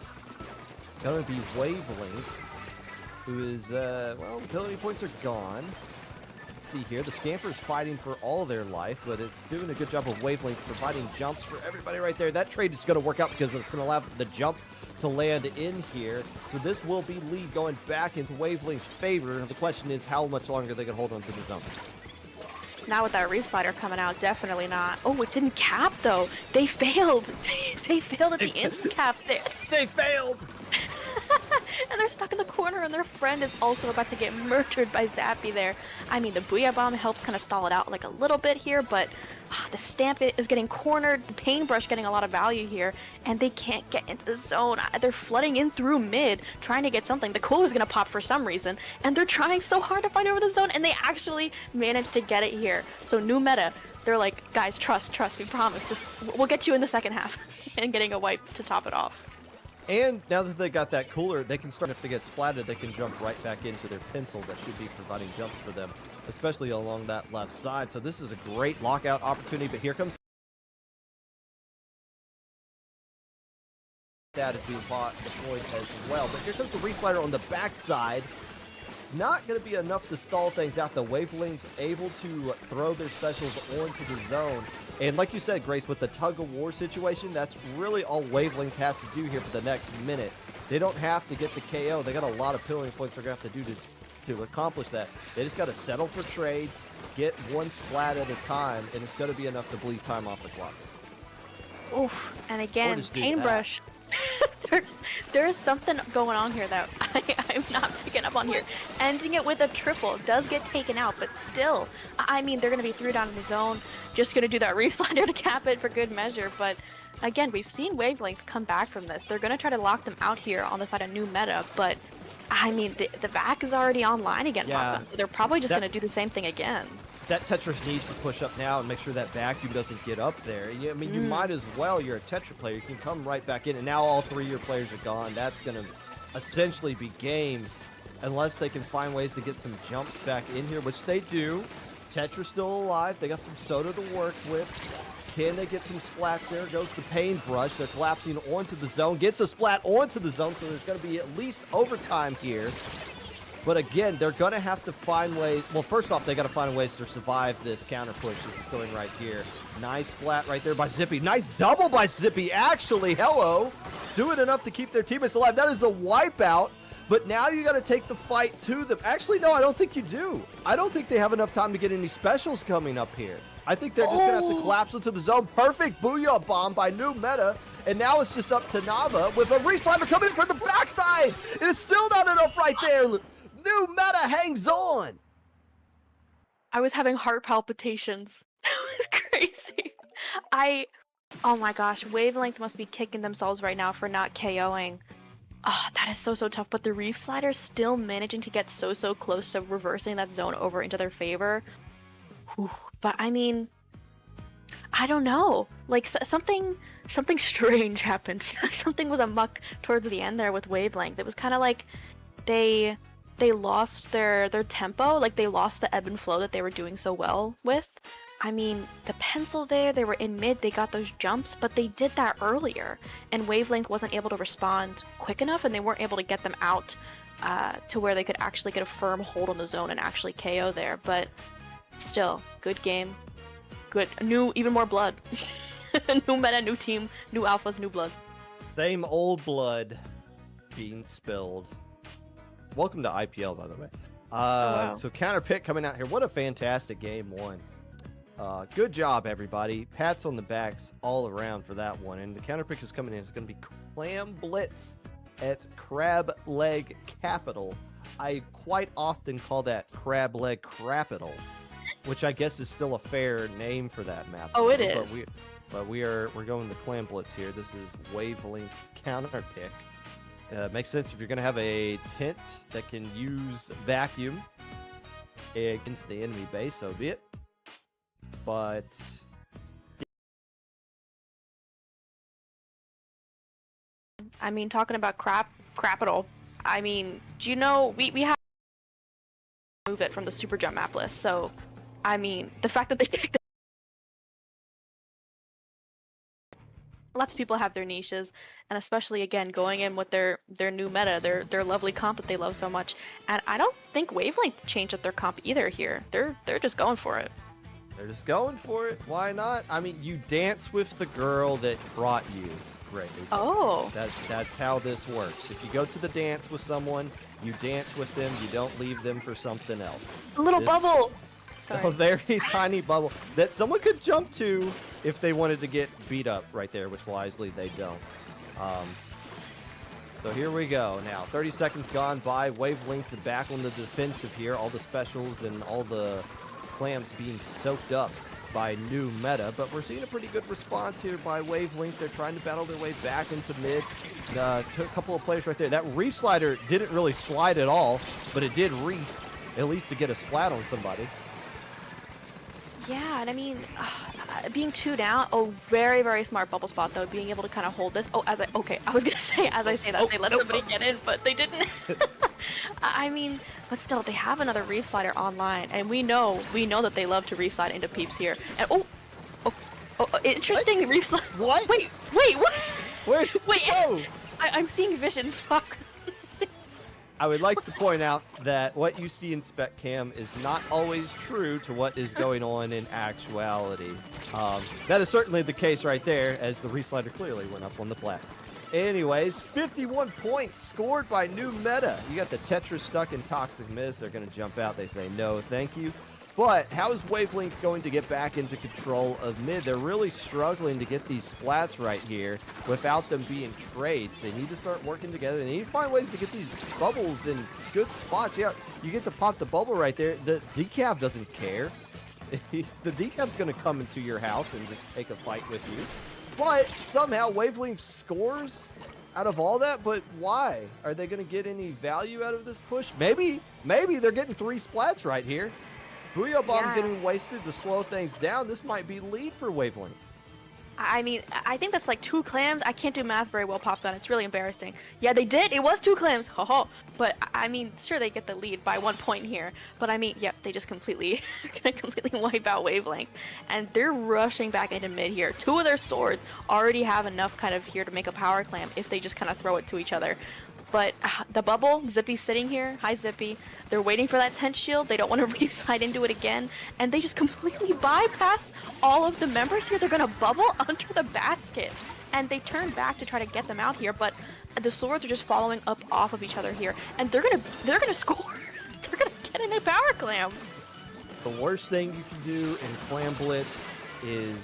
going to be Wavelength, who is, well, ability points are gone. Let's see here. The Scamper's fighting for all their life, but it's doing a good job of Wavelength providing jumps for everybody right there. That trade is going to work out because it's going to allow the jump to land in here. So this will be lead going back into Wavelength's favor. The question is how much longer they can hold on to the zone. Now with that Reef Slider coming out, definitely not. Oh, it didn't cap though. They failed. They failed at the instant cap there. They failed! And they're stuck in the corner, and their friend is also about to get murdered by Zappy there. I mean, the Booyah Bomb helps kind of stall it out like a little bit here, but the Stamp is getting cornered, the Paintbrush getting a lot of value here, and they can't get into the zone. They're flooding in through mid, trying to get something. The Cooler's gonna pop for some reason, and they're trying so hard to fight over the zone, and they actually managed to get it here. So new meta, they're like, guys, trust, we promise. Just, we'll get you in the second half, and getting a wipe to top it off. And now that they got that cooler, they can start, if they get splatted, they can jump right back into their pencil that should be providing jumps for them, especially along that left side. So this is a great lockout opportunity, but here comes that is being deployed as well. But here comes the Reef Slider on the backside. Not going to be enough to stall things out. The Wavelength able to throw their specials onto the zone. And like you said, Grace, with the tug-of-war situation, that's really all Wavelength has to do here for the next minute. They don't have to get the KO. They got a lot of pilling points they're going to have to do to accomplish that. They just got to settle for trades, get one splat at a time, and it's going to be enough to bleed time off the clock. Oof, and again, Paintbrush. There's something going on here that I'm not picking up on here. Ending it with a triple does get taken out, but still, I mean, they're going to be 3 down in the zone. Just going to do that Reef Slider to cap it for good measure. But again, we've seen Wavelength come back from this. They're going to try to lock them out here on the side of new meta, but I mean, the back is already online again. Yeah. They're probably just going to do the same thing again. That Tetris needs to push up now and make sure that vacuum doesn't get up there. I mean, you might as well. You're a Tetra player. You can come right back in, and now all 3 of your players are gone. That's going to essentially be game unless they can find ways to get some jumps back in here, which they do. Tetra's still alive. They got some soda to work with. Can they get some splats there? Goes the Paintbrush. They're collapsing onto the zone. Gets a splat onto the zone, so there's going to be at least overtime here. But again, they're going to have to find ways. Well, first off, they got to find ways to survive this counter push. This is going right here. Nice flat right there by Zippy. Nice double by Zippy, actually. Hello. Doing enough to keep their teammates alive. That is a wipeout. But now you got to take the fight to them. Actually, no, I don't think you do. I don't think they have enough time to get any specials coming up here. I think they're just going to have to collapse into the zone. Perfect Booyah Bomb by new meta. And now it's just up to Nava with a Reef Slider coming in from the backside. And it's still not enough right there. New meta hangs on. I was having heart palpitations. That was crazy. Oh my gosh, Wavelength must be kicking themselves right now for not KOing. Oh, that is so tough. But the Reef Slider still managing to get so close to reversing that zone over into their favor. Whew. But I mean, I don't know. Like something strange happened. Something was amuck towards the end there with Wavelength. It was kind of like they lost their tempo, like they lost the ebb and flow that they were doing so well with. I mean, the pencil there, they were in mid, they got those jumps, but they did that earlier, and Wavelength wasn't able to respond quick enough, and they weren't able to get them out to where they could actually get a firm hold on the zone and actually KO there. But still, good game, good, even more blood. New meta, new team, new alphas, new blood. Same old blood being spilled. Welcome to IPL, by the way. Wow. So counter pick coming out here. What a fantastic game one. Good job, everybody. Pats on the backs all around for that one. And the counter pick is coming in. It's going to be Clam Blitz at Crab Leg Capital. I quite often call that Crab Leg Crapital, which I guess is still a fair name for that map. Oh, it is. But we're going to Clam Blitz here. This is Wavelength's counter pick. Makes sense if you're going to have a tent that can use vacuum against the enemy base, so be it. But I mean, talking about crapital, I mean, do you know we have to move it from the super jump map list? So, I mean, the fact that they picked lots of people have their niches, and especially again going in with their new meta, their lovely comp that they love so much. And I don't think Wavelength changed up their comp either here. They're just going for it. They're just going for it. Why not? I mean, you dance with the girl that brought you, Grace. Oh. That's how this works. If you go to the dance with someone, you dance with them. You don't leave them for something else. A little bubble. sorry. A very tiny bubble that someone could jump to if they wanted to get beat up right there, which wisely they don't. So here we go. Now, 30 seconds gone by. Wavelength back on the defensive here. All the specials and all the clams being soaked up by new meta. But we're seeing a pretty good response here by Wavelength. They're trying to battle their way back into mid. Took a couple of players right there. That Reef slider didn't really slide at all, but it did Reef, at least to get a splat on somebody. Yeah, and I mean, being 2 down, very, very smart bubble spot though, being able to kind of hold this. Oh, I was gonna say, as I say that, they let somebody get in, but they didn't. I mean, but still, they have another Reef slider online, and we know that they love to Reef slide into peeps here. And interesting Reef slide. What? Wait, what? Where? Wait, Whoa. I'm seeing visions. Fuck. I would like to point out that what you see in Spec Cam is not always true to what is going on in actuality. That is certainly the case right there, as the Reslider clearly went up on the plat. Anyways, 51 points scored by new meta. You got the Tetris stuck in Toxic Mist. They're going to jump out. They say no, thank you. But how is Wavelength going to get back into control of mid? They're really struggling to get these splats right here without them being trades. They need to start working together. They need to find ways to get these bubbles in good spots. Yeah, you get to pop the bubble right there. The decaf doesn't care. The decaf's going to come into your house and just take a fight with you. But somehow Wavelength scores out of all that. But why? Are they going to get any value out of this push? Maybe they're getting 3 splats right here. Booyah Bomb getting wasted to slow things down. This might be lead for Wavelength. I mean, I think that's like 2 clams. I can't do math very well, Popgun. It's really embarrassing. Yeah, they did. It was 2 clams. Haha. But I mean, sure, they get the lead by 1 point here. But I mean, yep, they just completely wipe out Wavelength. And they're rushing back into mid here. 2 of their swords already have enough kind of here to make a power clam if they just kind of throw it to each other. But the bubble, Zippy's sitting here. Hi, Zippy. They're waiting for that tent shield. They don't want to re-slide into it again. And they just completely bypass all of the members here. They're going to bubble under the basket. And they turn back to try to get them out here. But the swords are just following up off of each other here. And they're gonna score. They're going to get in a power clam. The worst thing you can do in Clam Blitz is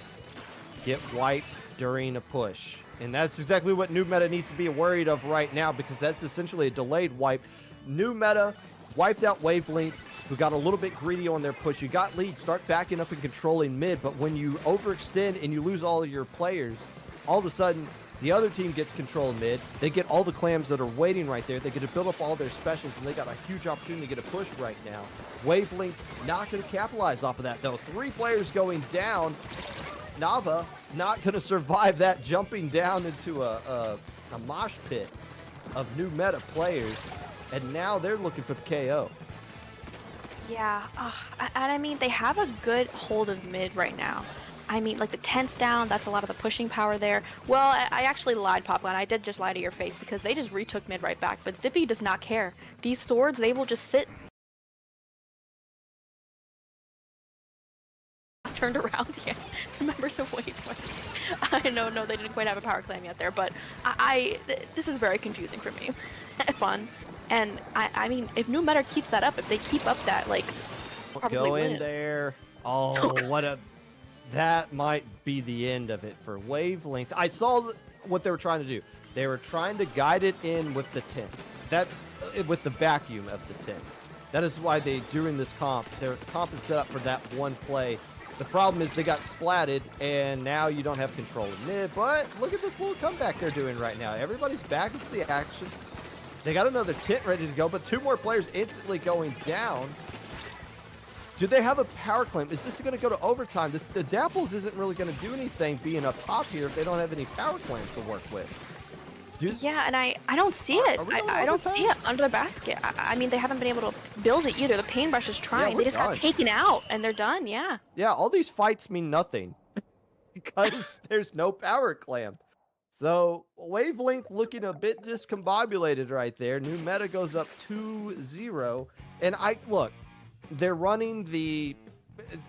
get wiped during a push. And that's exactly what new meta needs to be worried of right now, because that's essentially a delayed wipe. New meta wiped out Wavelength, who got a little bit greedy on their push. You got lead, start backing up and controlling mid, but when you overextend and you lose all of your players, all of a sudden the other team gets control mid. They get all the clams that are waiting right there. They get to build up all their specials, and they got a huge opportunity to get a push right now. Wavelength not going to capitalize off of that, though. 3 players going down. Nava not going to survive that, jumping down into a mosh pit of new meta players, and now they're looking for the KO. Yeah, and I mean, they have a good hold of mid right now. I mean, like the tent's down, that's a lot of the pushing power there. Well, I actually lied, Popgun. I did just lie to your face, because they just retook mid right back, but Zippy does not care. These swords, they will just sit turned around yet. The members of Wavelength. I know, no, they didn't quite have a power clam yet there, but this is very confusing for me. Fun. And I mean, if new meta keeps that up, if they keep up that, like, probably Go win. in there. Oh, what a... That might be the end of it for Wavelength. I saw what they were trying to do. They were trying to guide it in with the tent. That's with the vacuum of the tent. That is why they, during this comp, their comp is set up for that one play. The problem is they got splatted, and now you don't have control of mid. But look at this little comeback they're doing right now. Everybody's back into the action. They got another tent ready to go, but 2 more players instantly going down. Do they have a power claim? Is this going to go to overtime? The Dapples isn't really going to do anything being up top here if they don't have any power claims to work with. Yeah, and I don't see it. I don't see it under the basket. I mean, they haven't been able to build it either. The paintbrush is trying. Yeah, they just got taken out, and they're done, yeah. Yeah, all these fights mean nothing because there's no power clamp. So, Wavelength looking a bit discombobulated right there. New meta goes up 2-0. And look, they're running the...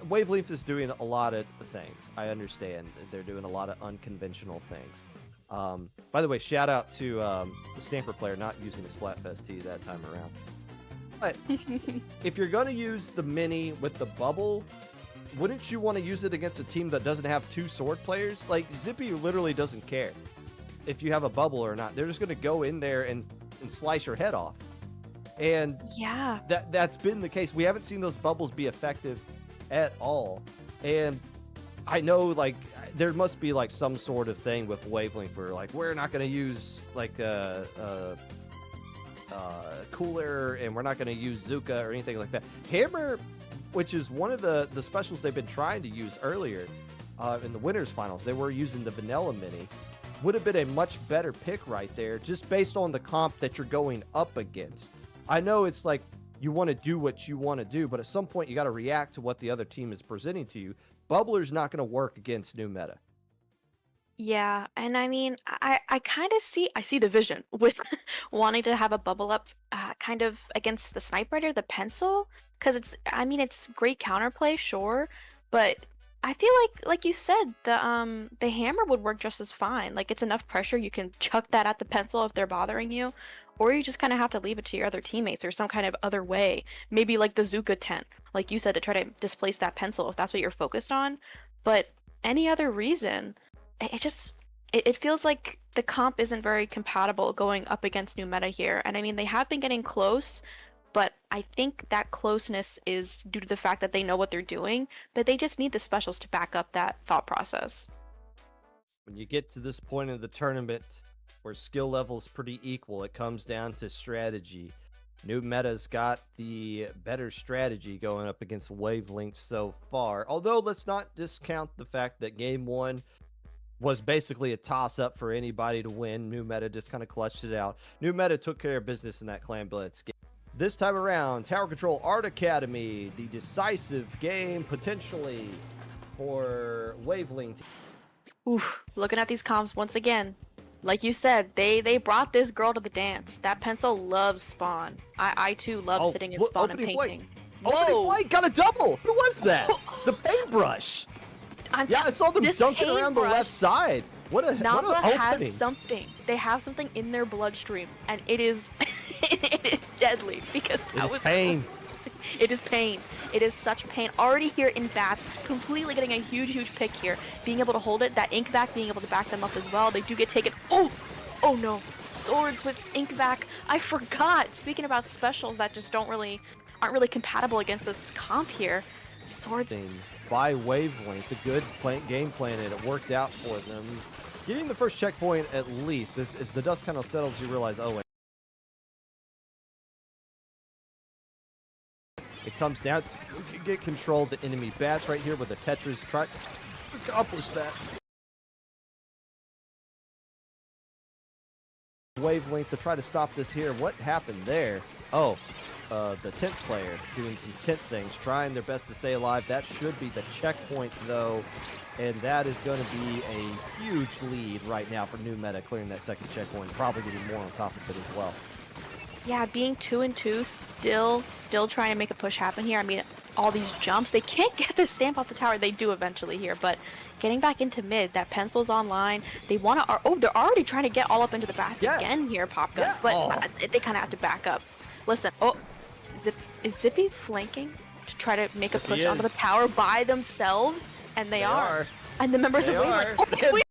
Wavelength is doing a lot of things. I understand. They're doing a lot of unconventional things. By the way, shout out to the Stamper player not using the Splatfest tee that time around. But if you're going to use the mini with the bubble, wouldn't you want to use it against a team that doesn't have 2 sword players? Like, Zippy literally doesn't care if you have a bubble or not. They're just going to go in there and slice your head off. And Yeah. that's been the case. We haven't seen those bubbles be effective at all. And I know, like, there must be, like, some sort of thing with Wavelength where, like, we're not going to use, like, Cooler, and we're not going to use Zuka or anything like that. Hammer, which is one of the specials they've been trying to use earlier in the winners finals, they were using the vanilla mini, would have been a much better pick right there, just based on the comp that you're going up against. I know it's like you want to do what you want to do, but at some point you got to react to what the other team is presenting to you. Bubbler's not going to work against new meta. Yeah, and I mean, I kind of see the vision with wanting to have a bubble up kind of against the sniper or the pencil, because it's great counterplay, sure, but I feel like you said, the hammer would work just as fine. Like, it's enough pressure, you can chuck that at the pencil if they're bothering you, or you just kind of have to leave it to your other teammates or some kind of other way. Maybe like the Zuka tent, like you said, to try to displace that pencil if that's what you're focused on. But any other reason, it feels like the comp isn't very compatible going up against new meta here. And I mean, they have been getting close, but I think that closeness is due to the fact that they know what they're doing, but they just need the specials to back up that thought process. When you get to this point in the tournament where skill level is pretty equal, it comes down to strategy. New meta's got the better strategy going up against Wavelength so far. Although, let's not discount the fact that game 1 was basically a toss-up for anybody to win. New meta just kind of clutched it out. New meta took care of business in that Clan Blitz game. This time around, Tower Control Art Academy, the decisive game potentially for Wavelength. Oof, looking at these comps once again. Like you said, they brought this girl to the dance. That pencil loves Spawn. I too love sitting in Spawn and painting. Opening flight got a double! Who was that? The paintbrush! Yeah, I saw them dunking around the left side. What an opening. Has something. They have something in their bloodstream, and it is it is deadly, because that was pain. It is pain. It is such pain. Already here in bats, completely getting a huge pick here. Being able to hold it, that ink vac being able to back them up as well. They do get taken. Oh no. Swords with ink vac. I forgot. Speaking about specials that just aren't really compatible against this comp here. Swords. By Wavelength, a good game plan, and it worked out for them. Getting the first checkpoint at least. As the dust kind of settles, you realize, oh wait. It comes down to get control of the enemy bats right here with the Tetris. Try to accomplish that. Wavelength to try to stop this here. What happened there? Oh, the tent player doing some tent things, trying their best to stay alive. That should be the checkpoint, though, and that is going to be a huge lead right now for new meta, clearing that second checkpoint, probably getting more on top of it as well. Yeah, being 2-2, still trying to make a push happen here. I mean, all these jumps, they can't get the stamp off the tower. They do eventually here, but getting back into mid, that pencil's online. They want to, they're already trying to get all up into the bats again here, Popgun, but they kind of have to back up. Listen, is Zippy flanking to try to make a push onto the tower by themselves? And they are. And the members of Wavelength.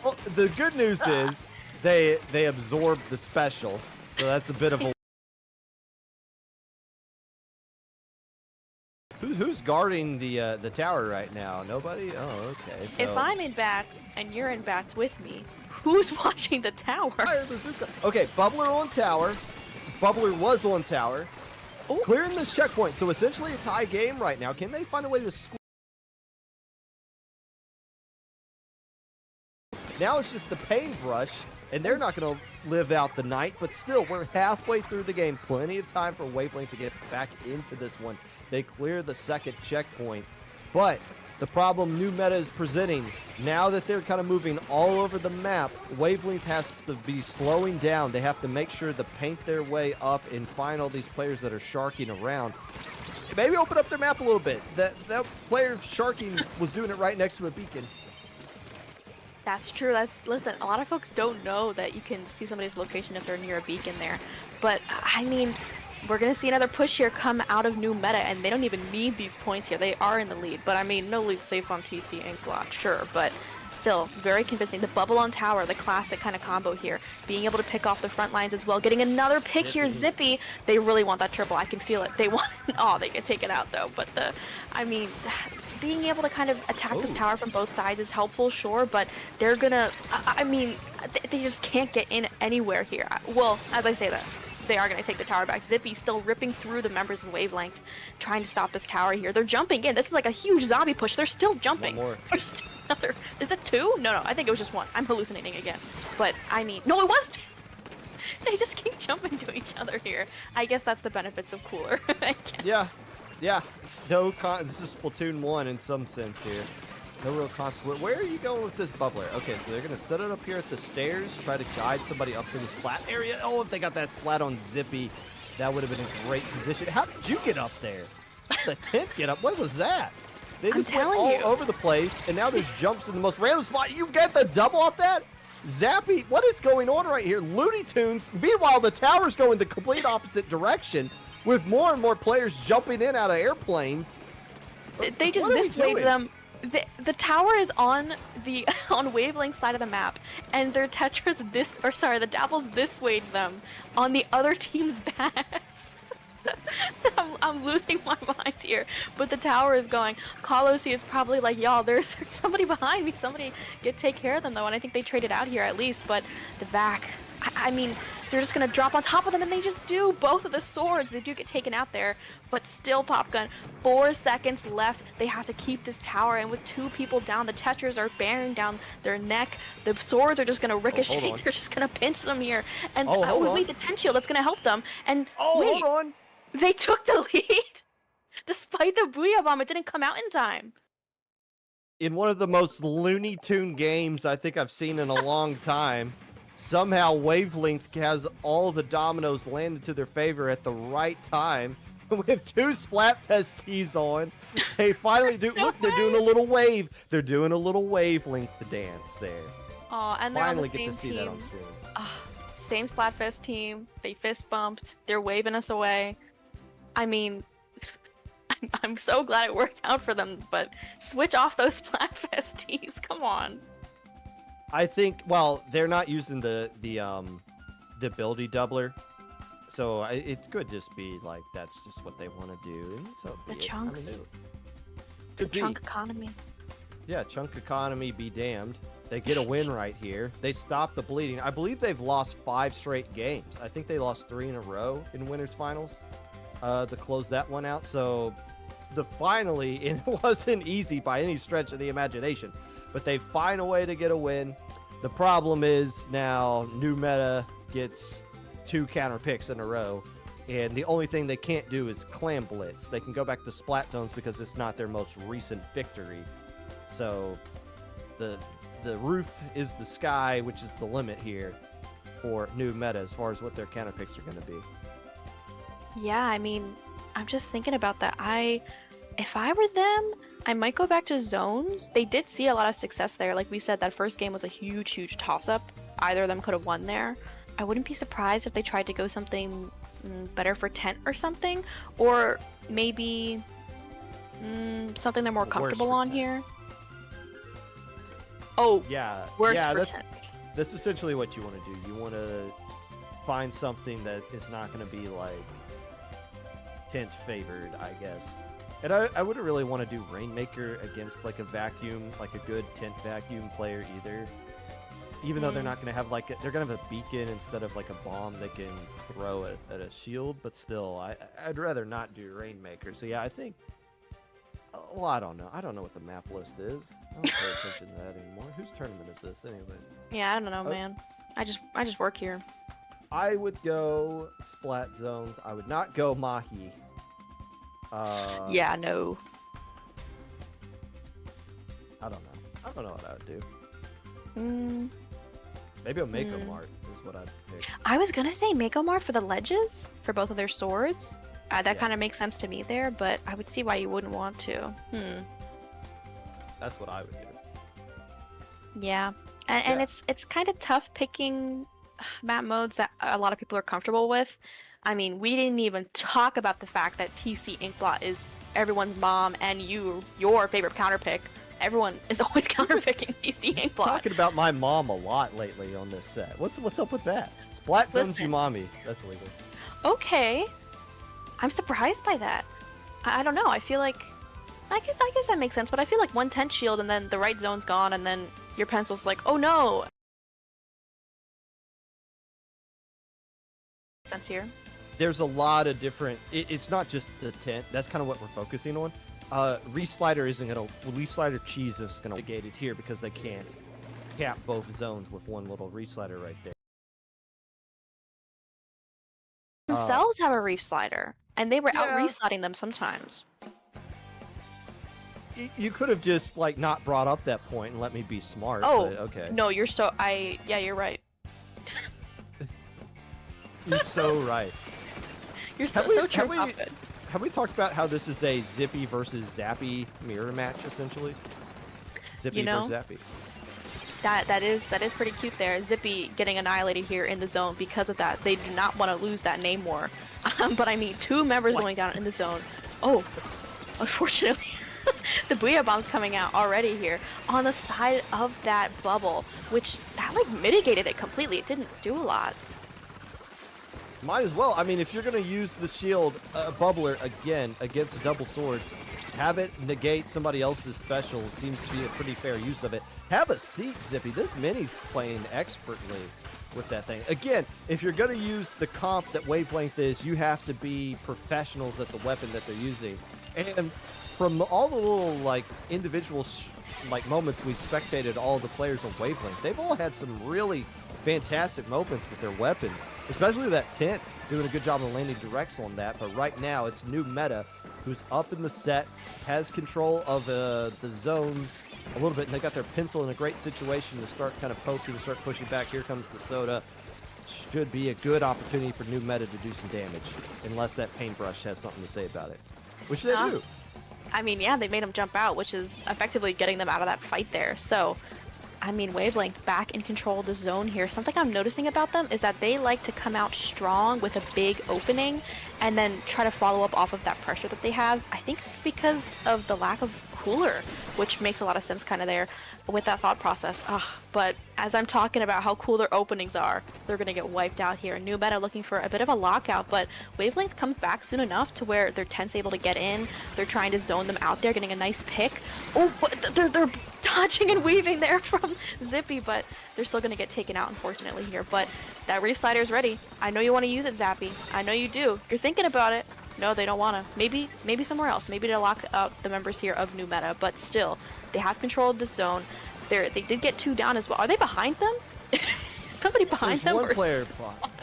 Well, the good news is they absorbed the special, so that's a bit of a. Who's guarding the tower right now? Nobody? Oh, okay. So... If I'm in bats and you're in bats with me, who's watching the tower? Okay, Bubbler on tower. Bubbler was on tower. Ooh. Clearing this checkpoint, so essentially a tie game right now. Can they find a way to squeeze? Now it's just the paintbrush, and they're not going to live out the night, but still, we're halfway through the game. Plenty of time for Wavelength to get back into this one. They clear the second checkpoint, but the problem new meta is presenting, now that they're kind of moving all over the map, Wavelength has to be slowing down. They have to make sure to paint their way up and find all these players that are sharking around. Maybe open up their map a little bit. That player sharking was doing it right next to a beacon. That's true. Listen, a lot of folks don't know that you can see somebody's location if they're near a beacon there. But I mean, we're gonna see another push here come out of new meta, and they don't even need these points here. They are in the lead, but I mean, no lead safe on TC Ink block, sure, but still very convincing. The bubble on tower, the classic kind of combo here, being able to pick off the front lines as well, getting another pick here. Zippy, they really want that triple. I can feel it. They want. Oh, they can take it out though. But I mean, being able to kind of attack this tower from both sides is helpful, sure, but they're gonna. I mean, they just can't get in anywhere here. Well, as I say that, they are going to take the tower back. Zippy still ripping through the members of Wavelength, trying to stop this tower here. They're jumping in. This is like a huge zombie push. They're still jumping. One more. There's still another. Is it two? No, I think it was just one. I'm hallucinating again. But, I mean, no, it was two. They just keep jumping to each other here. I guess that's the benefits of Cooler. I guess. Yeah. This is Splatoon 1 in some sense here. No real consequence. Where are you going with this bubbler? Okay, so they're going to set it up here at the stairs, try to guide somebody up to this flat area. Oh, if they got that splat on Zippy, that would have been a great position. How did you get up there? The tent get up? What was that? They just went all over the place, and now there's jumps in the most random spot. You get the double off that? Zappy, what is going on right here? Looney Tunes. Meanwhile, the towers go in the complete opposite direction with more and more players jumping in out of airplanes. They just miswaved them. The tower is on the Wavelength side of the map, and their Tetras the Dapples this way them on the other team's backs. I'm losing my mind here, but the tower is going. Carlos is probably like, y'all, there's somebody behind me. Somebody take care of them though, and I think they traded out here at least. But the back, I mean, they're just gonna drop on top of them, and they just do. Both of the swords, they do get taken out there, but still Popgun. 4 seconds left. They have to keep this tower, and with 2 people down, the Tetras are bearing down their neck. The swords are just gonna ricochet. They're just gonna pinch them here, and wait, the 10 shield that's gonna help them. And wait, hold on. They took the lead, despite the Booyah Bomb. It didn't come out in time. In one of the most Looney Tune games I think I've seen in a long time. Somehow Wavelength has all the dominoes landed to their favor at the right time. With 2 Splatfest tees on, they finally do. Look, they're doing a little wave. They're doing a little Wavelength dance there. Oh, and they're finally on the same get to see team. that on stream. Same Splatfest team. They fist bumped. They're waving us away. I mean, I'm so glad it worked out for them. But switch off those Splatfest tees. Come on. I think, well, they're not using the ability doubler, so it could just be like that's just what they want to do. And so the chunks. I mean, could be. Chunk economy. Yeah, chunk economy be damned. They get a win right here. They stop the bleeding. I believe they've lost 5 straight games. I think they lost 3 in a row in winners finals to close that one out. So finally, it wasn't easy by any stretch of the imagination. But they find a way to get a win. The problem is now new meta gets 2 counter picks in a row. And the only thing they can't do is clam blitz. They can go back to splat zones because it's not their most recent victory. So the roof is the sky, which is the limit here for new meta as far as what their counter picks are going to be. Yeah, I mean, I'm just thinking about that. If I were them, I might go back to zones. They did see a lot of success there. Like we said, that first game was a huge toss-up. Either of them could have won there. I wouldn't be surprised if they tried to go something better for tent or something. Or maybe something they're more comfortable on here. Oh, yeah. Worse yeah, for tent. That's essentially what you want to do. You want to find something that is not going to be like tent favored, I guess. And I wouldn't really want to do Rainmaker against like a vacuum, like a good tent vacuum player either. Even though they're not going to have like they're going to have a beacon instead of like a bomb they can throw at a shield, but still, I'd rather not do Rainmaker. So yeah, I think. Well, I don't know. I don't know what the map list is. I don't pay attention to that anymore. Whose tournament is this, anyways? Yeah, I don't know, man. I just work here. I would go splat zones. I would not go Mahi. Yeah, no. I don't know. I don't know what I would do. Maybe a Mako Mart is what I'd pick. I was gonna say Mako Mart for the ledges for both of their swords. That kind of makes sense to me there, but I would see why you wouldn't want to. That's what I would do. Yeah, And Yeah. it's kind of tough picking map modes that a lot of people are comfortable with. I mean, we didn't even talk about the fact that TC Inkblot is everyone's mom and your favorite counter pick. Everyone is always counter picking TC Inkblot. Talking about my mom a lot lately on this set. What's up with that? Splat zones Listen. Umami. That's illegal. Okay, I'm surprised by that. I don't know. I feel like I guess that makes sense, but I feel like one tent shield and then the right zone's gone, and then your pencil's like, oh no. Sense here. There's a lot of different. It's not just the tent. That's kind of what we're focusing on. Reef Slider isn't gonna. Reef Slider cheese is gonna negate it here because they can't cap both zones with one little Reef Slider right there. Themselves have a reef slider, and they were out yeah. reef sliding them sometimes. You could have just like not brought up that point and let me be smart. Oh, but okay. No, you're so yeah, you're right. You're so right. You're so true. Have we talked about how this is a Zippy versus Zappy mirror match essentially? Zippy versus Zappy. That is pretty cute there. Zippy getting annihilated here in the zone because of that. They do not want to lose that name war. But I mean, 2 members going down in the zone. Oh, unfortunately, the Booyah Bomb's coming out already here on the side of that bubble, which that like mitigated it completely. It didn't do a lot. Might as well. I mean, if you're going to use the shield bubbler again against double swords, have it negate somebody else's special. Seems to be a pretty fair use of it. Have a seat, Zippy. This mini's playing expertly with that thing. Again, if you're going to use the comp that Wavelength is, you have to be professionals at the weapon that they're using. And from all the little like individual like moments we've spectated all the players on Wavelength, they've all had some really fantastic moments with their weapons, especially that tent, doing a good job of landing directs on that. But right now, it's New Meta, who's up in the set, has control of the zones a little bit, and they got their pencil in a great situation to start kind of poking, to start pushing back. Here comes the soda. Should be a good opportunity for New Meta to do some damage, unless that paintbrush has something to say about it, which they do. I mean, yeah, they made them jump out, which is effectively getting them out of that fight there. So, I mean, Wavelength back in control of the zone here. Something I'm noticing about them is that they like to come out strong with a big opening and then try to follow up off of that pressure that they have. I think it's because of the lack of cooler, which makes a lot of sense kind of there with that thought process. But as I'm talking about how cool their openings are, they're going to get wiped out here. New Meta looking for a bit of a lockout, but Wavelength comes back soon enough to where their tent's able to get in. They're trying to zone them out there, getting a nice pick. Oh, but they're dodging and weaving there from Zippy, but they're still going to get taken out, unfortunately, here. But that Reef Slider is ready. I know you want to use it, Zappy. I know you do. You're thinking about it. No, they don't want to. Maybe somewhere else. Maybe to lock up the members here of New Meta, but still, they have control of the zone. They did get 2 down as well. Are they behind them? Somebody behind them?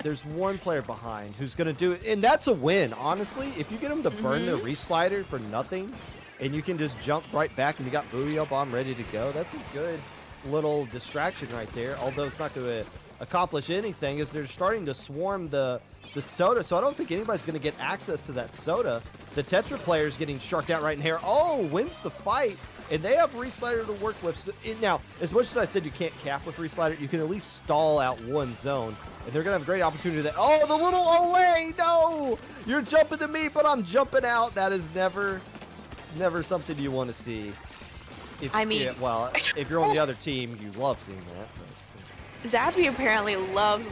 There's one player behind who's going to do it, and that's a win, honestly. If you get them to burn the Reef Slider for nothing, and you can just jump right back and you got Booyah Bomb ready to go, that's a good little distraction right there, although it's not going to accomplish anything, as they're starting to swarm the soda, so I don't think anybody's going to get access to that soda. The Tetra player is getting sharked out right in here. Oh, wins the fight, and they have Reef Slider to work with. So now, as much as I said you can't cap with Reef Slider, you can at least stall out one zone, and they're going to have a great opportunity that, oh, the little away, no! You're jumping to me, but I'm jumping out. That is never something you want to see. If you're on the other team, you love seeing that. But. Zappy apparently loves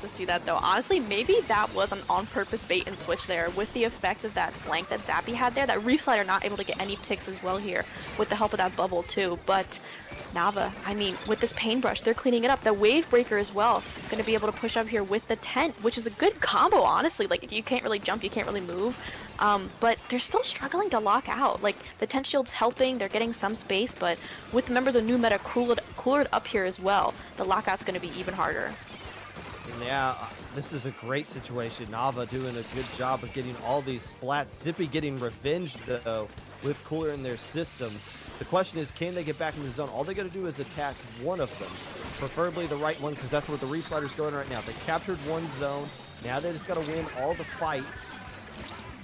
to see that, though. Honestly, maybe that was an on-purpose bait and switch there with the effect of that flank that Zappy had there. That Reef Slider not able to get any picks as well here with the help of that bubble, too. But Nava, I mean, with this paintbrush, they're cleaning it up. The Wave Breaker as well, going to be able to push up here with the tent, which is a good combo, honestly. Like, you can't really jump, you can't really move. But they're still struggling to lock out. Like, the tent shield's helping, they're getting some space, but with the members of New Meta coolered up here as well, the lockout's going to be even harder. Yeah, this is a great situation. Nava doing a good job of getting all these splats. Zippy getting revenge, though, with cooler in their system. The question is, can they get back in the zone? All they got to do is attack one of them, preferably the right one, because that's where the Reef Slider's going right now. They captured one zone. Now they just got to win all the fights.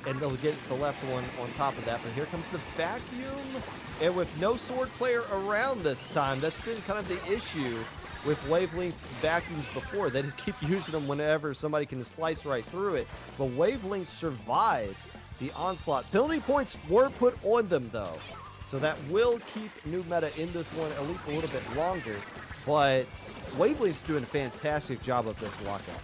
and they'll get the left one on top of that. But here comes the vacuum, and with no sword player around this time, that's been kind of the issue with Wavelength vacuums before. They just keep using them whenever somebody can slice right through it. But Wavelength survives the onslaught. Penalty points were put on them, though, so that will keep new meta in this one at least a little bit longer. But Wavelength's doing a fantastic job of this lockout.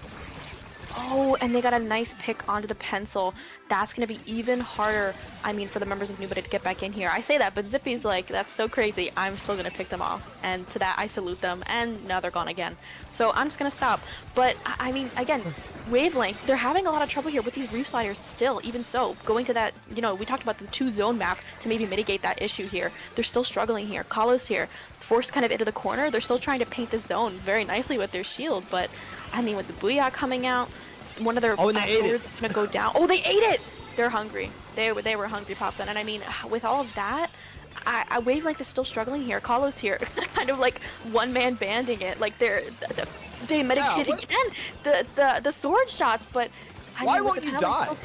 Oh, and they got a nice pick onto the pencil. That's going to be even harder, I mean, for the members of New Meta to get back in here. I say that, but Zippy's like, that's so crazy. I'm still going to pick them off. And to that, I salute them. And now they're gone again. So I'm just going to stop. But, I mean, again, Wavelength, they're having a lot of trouble here with these Reef sliders still. Even so, going to that, you know, we talked about the 2-zone map to maybe mitigate that issue here. They're still struggling here. Kalos here, forced kind of into the corner. They're still trying to paint the zone very nicely with their shield. But, I mean, with the Booyah coming out, one of their swords is going to go down. Oh, they ate it! They're hungry. They were hungry, Popgun. And I mean, with all of that, I Wavelength is still struggling here. Kalos here, kind of like one-man banding it. Like they mitigated again the sword shots, but I why mean, won't you die?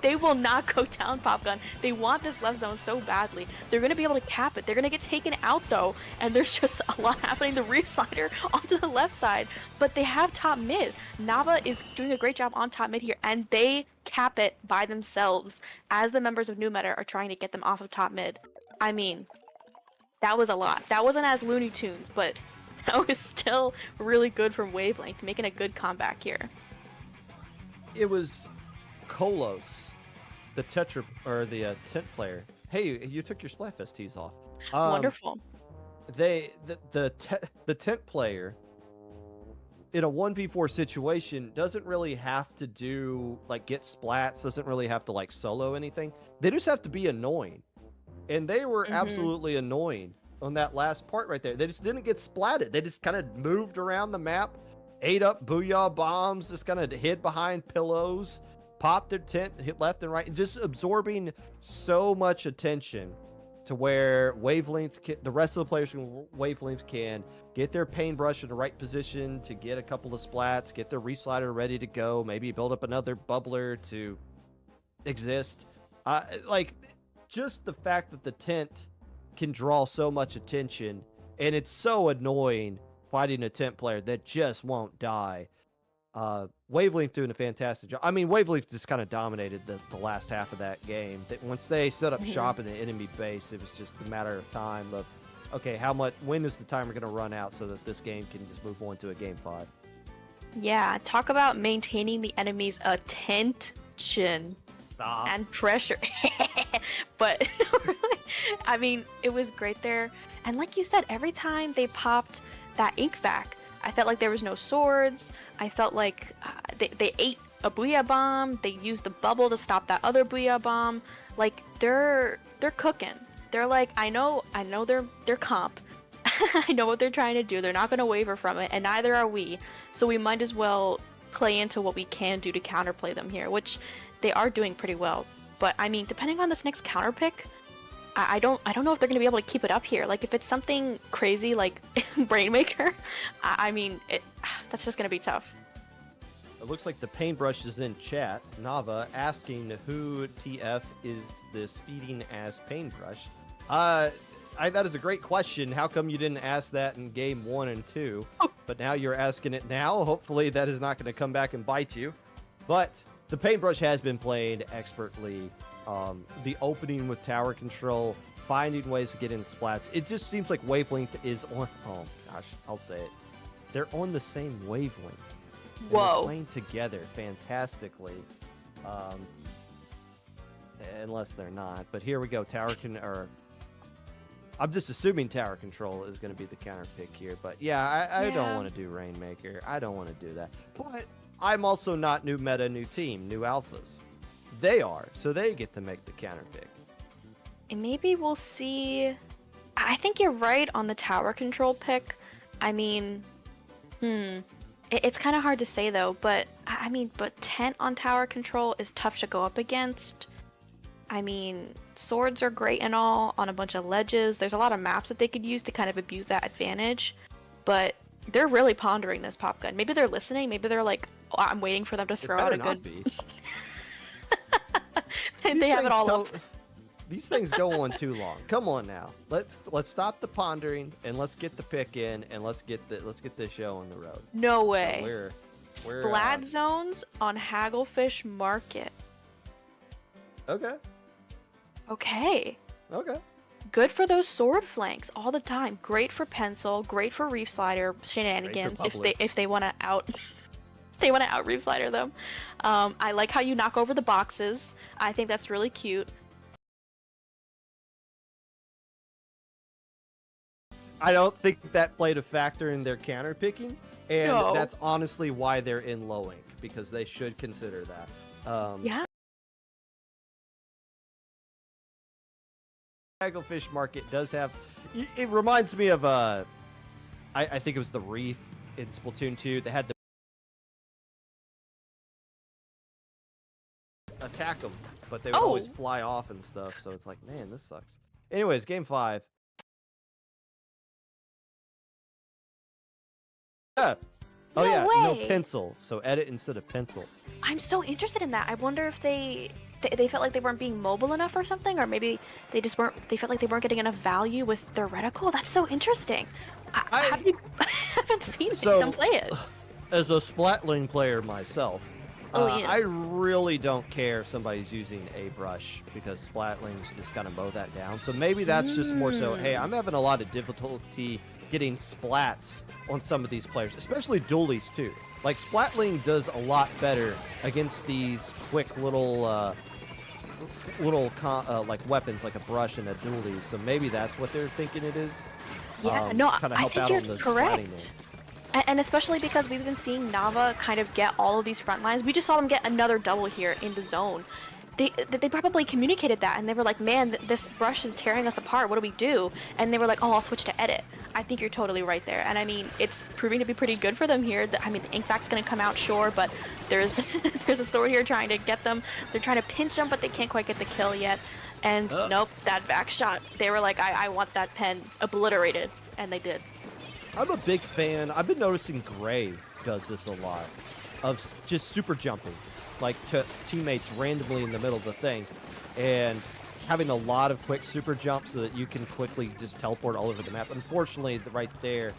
They will not go down, Popgun. They want this left zone so badly. They're going to be able to cap it. They're going to get taken out, though, and there's just a lot happening. The Reef slider onto the left side, but they have top mid. Nava is doing a great job on top mid here, and they cap it by themselves as the members of New Meta are trying to get them off of top mid. I mean, that was a lot. That wasn't as Looney Tunes, but that was still really good from Wavelength, making a good comeback here. It was Kolos, the the tent player. Hey, you took your Splatfest tees off. Wonderful. The tent player in a 1v4 situation doesn't really have to do like get splats, doesn't really have to like solo anything. They just have to be annoying, and they were absolutely annoying on that last part right there. They just didn't get splatted. They just kind of moved around the map, ate up booyah bombs, just kind of hid behind pillows, popped their tent, hit left and right, and just absorbing so much attention to where the rest of the players from Wavelength can get their paintbrush in the right position to get a couple of splats, get their Reef-Slider ready to go, maybe build up another bubbler to exist. Like, just the fact that the tent can draw so much attention, and it's so annoying fighting a tent player that just won't die. Wavelength doing a fantastic job. I mean, Wavelength just kind of dominated the last half of that game. Once they set up shop in the enemy base, it was just a matter of time of, okay, when is the timer going to run out so that this game can just move on to a game 5? Yeah, talk about maintaining the enemy's attention. Stop. And pressure. But I mean, it was great there. And like you said, every time they popped that ink vac, I felt like there was no swords. I felt like they ate a booyah bomb. They used the bubble to stop that other booyah bomb. Like they're cooking. They're like, I know they're comp. I know what they're trying to do. They're not going to waver from it, and neither are we. So we might as well play into what we can do to counterplay them here, which they are doing pretty well. But I mean, depending on this next counter pick, I don't know if they're going to be able to keep it up here. Like if it's something crazy like Brainmaker, I mean, that's just going to be tough. It looks like the paintbrush is in chat. Nava asking who TF is this feeding as paintbrush. That is a great question. How come you didn't ask that in game 1 and 2? But now you're asking it now. Hopefully that is not going to come back and bite you. But the paintbrush has been played expertly. The opening with tower control, finding ways to get in splats. It just seems like Wavelength is on... Oh, gosh, I'll say it. They're on the same wavelength. Whoa. They're playing together fantastically. Unless they're not. But here we go. I'm just assuming tower control is going to be the counter pick here. But yeah, I don't want to do Rainmaker. I don't want to do that. But I'm also not new meta, new team, new alphas. They are, so they get to make the counter pick. And maybe we'll see. I think you're right on the tower control pick. I mean, it's kind of hard to say though, but I mean, but tent on tower control is tough to go up against. I mean, swords are great and all on a bunch of ledges. There's a lot of maps that they could use to kind of abuse that advantage, but they're really pondering this Popgun. Maybe they're listening. Maybe they're like, oh, I'm waiting for them to throw out a good. And they have it all up. These things go on too long. Come on now. Let's stop the pondering and let's get the pick in and let's get this show on the road. No way. So we're Splat zones on Hagglefish Market. Okay. Okay. Okay. Good for those sword flanks all the time. Great for pencil. Great for Reef Slider shenanigans if they want to out. They want to out Reef Slider them. I like how you knock over the boxes. I think that's really cute. I don't think that played a factor in their counter picking, and No. that's honestly why they're in low ink, because they should consider that. Yeah. Hagglefish Market does have. It reminds me of I think it was the Reef in Splatoon 2. They had to attack them, but they would always fly off and stuff. So it's like, man, this sucks. Anyways, game 5. Yeah. Oh No yeah, no way. pencil. So edit instead of pencil. I'm so interested in that. I wonder if they felt like they weren't being mobile enough or something, or maybe they just weren't. They felt like they weren't getting enough value with their reticle. That's so interesting. I haven't seen them play it. As a Splatling player myself, Yes. I really don't care if somebody's using a brush because Splatlings just kind of mow that down. So maybe that's just more so, hey, I'm having a lot of difficulty getting splats on some of these players, especially dualies too. Like Splatling does a lot better against these quick little like weapons like a brush and a dualie. So maybe that's what they're thinking it is. Yeah, no, kinda I help think out you're on the correct. And especially because we've been seeing Nava kind of get all of these front lines. We just saw them get another double here in the zone. They probably communicated that, and they were like, man, this brush is tearing us apart. What do we do? And they were like, oh, I'll switch to edit. I think you're totally right there. And I mean, it's proving to be pretty good for them here. I mean, the ink back's going to come out, sure, but there's there's a sword here trying to get them. They're trying to pinch them, but they can't quite get the kill yet. And nope, that back shot. They were like, I want that pen obliterated. And they did. I'm a big fan. I've been noticing Gray does this a lot, of just super jumping, like to teammates randomly in the middle of the thing, and having a lot of quick super jumps so that you can quickly just teleport all over the map. Unfortunately, right there,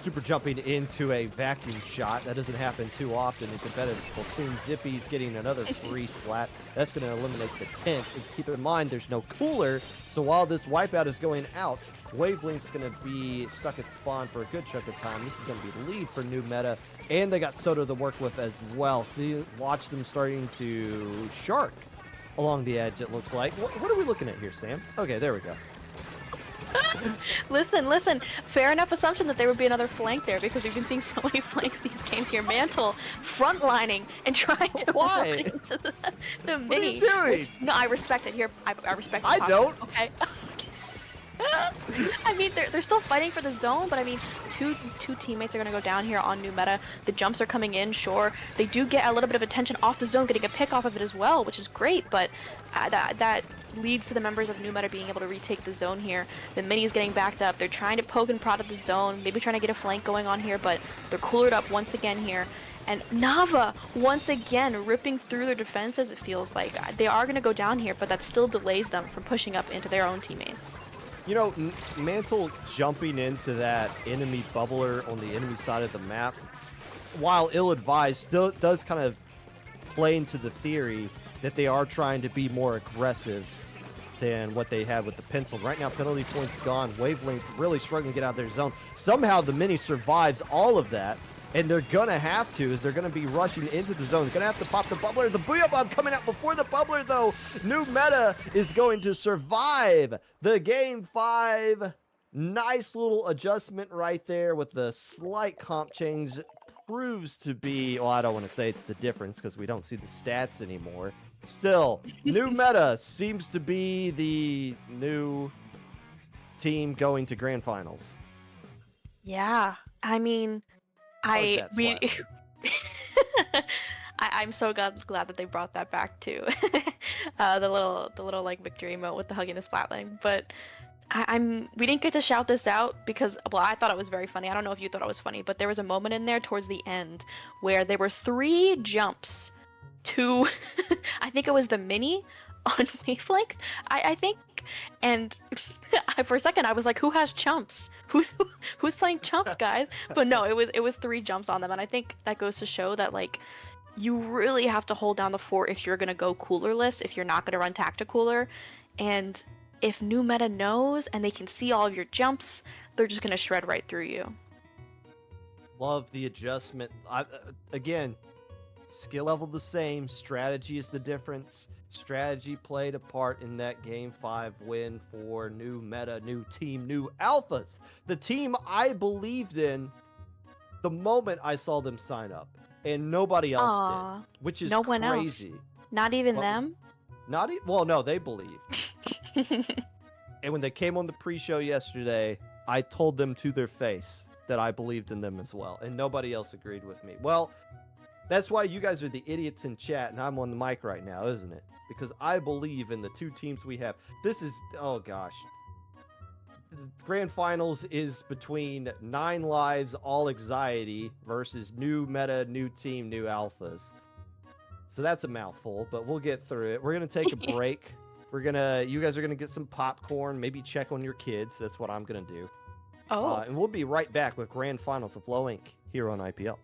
super jumping into a vacuum shot, that doesn't happen too often in competitive Splatoon. Zippy's getting another free splat. That's going to eliminate the tent. And keep in mind, there's no cooler, so while this wipeout is going out, Wavelength's going to be stuck at spawn for a good chunk of time. This is going to be the lead for new meta, and they got Soto to work with as well. See, watch them starting to shark along the edge, it looks like. What are we looking at here, Sam? Okay, there we go. Listen. Fair enough assumption that there would be another flank there because we've been seeing so many flanks these games here. Mantle frontlining and trying to run into the mini. What are you doing? No, I respect it here. I respect. I don't. Okay. I mean, they're still fighting for the zone, but I mean, two teammates are gonna go down here on new meta. The jumps are coming in, sure. They do get a little bit of attention off the zone, getting a pick off of it as well, which is great. But that leads to the members of new meta being able to retake the zone here. The mini is getting backed up. They're trying to poke and prod at the zone, maybe trying to get a flank going on here, but they're coolered up once again here. And Nava, once again, ripping through their defenses, it feels like. They are going to go down here, but that still delays them from pushing up into their own teammates. You know, Mantle jumping into that enemy bubbler on the enemy side of the map, while ill-advised, still does kind of play into the theory that they are trying to be more aggressive than what they had with the pencil. Right now, penalty points gone. Wavelength really struggling to get out of their zone. Somehow the mini survives all of that, and they're going to have to, as they're going to be rushing into the zone. They're going to have to pop the bubbler. The Booyah Bomb coming out before the bubbler, though. New meta is going to survive the Game 5. Nice little adjustment right there with the slight comp change. Proves to be, well, I don't want to say it's the difference because we don't see the stats anymore. Still, new meta seems to be the new team going to grand finals. Yeah, I mean, I'm so glad that they brought that back too. The little like victory emote with the hugging the splatling. But we didn't get to shout this out because, well, I thought it was very funny. I don't know if you thought it was funny, but there was a moment in there towards the end where there were 3 jumps to I think it was the mini on Wavelength, I think. And for a second I was like, who has chumps? Who's playing chumps, guys? But no, it was 3 jumps on them, and I think that goes to show that like you really have to hold down the fort if you're gonna go coolerless, if you're not gonna run tacticooler. And if new meta knows and they can see all of your jumps, they're just gonna shred right through you. Love the adjustment. Again, skill level the same, strategy is the difference. Strategy played a part in that Game 5 win for new meta, new team, new alphas. The team I believed in the moment I saw them sign up, and nobody else did, which is no one crazy. else. Not even Well, them? Well, no, they believed. And when they came on the pre-show yesterday, I told them to their face that I believed in them as well, and nobody else agreed with me. Well, that's why you guys are the idiots in chat, and I'm on the mic right now, isn't it? Because I believe in the 2 teams we have. This is, oh gosh. The Grand Finals is between 9 lives, all anxiety, versus new meta, new team, new alphas. So that's a mouthful, but we'll get through it. We're going to take a break. You guys are going to get some popcorn, maybe check on your kids. That's what I'm going to do. Oh. And we'll be right back with Grand Finals of Low Ink here on IPL.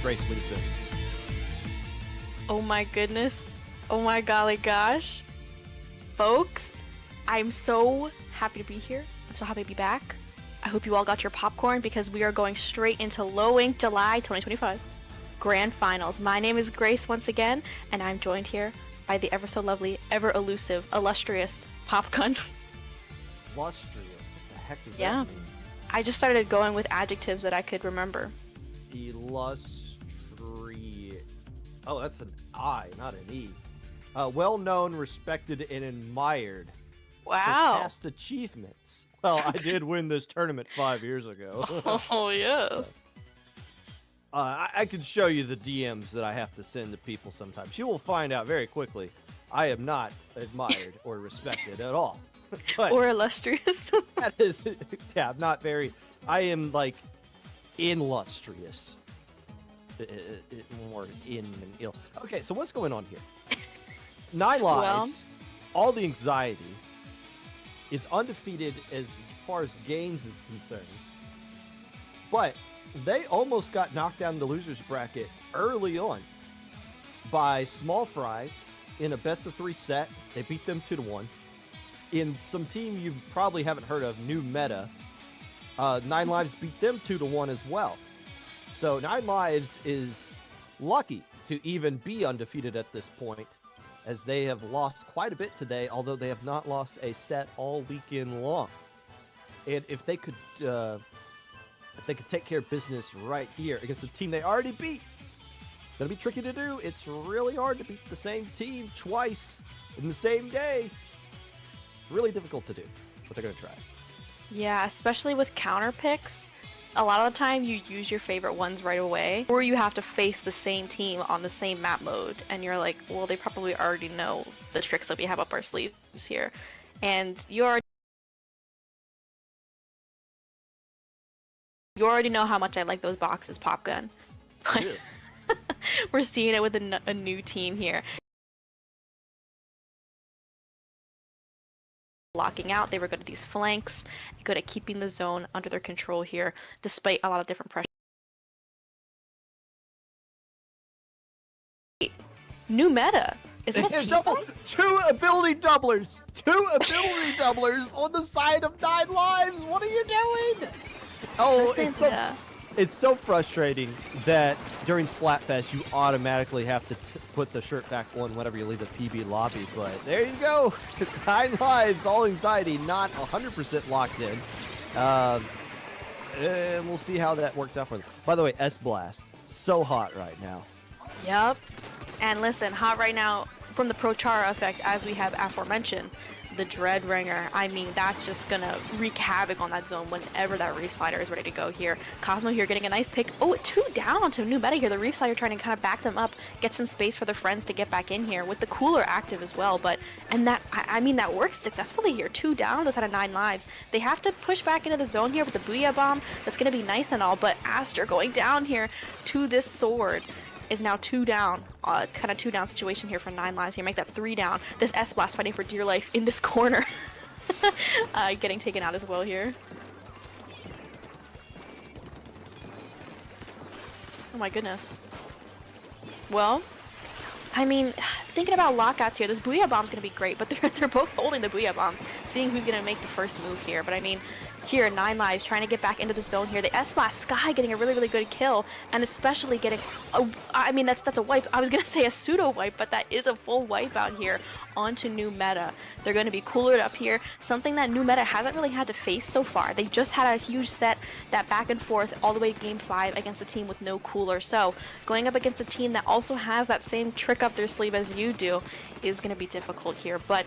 Grace leads in. Oh my goodness. Oh my golly gosh. Folks, I'm so happy to be here. I'm so happy to be back. I hope you all got your popcorn because we are going straight into Low Ink July 2025 Grand Finals. My name is Grace once again, and I'm joined here by the ever so lovely, ever elusive, illustrious Popgun. Illustrious? What the heck does Yeah. that mean? I just started going with adjectives that I could remember. Illustrious. Oh, that's an I, not an E. Well known, respected, and admired. Wow. For past achievements. Well, I did win this tournament 5 years ago. Oh, yes. I can show you the DMs that I have to send to people sometimes. You will find out very quickly I am not admired or respected at all. But Or illustrious. that is, yeah, I'm not very, I am like illustrious. More in than ill. Okay, so what's going on here? 9 lives, all the anxiety, is undefeated as far as games is concerned. But they almost got knocked down in the losers bracket early on by Small Fries in a best of 3 set. They beat them 2-1. In some team you probably haven't heard of, New Meta, 9 Lives beat them 2-1 as well. So 9 Lives is lucky to even be undefeated at this point, as they have lost quite a bit today, although they have not lost a set all weekend long. And if they could take care of business right here against a team they already beat, it's gonna be tricky to do. It's really hard to beat the same team twice in the same day. Really difficult to do, but they're gonna try. Yeah, especially with counter picks. A lot of the time you use your favorite ones right away, or you have to face the same team on the same map mode, and you're like, well, they probably already know the tricks that we have up our sleeves here. And you already know how much I like those boxes, Popgun. I do. We're seeing it with a new team here. Locking out, they were good at these flanks, good at keeping the zone under their control here, despite a lot of different pressure. New meta. Is that a team fight? 2 ability doublers! 2 ability doublers on the side of 9 Lives! What are you doing? Oh, it's so frustrating that during Splatfest you automatically have to put the shirt back on whenever you leave the PB lobby, but there you go. 9 Lives, all anxiety, not 100% locked in. And we'll see how that works out for them. By the way, S-Blast, so hot right now. Yep. And listen, hot right now from the Pro Chara effect, as we have aforementioned. The Dread Ringer, I mean, that's just gonna wreak havoc on that zone whenever that Reef Slider is ready to go here. Cosmo here getting a nice pick. Oh, 2 down onto New Meta here. The Reef Slider trying to kind of back them up, get some space for their friends to get back in here with the cooler active as well. But, and that, I mean, that works successfully here. 2 down, that's out of 9 lives. They have to push back into the zone here with the Booyah Bomb. That's gonna be nice and all, but Aster going down here to this sword is now 2 down. Kind of 2 down situation here for 9 lives here. Make that 3 down. This S-Blast fighting for dear life in this corner. Getting taken out as well here. Oh my goodness. Well, I mean, thinking about lockouts here, this Booyah Bomb's going to be great, but they're both holding the Booyah Bombs, seeing who's going to make the first move here. But I mean, here, 9 lives trying to get back into the zone here. The S-Blast Sky getting a really, really good kill, and especially getting, I mean, that's a wipe. I was going to say a pseudo wipe, but that is a full wipe out here onto New Meta. They're going to be coolered up here, something that New Meta hasn't really had to face so far. They just had a huge set, that back and forth all the way game 5 against a team with no cooler. So going up against a team that also has that same trick up their sleeve as you do is going to be difficult here. But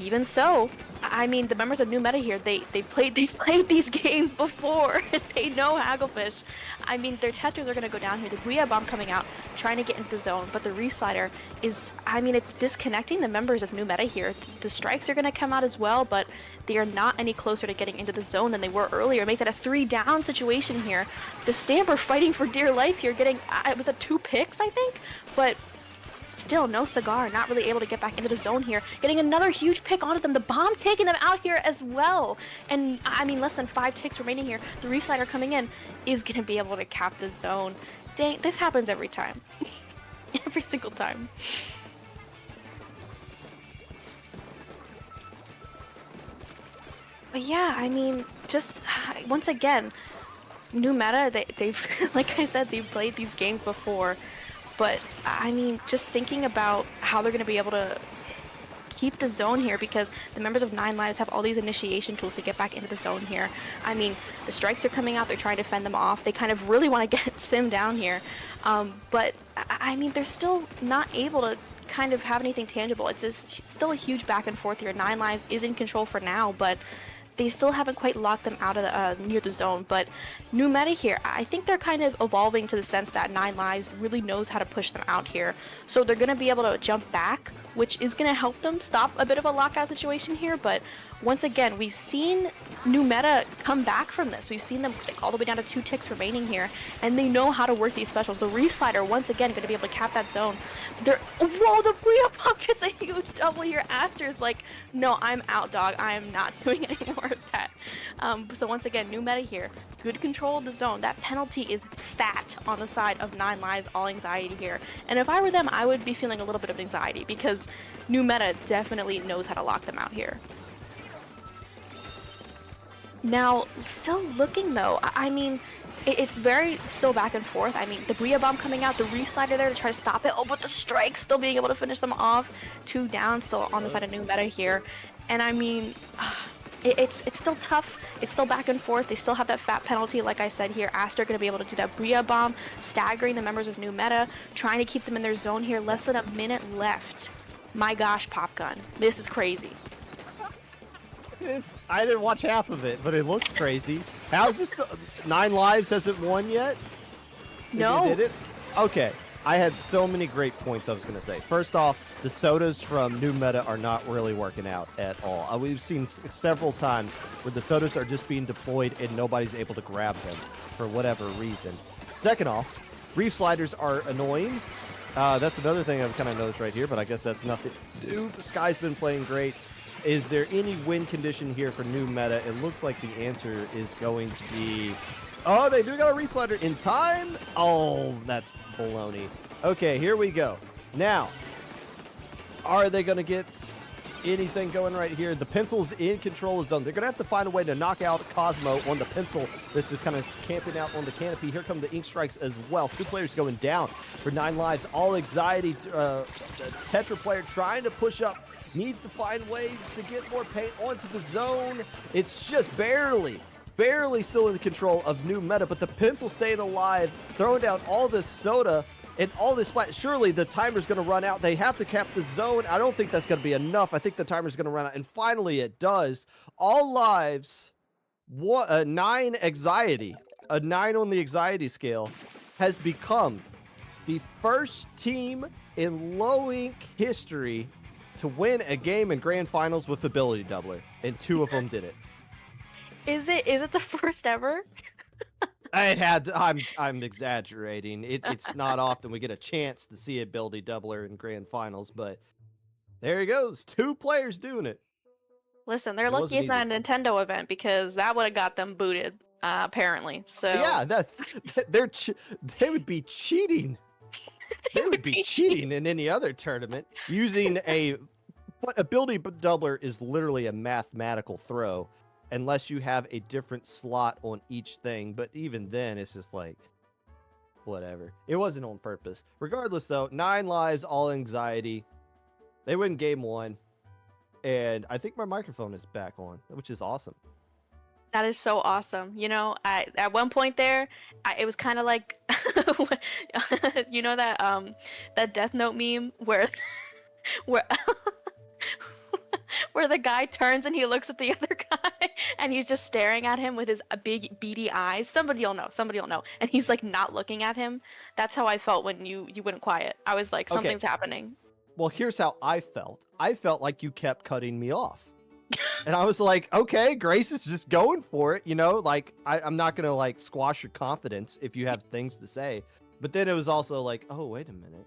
even so, I mean, the members of New Meta here, they played these games before. They know Hagglefish. I mean, their Tetras are going to go down here. The Booyah Bomb coming out, trying to get into the zone, but the Reef Slider is, I mean, it's disconnecting the members of New Meta here. The strikes are going to come out as well, but they are not any closer to getting into the zone than they were earlier. Make that a 3 down situation here. The Stamper fighting for dear life here, getting, was it 2 picks, I think? But still, no Cigar, not really able to get back into the zone here. Getting another huge pick onto them. The Bomb taking them out here as well. And, I mean, less than 5 ticks remaining here. The Reef Slider coming in is going to be able to cap the zone. dang, this happens every time. Every single time. But yeah, I mean, just once again, new meta, they've, like I said, they've played these games before, but I mean, just thinking about how they're going to be able to keep the zone here, because the members of Nine Lives have all these initiation tools to get back into the zone here. I mean, the strikes are coming out, they're trying to fend them off, they kind of really want to get Sim down here, but I mean, they're still not able to kind of have anything tangible. It's still a huge back and forth here. Nine Lives is in control for now, but they still haven't quite locked them out of the, near the zone. But new meta here, I think they're kind of evolving to the sense that Nine Lives really knows how to push them out here. So they're going to be able to jump back, which is going to help them stop a bit of a lockout situation here. But once again, we've seen new meta come back from this. We've seen them click all the way down to 2 ticks remaining here, and they know how to work these specials. The Reef Slider, once again, going to be able to cap that zone. Whoa, the Bria Pop gets a huge double here. Aster's like, no, I'm out, dog. I am not doing any more of that. So once again, new meta here. Good control of the zone. That penalty is fat on the side of Nine Lives, all anxiety here. And if I were them, I would be feeling a little bit of anxiety, because new meta definitely knows how to lock them out here. Now, still looking though, I mean, it's very still back and forth. I mean, the Bria Bomb coming out, the Reef Slider there to try to stop it. Oh, but the strikes still being able to finish them off. 2 down still on the side of new meta here. And I mean, it's still tough. It's still back and forth. They still have that fat penalty, like I said here. Aster going to be able to do that Bria Bomb, staggering the members of new meta, trying to keep them in their zone here. Less than a minute left. My gosh, Pop Gun. This is crazy. I didn't watch half of it, but it looks crazy. How's this? 9 Lives hasn't won yet? No. Did it? Okay. I had so many great points I was going to say. First off, the sodas from new meta are not really working out at all. We've seen several times where the sodas are just being deployed and nobody's able to grab them for whatever reason. Second off, Reef Sliders are annoying. That's another thing I've kind of noticed right here, but I guess that's nothing to do. Sky's been playing great. Is there any win condition here for new meta? It looks like the answer is going to be... Oh, they do got a Reef Slider in time? Oh, that's baloney. Okay, here we go. Now, are they going to get anything going right here? The Pencil's in control of the zone. They're going to have to find a way to knock out Cosmo on the Pencil. This is kind of camping out on the canopy. Here come the Ink Strikes as well. 2 players going down for 9 Lives. All anxiety. Tetra player trying to push up. Needs to find ways to get more paint onto the zone. It's just barely still in control of new meta, but the Pencil staying alive, throwing down all this soda and all this splat. Surely the timer's going to run out. They have to cap the zone. I don't think that's going to be enough. I think the timer's going to run out, and finally it does. All Lives, 9 anxiety, a 9 on the anxiety scale, has become the first team in low ink history to win a game in grand finals with ability doubler, and 2 of them did it. Is it the first ever? It had. I'm exaggerating. It's not often we get a chance to see ability doubler in grand finals, but there he goes. 2 players doing it. Listen, they're lucky it's not a Nintendo event, because that would have got them booted, apparently. So yeah, they would be cheating. They would be cheating in any other tournament using a. But ability doubler is literally a mathematical throw, unless you have a different slot on each thing. But even then, it's just like, whatever. It wasn't on purpose. Regardless, though, 9 Lives, all anxiety. They win game 1, and I think my microphone is back on, which is awesome. that is so awesome. You know, at one point there, it was kind of like, you know that Death Note meme where where where the guy turns and he looks at the other guy and he's just staring at him with his big beady eyes. Somebody will know. And he's like not looking at him. That's how I felt when you went quiet. I was like, something's happening. Well, here's how I felt. I felt like you kept cutting me off. And I was like, okay, Grace is just going for it. You know, like I'm not going to like squash your confidence if you have things to say. But then it was also like, oh, wait a minute.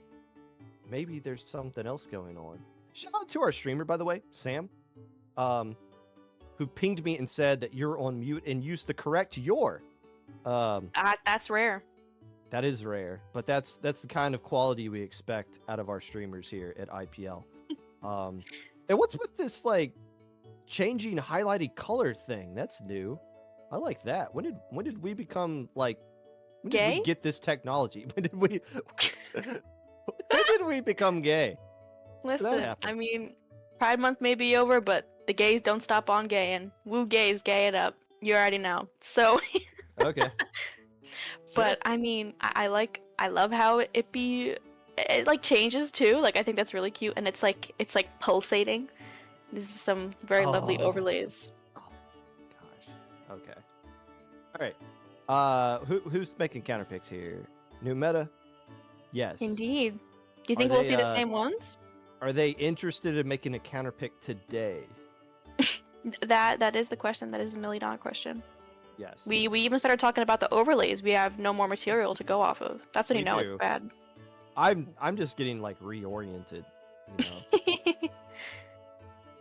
Maybe there's something else going on. Shout out to our streamer, by the way, Sam, who pinged me and said that you're on mute and used the correct your. That's rare. That is rare, but that's the kind of quality we expect out of our streamers here at IPL. And what's with this like changing highlighted color thing? That's new. I like that. When did we become like when did Gay? we get this technology? When did we become gay? Listen, happen? I mean, Pride Month may be over, but the gays don't stop on gaying. Woo gays, gay it up. You already know. So, Okay. but I mean, I love how it like changes too. Like I think that's really cute, and it's like pulsating. This is some very lovely Oh. overlays. Oh gosh. Okay. All right. Who's making counter picks here? New meta? Yes. Indeed. Do you Are think we'll they, see the same ones? Are they interested in making a counter pick today? That is the question. That is a $1 million question. Yes. We even started talking about the overlays. We have no more material to go off of. That's when Me you know too. it's bad. I'm just getting like reoriented, you know.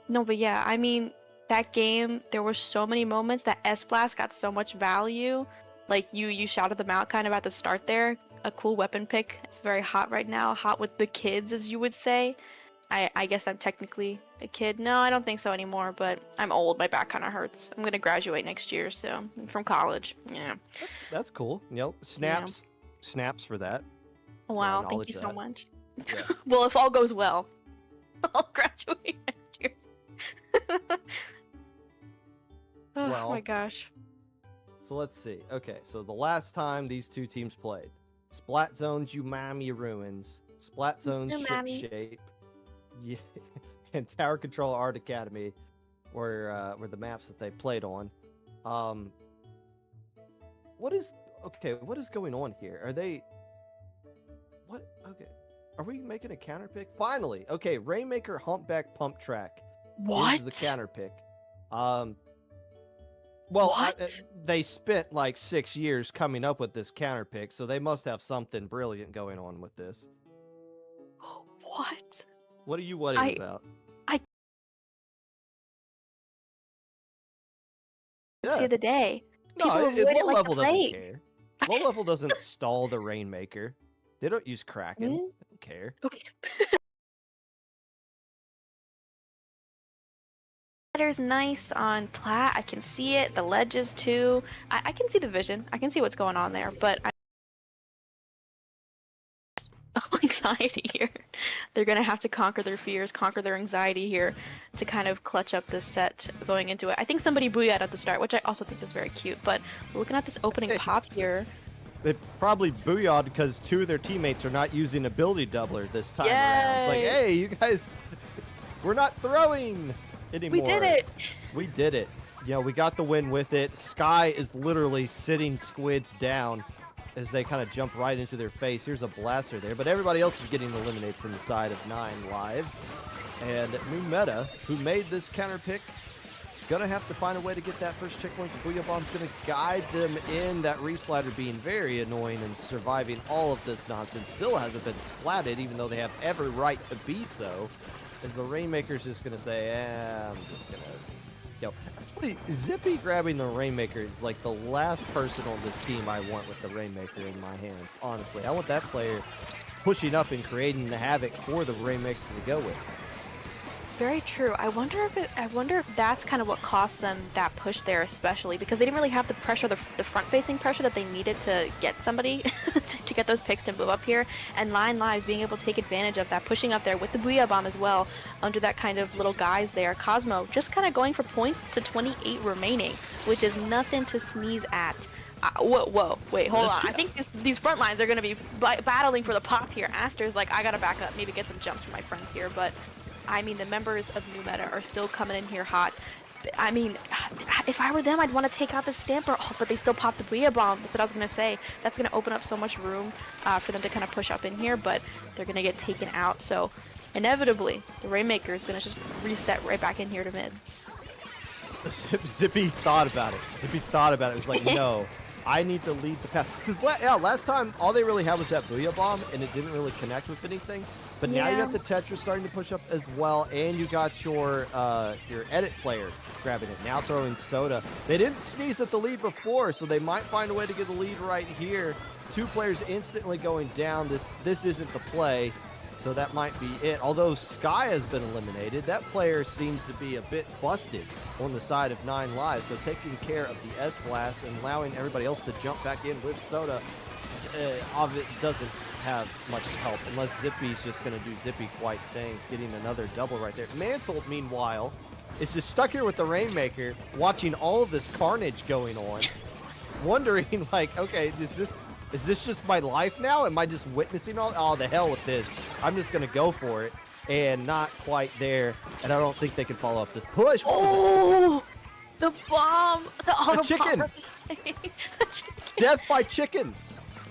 No, but yeah, I mean, that game, there were so many moments that S-Blast got so much value. Like, you shouted them out kind of at the start there. A cool weapon pick. It's very hot right now. Hot with the kids, as you would say. I guess I'm technically a kid. No, I don't think so anymore, but I'm old. My back kind of hurts. I'm going to graduate next year, so from college. Yeah. That's cool. You know, snaps for that. Wow, thank acknowledge you so that. much. Yeah. Well, if all goes well, I'll graduate next year. Oh Well, my gosh. So let's see. Okay, so the last time these two teams played, Splat Zone's Umami Ruins, Splat Zone's Umami. Shipshape, yeah, and Tower Control Art Academy were the maps that they played on. What is going on here? Are they Are we making a counter pick? Finally. Okay, Rainmaker Humpback Pump Track. What? Is the counter pick. What? They spent like 6 years coming up with this counter pick, so they must have something brilliant going on with this. What? What are you worried about? See the day. People No, avoid it Low like Level the doesn't plague. care. Low Level doesn't stall the Rainmaker. They don't use Kraken. Hmm? They don't care. Okay. Ladder's nice on plat. I can see it. The ledges too. I can see the vision. I can see what's going on there, but anxiety here. They're gonna have to conquer their fears, conquer their anxiety here to kind of clutch up this set going into it. I think somebody booyah'd at the start, which I also think is very cute, but looking at this opening pop here. They probably booyah'd because 2 of their teammates are not using ability doubler this time around. It's like, Yay! hey, you guys, we're not throwing anymore. We did it! We did it. You know, we got the win with it. Sky is literally sitting Squids down as they kind of jump right into their face. Here's a blaster there, but everybody else is getting eliminated from the side of 9 lives. And New Meta, who made this counter pick, gonna have to find a way to get that first checkpoint. The Booyah Bomb's gonna guide them in. That Reef Slider being very annoying and surviving all of this nonsense. Still hasn't been splatted, even though they have every right to be so. As the Rainmaker's just gonna say, I'm just gonna... Yo, actually, Zippy grabbing the Rainmaker is like the last person on this team I want with the Rainmaker in my hands, honestly. I want that player pushing up and creating the havoc for the Rainmaker to go with. Very true. I wonder if that's kind of what cost them that push there, especially because they didn't really have the pressure, the front-facing pressure that they needed to get somebody to get those picks to move up here. And 9 Lives being able to take advantage of that, pushing up there with the Booyah Bomb as well, under that kind of little guys there. Cosmo just kind of going for points to 28 remaining, which is nothing to sneeze at. Whoa, wait, hold on. I think these front lines are going to be battling for the pop here. Aster's like, I gotta back up, maybe get some jumps from my friends here, but I mean, the members of New Meta are still coming in here hot. I mean, if I were them, I'd want to take out the Stamper. Oh, but they still pop the Booyah Bomb. That's what I was going to say. That's going to open up so much room for them to kind of push up in here, but they're going to get taken out. So, inevitably, the Rainmaker is going to just reset right back in here to mid. Zippy thought about it. It was like, no, I need to lead the path. Because last time, all they really had was that Booyah Bomb, and it didn't really connect with anything. But now you Yeah. have the Tetris starting to push up as well, and you got your edit player grabbing it. Now throwing Soda. They didn't sneeze at the lead before, so they might find a way to get the lead right here. 2 players instantly going down. This isn't the play, so that might be it. Although Sky has been eliminated, that player seems to be a bit busted on the side of 9 lives. So taking care of the S-Blast and allowing everybody else to jump back in with Soda, it doesn't have much help unless Zippy's just going to do Zippy-quite things, getting another double right there. Mantle, meanwhile, is just stuck here with the Rainmaker, watching all of this carnage going on, wondering, like, okay, is this just my life now? Am I just witnessing all? Oh, the hell with this. I'm just going to go for it, and not quite there, and I don't think they can follow up this push. Oh, the bomb! The auto chicken! bomb. The chicken. Death by chicken!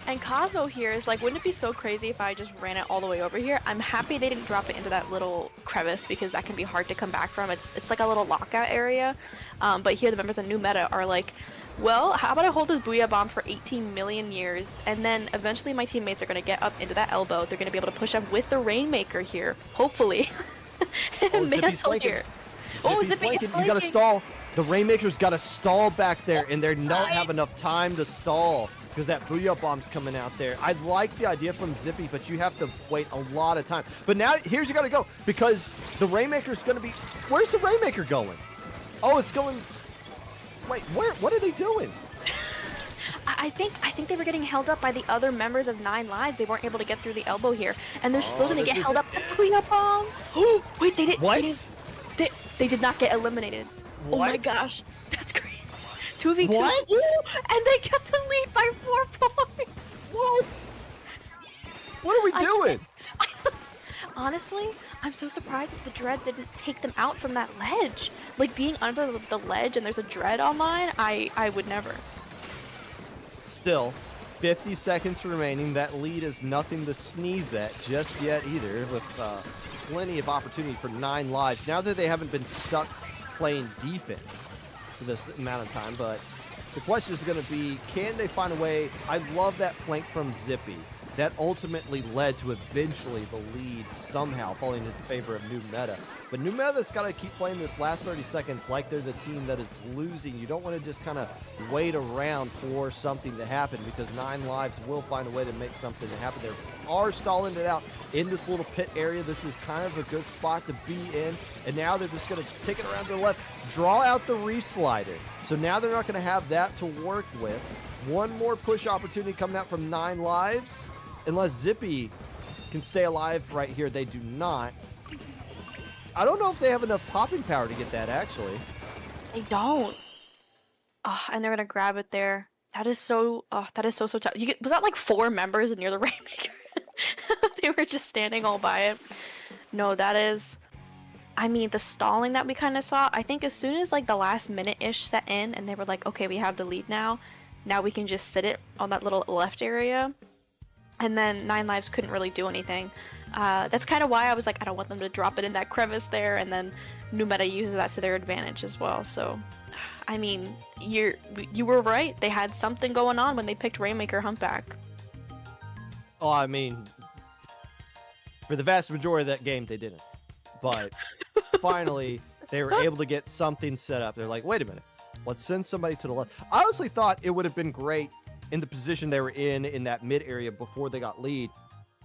And Cosmo here is like, wouldn't it be so crazy if I just ran it all the way over here? I'm happy they didn't drop it into that little crevice because that can be hard to come back from. It's like a little lockout area. But here the members of New Meta are like, well, how about I hold this Booyah Bomb for 18 million years, and then eventually my teammates are going to get up into that elbow. They're going to be able to push up with the Rainmaker here, hopefully. Oh, Zippy's Mantle flanking. here. Zippy's flanking. You gotta stall. The Rainmaker's gotta stall back there, and they don't have enough time to stall because that Booyah Bomb's coming out there. I like the idea from Zippy, but you have to wait a lot of time. But now, here's you gotta go, because the Rainmaker's gonna be... Where's the Rainmaker going? Oh, it's going... Wait, where? What are they doing? I think they were getting held up by the other members of 9 Lives. They weren't able to get through the elbow here, and they're still gonna get held up. Booyah Bomb! Wait, they didn't. What? They did not get eliminated. Oh my What? gosh, that's great. 2v2. What? Ooh, and they kept the lead by 4 points. What? What are we doing? Honestly, I'm so surprised that the Dread didn't take them out from that ledge. Like, being under the ledge and there's a Dread online, I would never. Still, 50 seconds remaining. That lead is nothing to sneeze at just yet either, with plenty of opportunity for 9 lives. Now that they haven't been stuck playing defense for this amount of time, but the question is going to be, can they find a way? I love that flank from Zippy. That ultimately led to eventually the lead somehow falling in favor of New Meta. But New Meta's got to keep playing this last 30 seconds like they're the team that is losing. You don't want to just kind of wait around for something to happen, because 9 lives will find a way to make something to happen. They are stalling it out in this little pit area. This is kind of a good spot to be in. And now they're just going to take it around to the left, draw out the Reef slider. So now they're not going to have that to work with. One more push opportunity coming out from 9 lives. Unless Zippy can stay alive right here, they do not. I don't know if they have enough popping power to get that, actually. They don't. Oh, and they're gonna grab it there. That is so tough. Was that like 4 members near the Rainmaker? They were just standing all by it. No, that is... I mean, the stalling that we kind of saw, I think as soon as like the last minute-ish set in and they were like, okay, we have the lead now. Now we can just sit it on that little left area. And then 9 lives couldn't really do anything. That's kind of why I was like, I don't want them to drop it in that crevice there, and then New Meta uses that to their advantage as well. So, I mean, you were right. They had something going on when they picked Rainmaker Humpback. Oh, I mean, for the vast majority of that game, they didn't. But finally, they were able to get something set up. They're like, wait a minute, let's send somebody to the left. I honestly thought it would have been great in the position they were in that mid area before they got lead.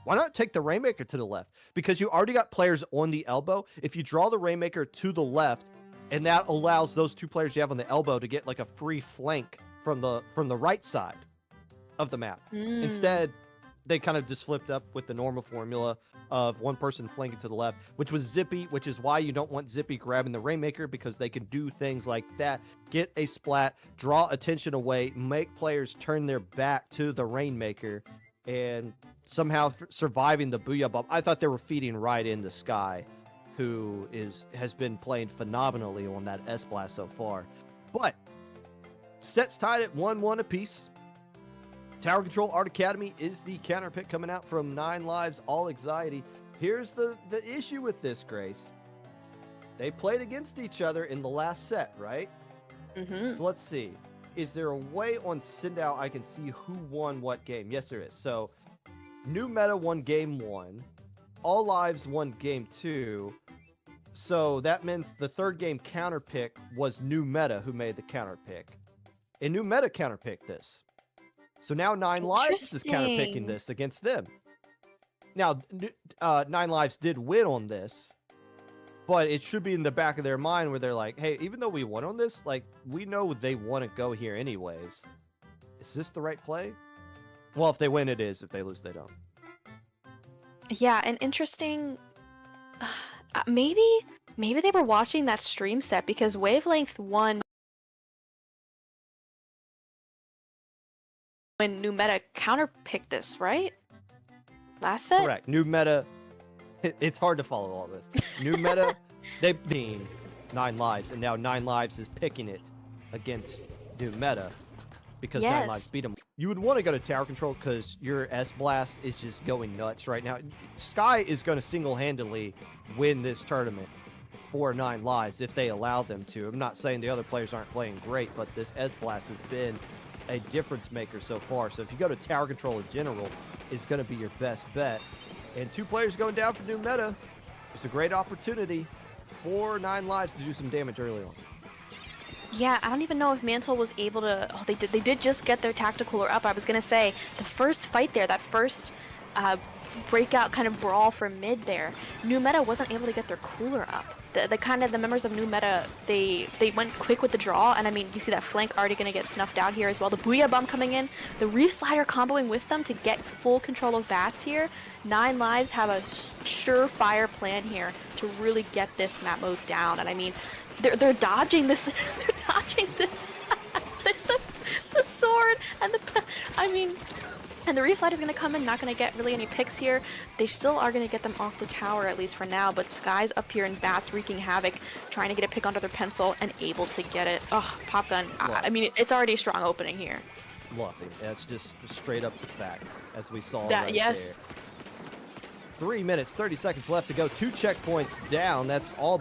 Why not take the Rainmaker to the left? Because you already got players on the elbow. If you draw the Rainmaker to the left, and that allows those 2 players you have on the elbow to get like a free flank from the right side of the map. Instead, they kind of just flipped up with the normal formula of one person flanking to the left, which was Zippy, which is why you don't want Zippy grabbing the Rainmaker, because they can do things like that. Get a splat, draw attention away, make players turn their back to the Rainmaker, and somehow surviving the Booyah Bomb. I thought they were feeding right in the Sky, who has been playing phenomenally on that S-Blast so far. But sets tied at 1-1 apiece. Tower Control Art Academy is the counter pick coming out from 9 lives, all anxiety. Here's the issue with this, Grace. They played against each other in the last set, right? Mm-hmm. So let's see. is there a way on Sendout I can see who won what game? Yes, there is. So, New Meta won game 1. All Lives won game 2. So that means the third game counter pick was New Meta who made the counter pick. And New Meta counter picked this. So now 9 Lives is counter picking this against them. Now, 9 Lives did win on this, but it should be in the back of their mind where they're like, hey, even though we won on this, like, we know they want to go here anyways. Is this the right play? Well, if they win, it is. If they lose, they don't. Yeah, and interesting. Maybe they were watching that stream set because Wavelength won when New Meta counterpicked this, right? Last set? Correct. New Meta. It's hard to follow all this. New Meta, they beat 9 Lives, and now 9 Lives is picking it against New Meta because 9 Lives beat them. You would want to go to tower control because your S-Blast is just going nuts right now. Sky is going to single-handedly win this tournament for 9 Lives if they allow them to. I'm not saying the other players aren't playing great, but this S-Blast has been a difference maker so far. So if you go to tower control in general, is going to be your best bet. And 2 players going down for New Meta. It's a great opportunity for 9 Lives to do some damage early on. Yeah, I don't even know if Mantle was able to. Oh, they did just get their tactical up. I was gonna say the first fight there, that first breakout kind of brawl from mid there. New Meta wasn't able to get their cooler up. The members of New Meta, they went quick with the draw, and I mean, you see that flank already gonna get snuffed out here as well. The Booyah Bomb coming in, the Reef Slider comboing with them to get full control of bats here. 9 Lives have a surefire plan here to really get this map mode down, and I mean, they're dodging this. They're dodging this. the sword and and the Reef Slider is going to come in, not going to get really any picks here. They still are going to get them off the tower, at least for now, but Sky's up here in bats wreaking havoc, trying to get a pick onto their pencil and able to get it. Oh, Pop Gun. I mean, it's already a strong opening here. Lossy. That's just straight up the fact, as we saw that, right yes. there. 3 minutes, 30 seconds left to go. 2 checkpoints down. That's all.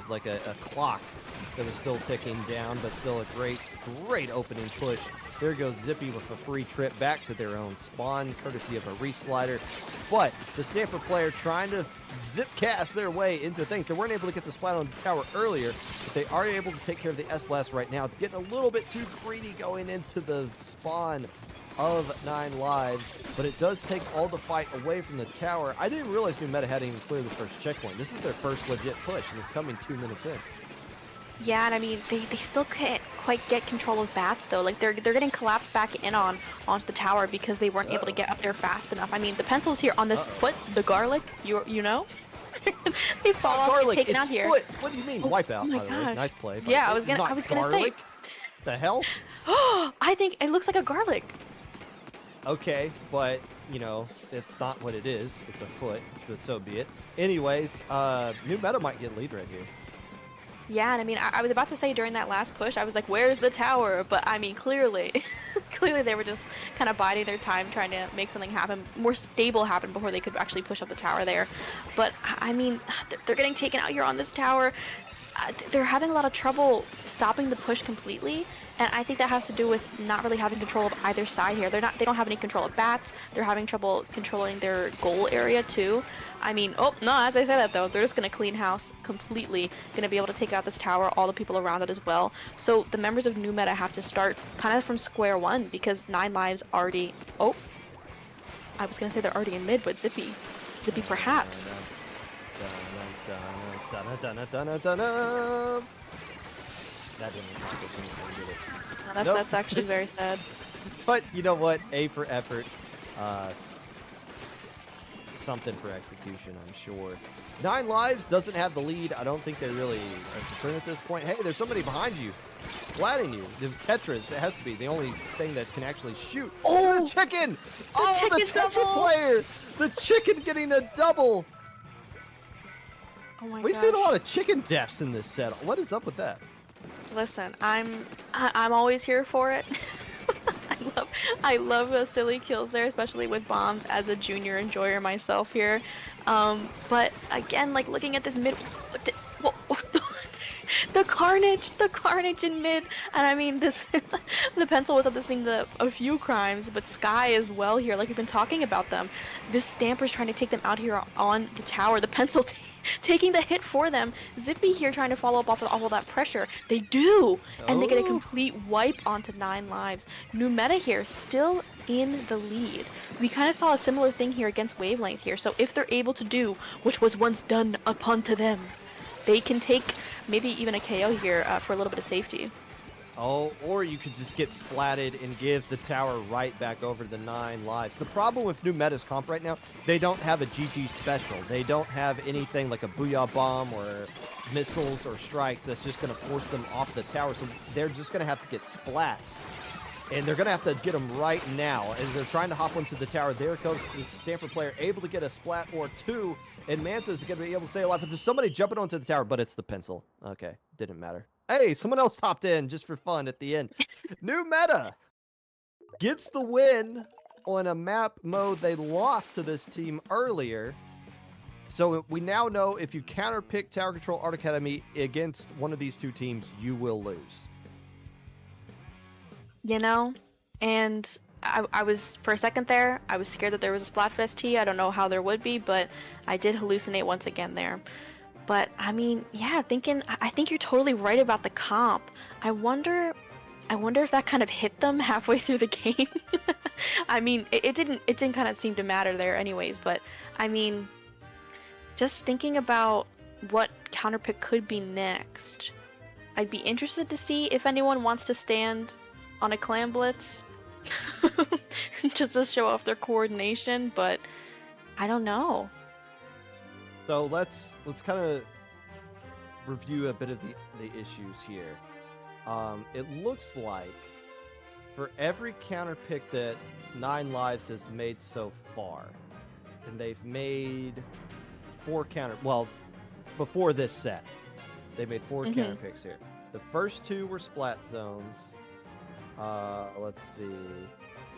Like a clock that was still ticking down, but still a great opening push. There goes Zippy with a free trip back to their own spawn, courtesy of a Reef Slider. But the Stanford player trying to zip cast their way into things. They weren't able to get the splat on the tower earlier, but they are able to take care of the S-Blast right now. Getting a little bit too greedy going into the spawn of 9 Lives, but it does take all the fight away from the tower. I didn't realize New Meta hadn't even cleared the first checkpoint. This is their first legit push, and it's coming 2 minutes in. Yeah, and I mean, they still can't quite get control of bats, though. Like, they're getting collapsed back in onto the tower because they weren't able to get up there fast enough. I mean, the pencils here on this foot, the garlic, you know? They fall off and taken out here. Foot. What do you mean? Wipeout, oh my by the way. gosh. Nice play. Yeah, I was gonna say. The hell? I think it looks like a garlic. Okay, but, you know, it's not what it is. It's a foot, but so be it. Anyways, New Meta might get lead right here. Yeah, and I mean, I was about to say during that last push, I was like, where's the tower? But I mean, clearly they were just kind of biding their time, trying to make something happen, more stable happen before they could actually push up the tower there. But I mean, they're getting taken out here on this tower. They're having a lot of trouble stopping the push completely, and I think that has to do with not really having control of either side here. They don't have any control of bats. They're having trouble controlling their goal area too. I mean, oh no, as I say that though, they're just gonna clean house completely, gonna be able to take out this tower, all the people around it as well. So the members of New Meta have to start kind of from square one because 9 Lives already, oh, I was gonna say they're already in mid, but Zippy perhaps. That didn't accomplish anything, did it? No, that's actually very sad. But you know what? A for effort. Something for execution, I'm sure. 9 Lives doesn't have the lead. I don't think they really are concerned at this point. Hey, there's somebody behind you, splatting you. The Tetris, it has to be the only thing that can actually shoot. Oh, the chicken! The Tetra player! The chicken getting a double! Oh my We've seen a lot of chicken deaths in this set. What is up with that? Listen, I'm always here for it. I love those silly kills there, especially with bombs as a junior enjoyer myself here. But again, like looking at this mid, the carnage in mid. And I mean, this the pencil was up this thing a few crimes, but Sky as well here, like we've been talking about them. This Stamper's trying to take them out here on the tower. The pencil taking the hit for them. Zippy here trying to follow up off of all that pressure. They do, and they get a complete wipe onto 9 lives. New Meta here still in the lead. We kind of saw a similar thing here against Wavelength here. So if they're able to do what was once done upon to them, they can take maybe even a KO here for a little bit of safety. Oh, or you could just get splatted and give the tower right back over to the 9 lives. The problem with New Meta's comp right now, they don't have a GG special. They don't have anything like a Booyah Bomb or missiles or strikes that's just going to force them off the tower. So they're just going to have to get splats. And they're going to have to get them right now. As they're trying to hop onto the tower, there goes the Stamper player able to get a splat or 2. And Manta's going to be able to stay alive. But there's somebody jumping onto the tower, but it's the pencil. Okay, didn't matter. Hey, someone else hopped in just for fun at the end. New Meta gets the win on a map mode they lost to this team earlier. So we now know if you counterpick Tower Control Art Academy against one of these two teams, you will lose. You know, and I was, for a second there, I was scared that there was a Splatfest T. I don't know how there would be, but I did hallucinate once again there. But I mean, yeah, I think you're totally right about the comp. I wonder if that kind of hit them halfway through the game. I mean, it didn't kind of seem to matter there anyways, but I mean, just thinking about what counterpick could be next, I'd be interested to see if anyone wants to stand on a clam blitz just to show off their coordination, but I don't know. So let's kind of review a bit of the issues here. It looks like for every counter pick that 9 lives has made so far, and they've made 4 counter, well, before this set, they made 4 counter picks here. The first 2 were splat zones. Let's see.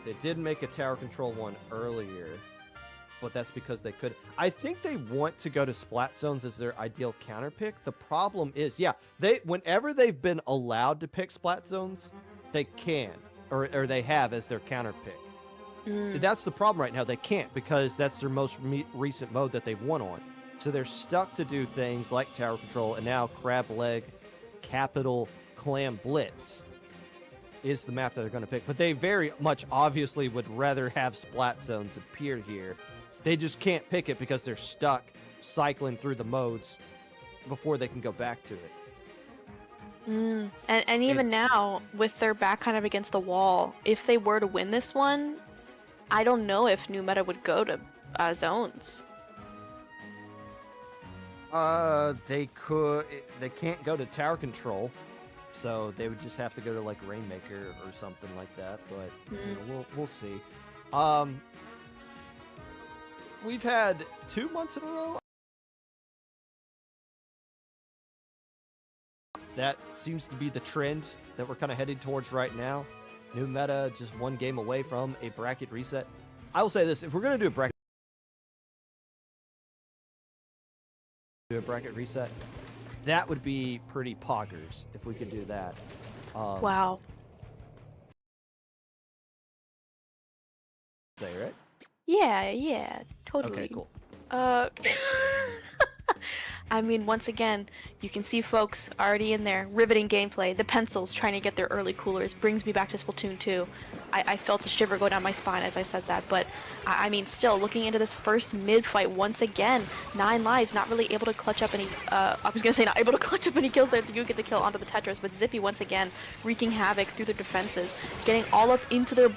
They did make a tower control one earlier, but that's because they could. I think they want to go to splat zones as their ideal counter pick. The problem is, yeah, whenever they've been allowed to pick splat zones, they can, or they have as their counter pick. That's the problem right now. They can't because that's their most recent mode that they've won on. So they're stuck to do things like tower control, and now crab leg, capital, clam blitz is the map that they're going to pick. But they very much obviously would rather have splat zones appear here. They just can't pick it because they're stuck cycling through the modes before they can go back to it. And even now, with their back kind of against the wall, if they were to win this one, I don't know if New Meta would go to zones. They can't go to tower control, so they would just have to go to like Rainmaker or something like that. But you know, we'll see. We've had 2 months in a row. That seems to be the trend that we're kind of headed towards right now. New Meta just 1 game away from a bracket reset. I will say this: if we're gonna do a bracket reset, that would be pretty poggers if we could do that. Wow. Say, right? Yeah, totally. Okay, cool. I mean, once again, you can see folks already in there, riveting gameplay. The pencils trying to get their early coolers brings me back to Splatoon 2. I felt a shiver go down my spine as I said that, but I mean, still, looking into this first mid-fight once again, 9 lives, not really able to clutch up any, I was gonna say not able to clutch up any kills there. You get the kill onto the Tetris, but Zippy once again wreaking havoc through their defenses, getting all up into their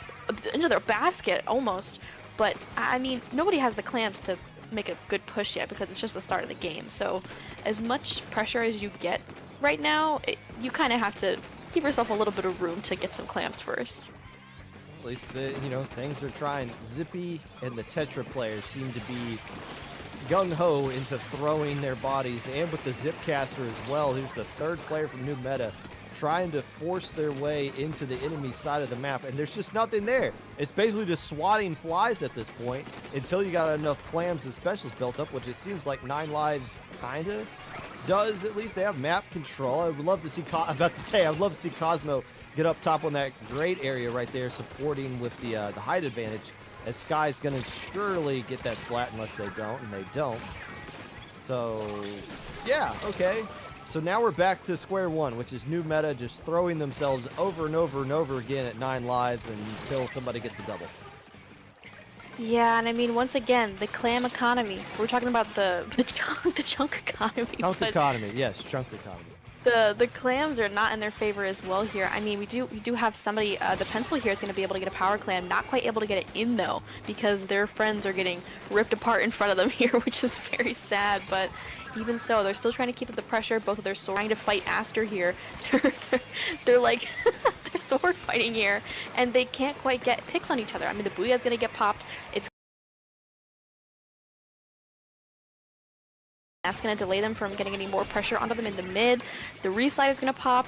basket, almost. But, I mean, nobody has the clams to make a good push yet because it's just the start of the game. So, as much pressure as you get right now, you kind of have to give yourself a little bit of room to get some clams first. At least, things are trying. Zippy and the Tetra players seem to be gung-ho into throwing their bodies, and with the Zipcaster as well, who's the 3rd player from New Meta, trying to force their way into the enemy side of the map, and there's just nothing there. It's basically just swatting flies at this point until you got enough clams and specials built up, which it seems like 9 lives kind of does at least. They have map control. I would love to see, I'm about to say, I'd love to see Cosmo get up top on that great area right there, supporting with the height advantage, as Sky's going to surely get that splat unless they don't, and they don't. So, yeah, okay. So now we're back to square one, which is new meta, just throwing themselves over and over and over again at 9 lives until somebody gets a double. Yeah, and I mean, once again, the clam economy. We're talking about the chunk economy. Chunk but economy, yes, chunk economy. the clams are not in their favor as well here. I mean, we do have somebody. The pencil here is going to be able to get a power clam, not quite able to get it in though, because their friends are getting ripped apart in front of them here, which is very sad. But even so, they're still trying to keep up the pressure. Both of their swords trying to fight Aster here. they're like they're sword fighting here, and they can't quite get picks on each other. I mean, the Booyah's gonna get popped. That's going to delay them from getting any more pressure onto them in the mid. The Reef side is going to pop.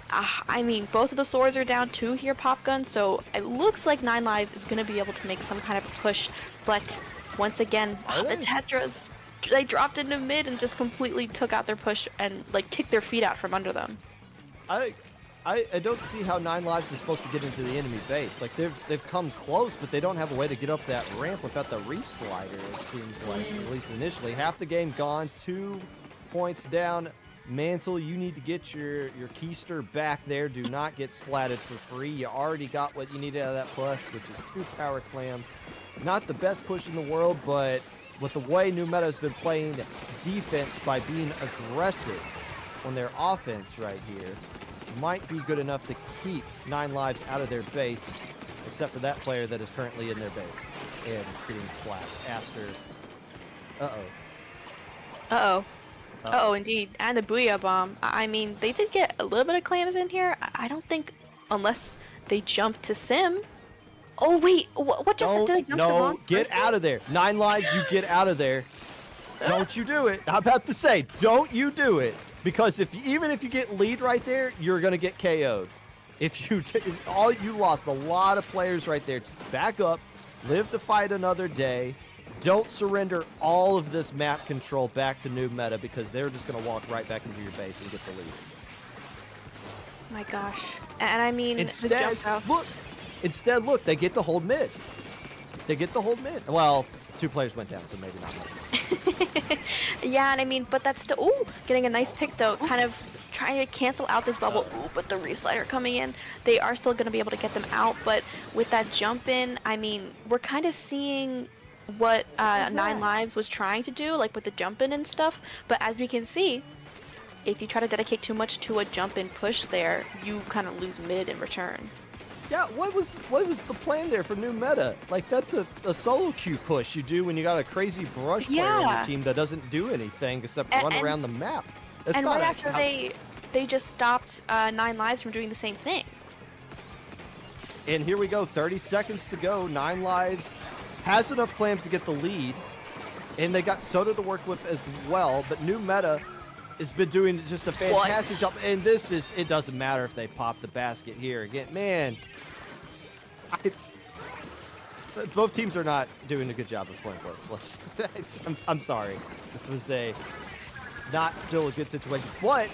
I mean, both of the swords are down too here, Pop Gun, so it looks like 9 lives is going to be able to make some kind of a push. But once again, the Tetras, they dropped into mid and just completely took out their push and like kicked their feet out from under them. I don't see how 9 lives is supposed to get into the enemy base. Like, they've come close, but they don't have a way to get up that ramp without the Reef slider, it seems like, at least initially. Half the game gone, 2 points down. Mantle, you need to get your keister back there. Do not get splatted for free. You already got what you needed out of that push, which is 2 power clams. Not the best push in the world, but with the way New Meta has been playing defense by being aggressive on their offense right here, might be good enough to keep 9 lives out of their base, except for that player that is currently in their base and getting splat. Aster. Uh-oh, indeed. And the Booyah Bomb. I mean, they did get a little bit of clams in here. I don't think, unless they jump to Sim. Oh, wait, what just did they jump to the wrong get person? out of there. 9 lives, you get out of there. Don't you do it. I'm about to say, don't you do it. Because even if you get lead right there, you're going to get KO'd. You lost a lot of players right there. Just back up, live to fight another day. Don't surrender all of this map control back to New Meta, because they're just going to walk right back into your base and get the lead. My gosh. And I mean, the jump outs. Look, they get to hold mid. Well, 2 players went down, so maybe not much. Yeah, and I mean, but that's still, getting a nice pick though, kind of trying to cancel out this bubble. But the Reef slider coming in, they are still going to be able to get them out. But with that jump in, I mean, we're kind of seeing what 9 lives was trying to do, like with the jump in and stuff. But as we can see, if you try to dedicate too much to a jump in push there, you kind of lose mid in return. Yeah, what was the plan there for New Meta? Like, that's a solo queue push you do when you got a crazy brush player on your team that doesn't do anything except run around the map. That's and not right after they just stopped 9 lives from doing the same thing. And here we go, 30 seconds to go. 9 lives has enough clams to get the lead, and they got Soda to work with as well. But New Meta has been doing just a fantastic job. And it doesn't matter if they pop the basket here again, man. Both teams are not doing a good job of playing blitz. I'm sorry. This was not still a good situation, but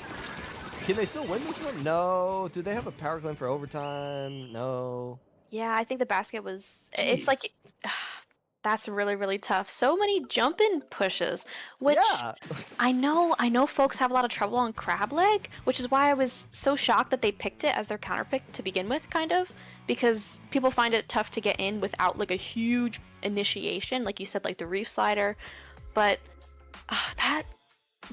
can they still win this one? No. Do they have a power claim for overtime? No. Yeah, I think the basket was. Jeez. It's like that's really, really tough. So many jump-in pushes, which I know folks have a lot of trouble on crab leg, which is why I was so shocked that they picked it as their counter pick to begin with, kind of, because people find it tough to get in without like a huge initiation, like you said, like the Reef slider. But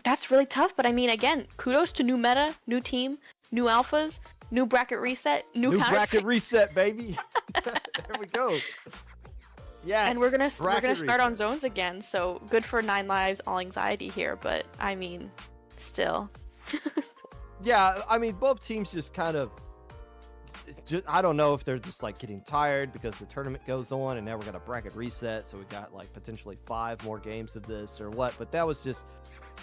that's really tough. But I mean, again, kudos to New Meta, new team, new alphas, new bracket reset, new bracket reset, baby. There we go. Yes. And we're gonna start on zones again, so good for 9 lives, all anxiety here, but I mean, still. Yeah, I mean, both teams just kind of, I don't know if they're just like getting tired because the tournament goes on and now we're gonna bracket reset, so we got like potentially 5 more games of this or what, but that was just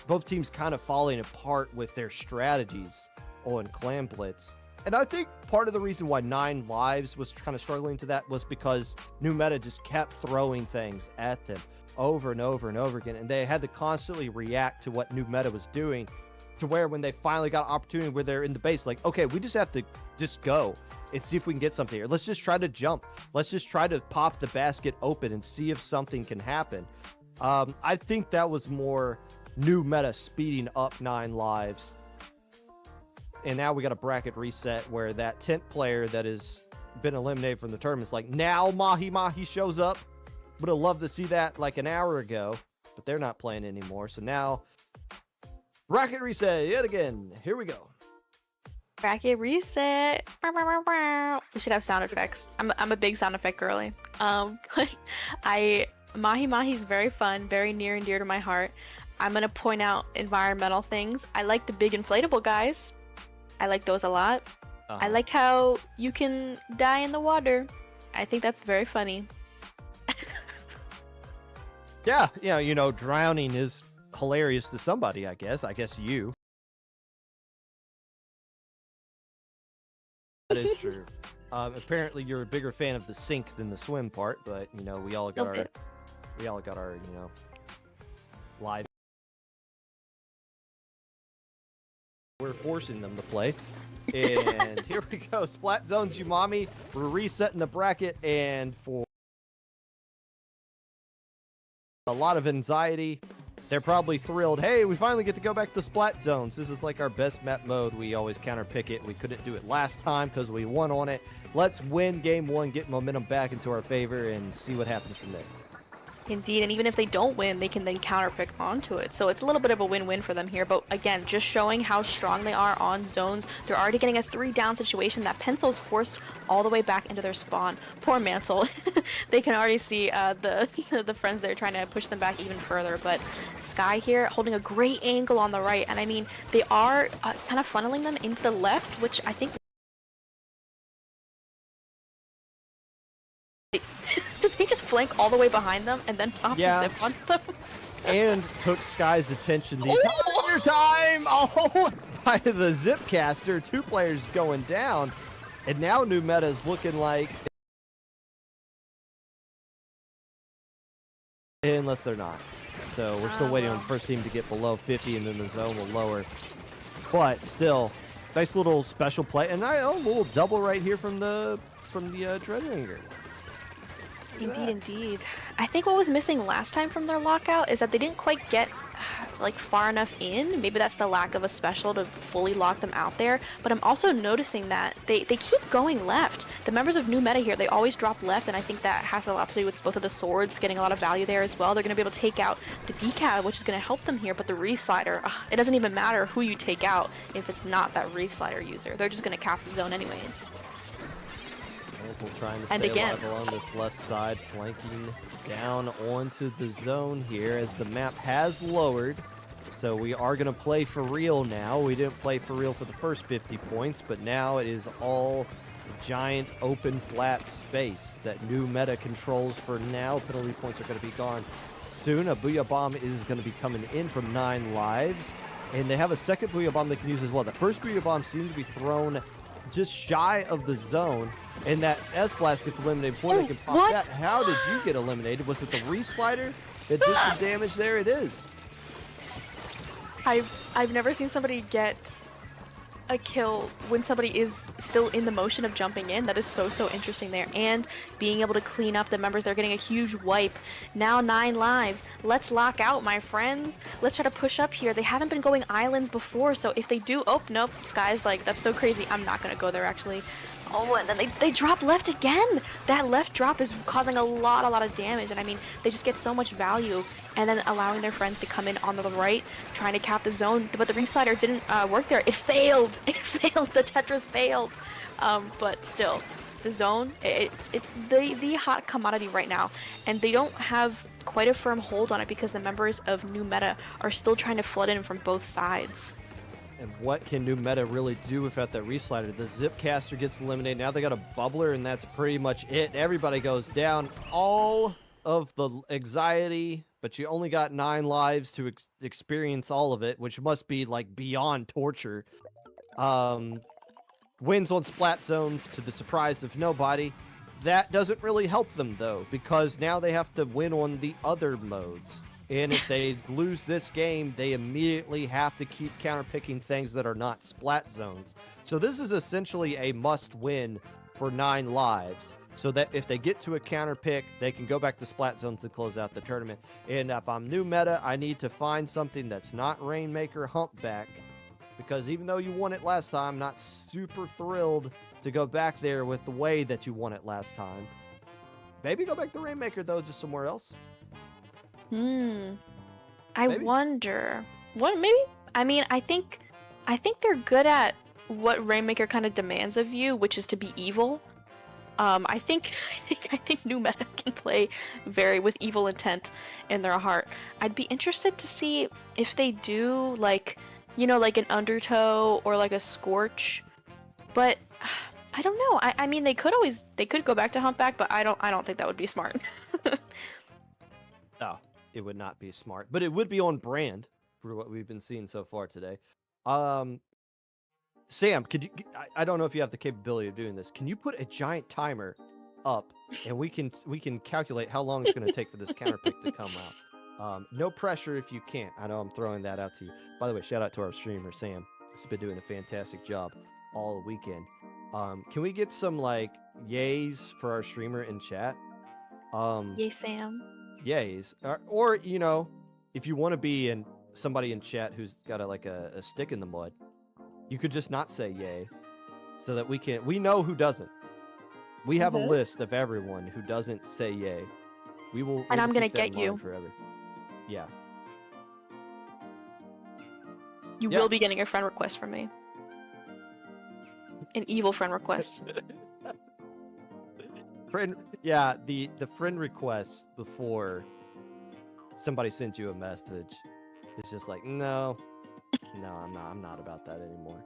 both teams kind of falling apart with their strategies on Clam Blitz. And I think part of the reason why 9 lives was kind of struggling to that was because New Meta just kept throwing things at them over and over and over again. And they had to constantly react to what New Meta was doing. to where when they finally got an opportunity where they're in the base, like, okay, we just have to just go and see if we can get something here. Let's just try to jump. Let's just try to pop the basket open and see if something can happen. I think that was more new meta speeding up 9 lives. And now we got a bracket reset where that 10th player that has been eliminated from the tournament's like, now Mahi shows up. Would have loved to see that like an hour ago, but they're not playing anymore. So now, bracket reset yet again. Here we go. Bracket reset. We should have sound effects. I'm a big sound effect girly. Mahi's very fun, very near and dear to my heart. I'm gonna point out environmental things. I like the big inflatable guys. I like those a lot. I like how you can die in the water. I think that's very funny. Yeah, you know, drowning is hilarious to somebody, I guess. I guess you. That is true. Apparently, you're a bigger fan of the sink than the swim part, but you know, we all got our, you know, live. We're forcing them to play, and here we go. Splat Zones, Umami. We're resetting the bracket, and for a lot of anxiety, they're probably thrilled. Hey, we finally get to go back to Splat Zones. This is like our best map mode. We always counter pick it. We couldn't do it last time because we won on it. Let's win game 1, get momentum back into our favor, and see what happens from there. Indeed, and even if they don't win, they can then counterpick onto it. So it's a little bit of a win-win for them here. But again, just showing how strong they are on zones. They're already getting a 3-down situation. That Pencil's forced all the way back into their spawn. Poor Mansell. They can already see the friends there trying to push them back even further. But Sky here holding a great angle on the right. And I mean, they are kind of funneling them into the left, which I think... Did they just flank all the way behind them and then pop the zip on them? And took Sky's attention the entire time! Oh, by the zip caster. 2 players going down. And now new meta is looking like... Unless they're not. So we're still waiting on the first team to get below 50 and then the zone will lower. But still, nice little special play. And a little double right here from the Dreadringer. Indeed, indeed. I think what was missing last time from their lockout is that they didn't quite get like far enough in. Maybe that's the lack of a special to fully lock them out there. But I'm also noticing that they keep going left. The members of new meta here, they always drop left, and I think that has a lot to do with both of the swords getting a lot of value there as well. They're going to be able to take out the decal, which is going to help them here, but the Reef Slider, it doesn't even matter who you take out if it's not that Reef Slider user. They're just going to cap the zone anyways. Trying to stay alive along this left side, flanking down onto the zone here as the map has lowered. So we are going to play for real now. We didn't play for real for the first 50 points, but now it is all giant open flat space that new meta controls for now. Penalty points are going to be gone soon. A Booyah Bomb is going to be coming in from 9 lives, and they have a second Booyah Bomb they can use as well. The first Booyah Bomb seems to be thrown just shy of the zone, and that S-Blast gets eliminated before they can pop that. How did you get eliminated? Was it the Reef Slider that did some damage there? It is. I've never seen somebody get a kill when somebody is still in the motion of jumping in. That is so interesting there, and being able to clean up the members. They're getting a huge wipe. Now 9 lives. Let's lock out, my friends. Let's try to push up here. They haven't been going islands before, so if they do, oh nope, Sky's like, that's so crazy, I'm not gonna go there actually. Oh, and then they drop left again. That left drop is causing a lot of damage, and I mean, they just get so much value, and then allowing their friends to come in on the right, trying to cap the zone, but the Reef Slider didn't work there. It failed. It failed. The Tetris failed. But still, the zone, it's the hot commodity right now, and they don't have quite a firm hold on it because the members of new meta are still trying to flood in from both sides. And what can new meta really do without that Reef Slider? The Zip Caster gets eliminated. Now they got a Bubbler, and that's pretty much it. Everybody goes down. All of the anxiety, but you only got 9 lives to experience all of it, which must be like beyond torture. Wins on Splat Zones to the surprise of nobody. That doesn't really help them, though, because now they have to win on the other modes. And if they lose this game, they immediately have to keep counterpicking things that are not splat zones. So this is essentially a must-win for 9 lives. So that if they get to a counter pick, they can go back to splat zones to close out the tournament. And if I'm new meta, I need to find something that's not Rainmaker Humpback. Because even though you won it last time, I'm not super thrilled to go back there with the way that you won it last time. Maybe go back to Rainmaker, though, just somewhere else. I wonder. What, maybe? I mean, I think they're good at what Rainmaker kind of demands of you, which is to be evil. I think new meta can play with evil intent in their heart. I'd be interested to see if they do like an Undertow or like a Scorch, but I don't know. I mean they could go back to Humpback, but I don't think that would be smart. No, it would not be smart, but it would be on brand for what we've been seeing so far today. Sam, could you? I don't know if you have the capability of doing this. Can you put a giant timer up, and we can calculate how long it's going to take for this counter pick to come out? No pressure if you can't. I know I'm throwing that out to you. By the way, shout out to our streamer Sam. He's been doing a fantastic job all weekend. Can we get some like yays for our streamer in chat? Yay, Sam. Yays, or if you want to be somebody in chat who's got a stick in the mud. You could just not say yay, so that we know who doesn't. We have a list of everyone who doesn't say yay. We will. And I'm gonna keep that get in you. mind forever. Yeah. You will be getting a friend request from me. An evil friend request. The friend request before somebody sends you a message. It's just like no. No, I'm not about that anymore.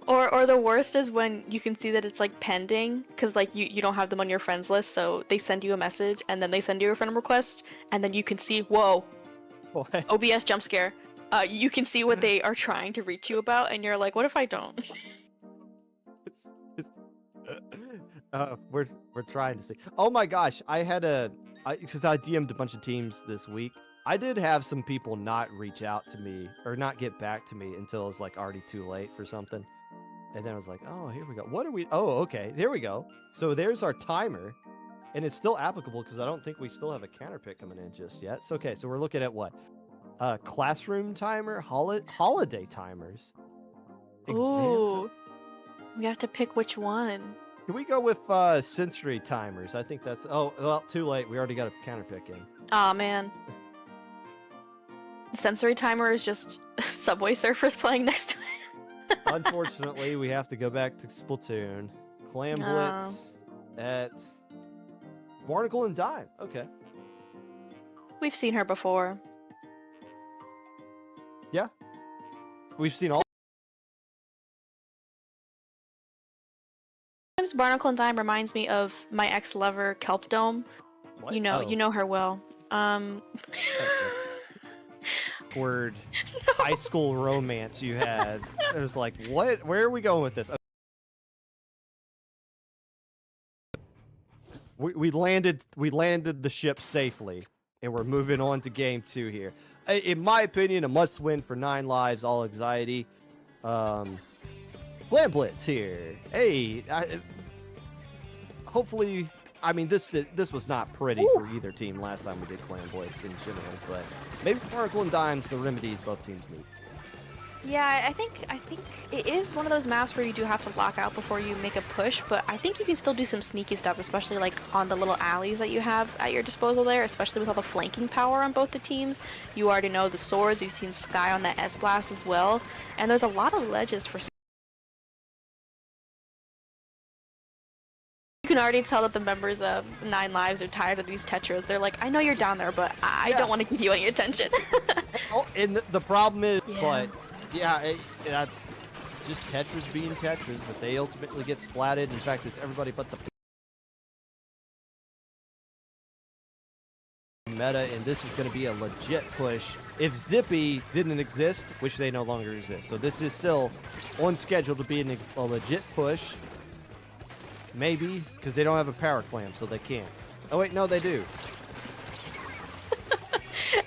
Or the worst is when you can see that it's like pending, because like you don't have them on your friends list, so they send you a message and then they send you a friend request, and then you can see, whoa, What? OBS jump scare. You can see what they are trying to reach you about, and you're like, what if I don't? We're trying to see. Oh my gosh, because I DM'd a bunch of teams this week. I did have some people not reach out to me or not get back to me until it was like already too late for something. And then I was like, oh, here we go. What are we? Oh, okay. There we go. So there's our timer. And it's still applicable because I don't think we still have a counter pick coming in just yet. So, okay. So we're looking at what? Classroom timer, holiday timers. Ooh. We have to pick which one. Can we go with sensory timers? I think that's... Oh, well, too late. We already got a counter pick in. Aw, man. Sensory timer is just Subway Surfers playing next to it. Unfortunately, we have to go back to Splatoon. Clam Blitz at Barnacle and Dime. Okay. We've seen her before. Yeah. We've seen all... Sometimes Barnacle and Dime reminds me of my ex-lover, Kelp Dome. What? You know her well. Awkward high school romance you had. It was like, what? Where are we going with this? We landed the ship safely, and we're moving on to game 2 here. In my opinion, a must-win for 9 lives, all anxiety. Clam Blitz here. Hey, hopefully. I mean, this was not pretty for either team last time we did Clam Blitz in general, but maybe Barnacle and Dime's the remedies both teams need. Yeah, I think it is one of those maps where you do have to lock out before you make a push, but I think you can still do some sneaky stuff, especially like on the little alleys that you have at your disposal there, especially with all the flanking power on both the teams. You already know the swords, you've seen Sky on that S-Blast as well, and there's a lot of ledges for... You can already tell that the members of 9 Lives are tired of these Tetras. They're like, I know you're down there, but I don't want to give you any attention. And the problem is, that's just Tetras being Tetras, but they ultimately get splatted. In fact, it's everybody but the meta, and this is going to be a legit push. If Zippy didn't exist, which they no longer exist, so this is still on schedule to be a legit push. Maybe, because they don't have a power clamp, so they can't. Oh wait, no, they do.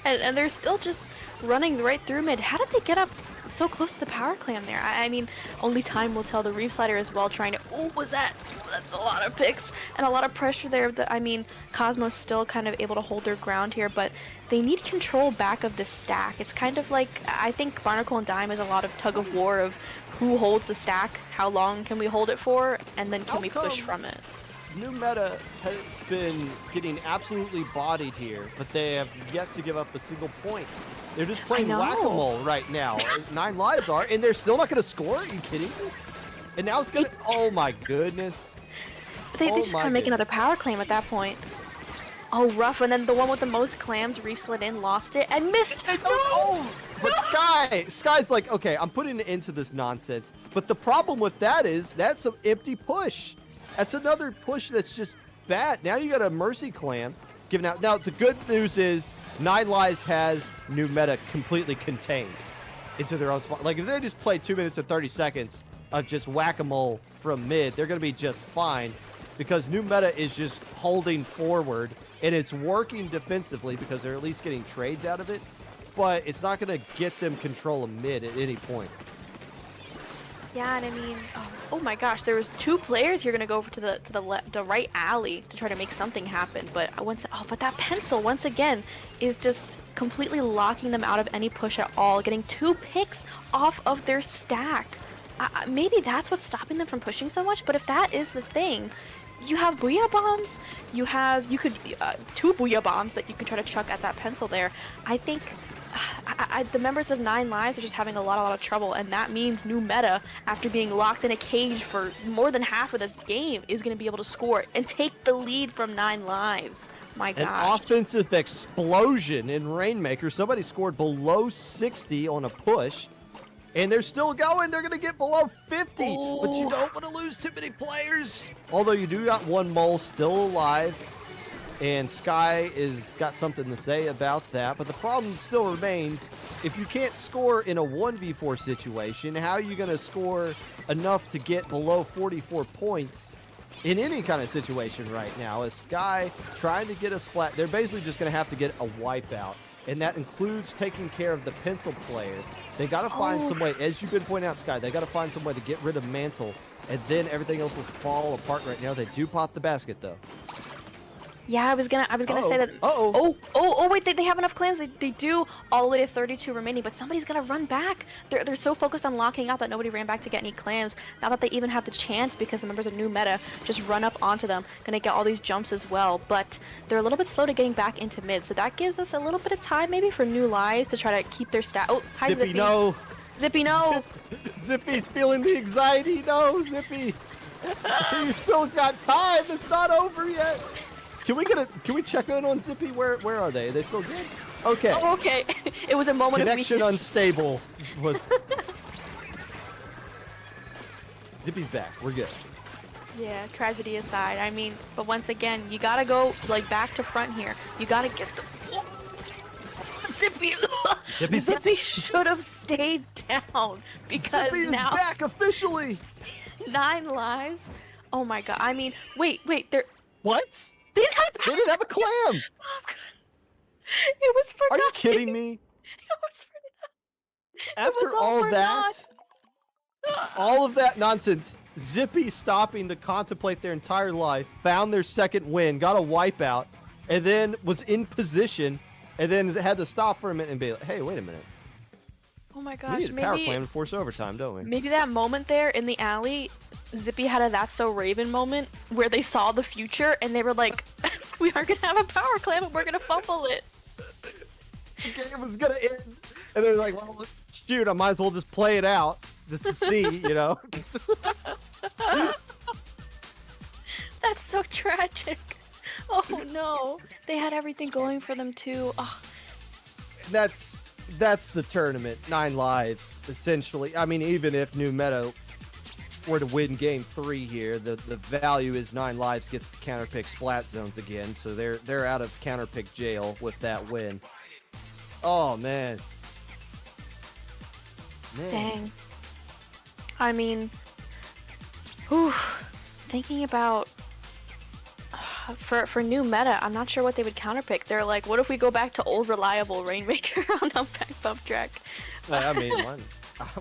and they're still just running right through mid. How did they get up so close to the power clan there? I mean, only time will tell. The Reef Slider as well trying to. Oh, that's a lot of picks and a lot of pressure there. I mean, Cosmo's still kind of able to hold their ground here, but they need control back of this stack. It's kind of like, I think Barnacle and Dime is a lot of tug of war of who holds the stack, how long can we hold it for, and then can we push from it. New meta has been getting absolutely bodied here, but they have yet to give up a single point. They're just playing whack-a-mole right now. 9 lives are, and they're still not going to score? Are you kidding me? And now it's going to... Oh, my goodness. They just kind of make another power claim at that point. Oh, rough. And then the one with the most clams, Reef slid in, lost it, and missed. No! Oh, but Sky's like, okay, I'm putting it into this nonsense. But the problem with that is that's an empty push. That's another push that's just bad. Now you got a Mercy clam giving out. Now, the good news is 9 Lives has new meta completely contained into their own spot. Like, if they just play 2 minutes and 30 seconds of just whack-a-mole from mid, they're going to be just fine because new meta is just holding forward, and it's working defensively because they're at least getting trades out of it, but it's not going to get them control of mid at any point. Yeah, and I mean, oh my gosh, there was 2 players here gonna go over to the right alley to try to make something happen, but but that pencil once again is just completely locking them out of any push at all, getting 2 picks off of their stack. Maybe that's what's stopping them from pushing so much, but if that is the thing, you have Booyah Bombs, you could 2 Booyah Bombs that you can try to chuck at that pencil there. I think the members of 9 Lives are just having a lot of trouble, and that means new meta, after being locked in a cage for more than half of this game, is going to be able to score and take the lead from 9 Lives. My gosh. An offensive explosion in Rainmaker. Somebody scored below 60 on a push, and they're still going. They're going to get below 50, Ooh. but you don't want to lose too many players. Although you do got 1 mole still alive. And Sky is got something to say about that, but the problem still remains, if you can't score in a 1v4 situation, how are you going to score enough to get below 44 points in any kind of situation right now? Is Sky trying to get a splat? They're basically just going to have to get a wipeout, and that includes taking care of the pencil player. They got to find some way, as you've been pointing out, Sky, they got to find some way to get rid of Mantle, and then everything else will fall apart right now. They do pop the basket, though. Yeah, I was gonna say that. Oh, wait, they have enough clans. They do all the way to 32 remaining, but somebody's gonna run back. They're so focused on locking out that nobody ran back to get any clams. Now that they even have the chance, because the members of new meta just run up onto them, gonna get all these jumps as well. But they're a little bit slow to getting back into mid, so that gives us a little bit of time maybe for new lives to try to keep their stat. Oh, hi Zippy. No. Zippy, no. Zippy's feeling the anxiety. No, Zippy. You still got time. It's not over yet. Can we check in on Zippy? Where are they? Are they still good? Okay. Oh, okay. It was a moment Connection of weakness. Unstable. Zippy's back. We're good. Yeah, tragedy aside. I mean, but once again, you gotta go like back to front here. You gotta get the. Zippy should have stayed down because Zippy is now back officially. 9 lives. Oh my god. I mean, wait. They're. What? They didn't have a clam. It was for Are nothing. you kidding me? It was for nothing. After all of that nonsense, Zippy stopping to contemplate their entire life, found their second win, got a wipeout, and then was in position, and then had to stop for a minute and be like, hey, wait a minute. Oh my gosh, We need a power clam to force overtime, don't we? Maybe that moment there in the alley, Zippy had a That's So Raven moment where they saw the future and they were like, we are going to have a power clam and we're going to fumble it. The game was going to end. And they're like, well, shoot, I might as well just play it out just to see, you know? That's so tragic. Oh no. They had everything going for them too. Oh. That's the tournament. 9 lives, essentially. I mean, even if new meta were to win game 3 here, the value is 9 lives gets to counterpick splat zones again, so they're out of counterpick jail with that win. Oh man. Dang. I mean, whew, thinking about For new meta, I'm not sure what they would counterpick. They're like, what if we go back to old reliable Rainmaker on Humpback Bump Track? I mean,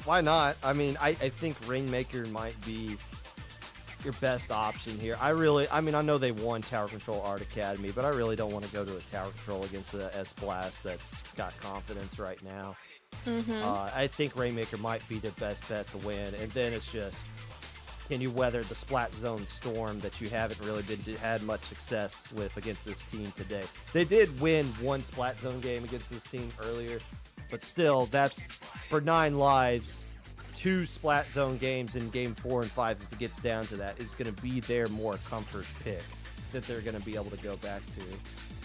why not? I mean, I think Rainmaker might be your best option here. I mean, I know they won Tower Control Art Academy, but I really don't want to go to a Tower Control against a S-Blast that's got confidence right now. I think Rainmaker might be their best bet to win, and then it's just, can you weather the Splat Zone storm that you haven't really had much success with against this team today? They did win one Splat Zone game against this team earlier, but still, that's for 9 lives. 2 Splat Zone games in game 4 and 5, if it gets down to that, is going to be their more comfort pick that they're going to be able to go back to.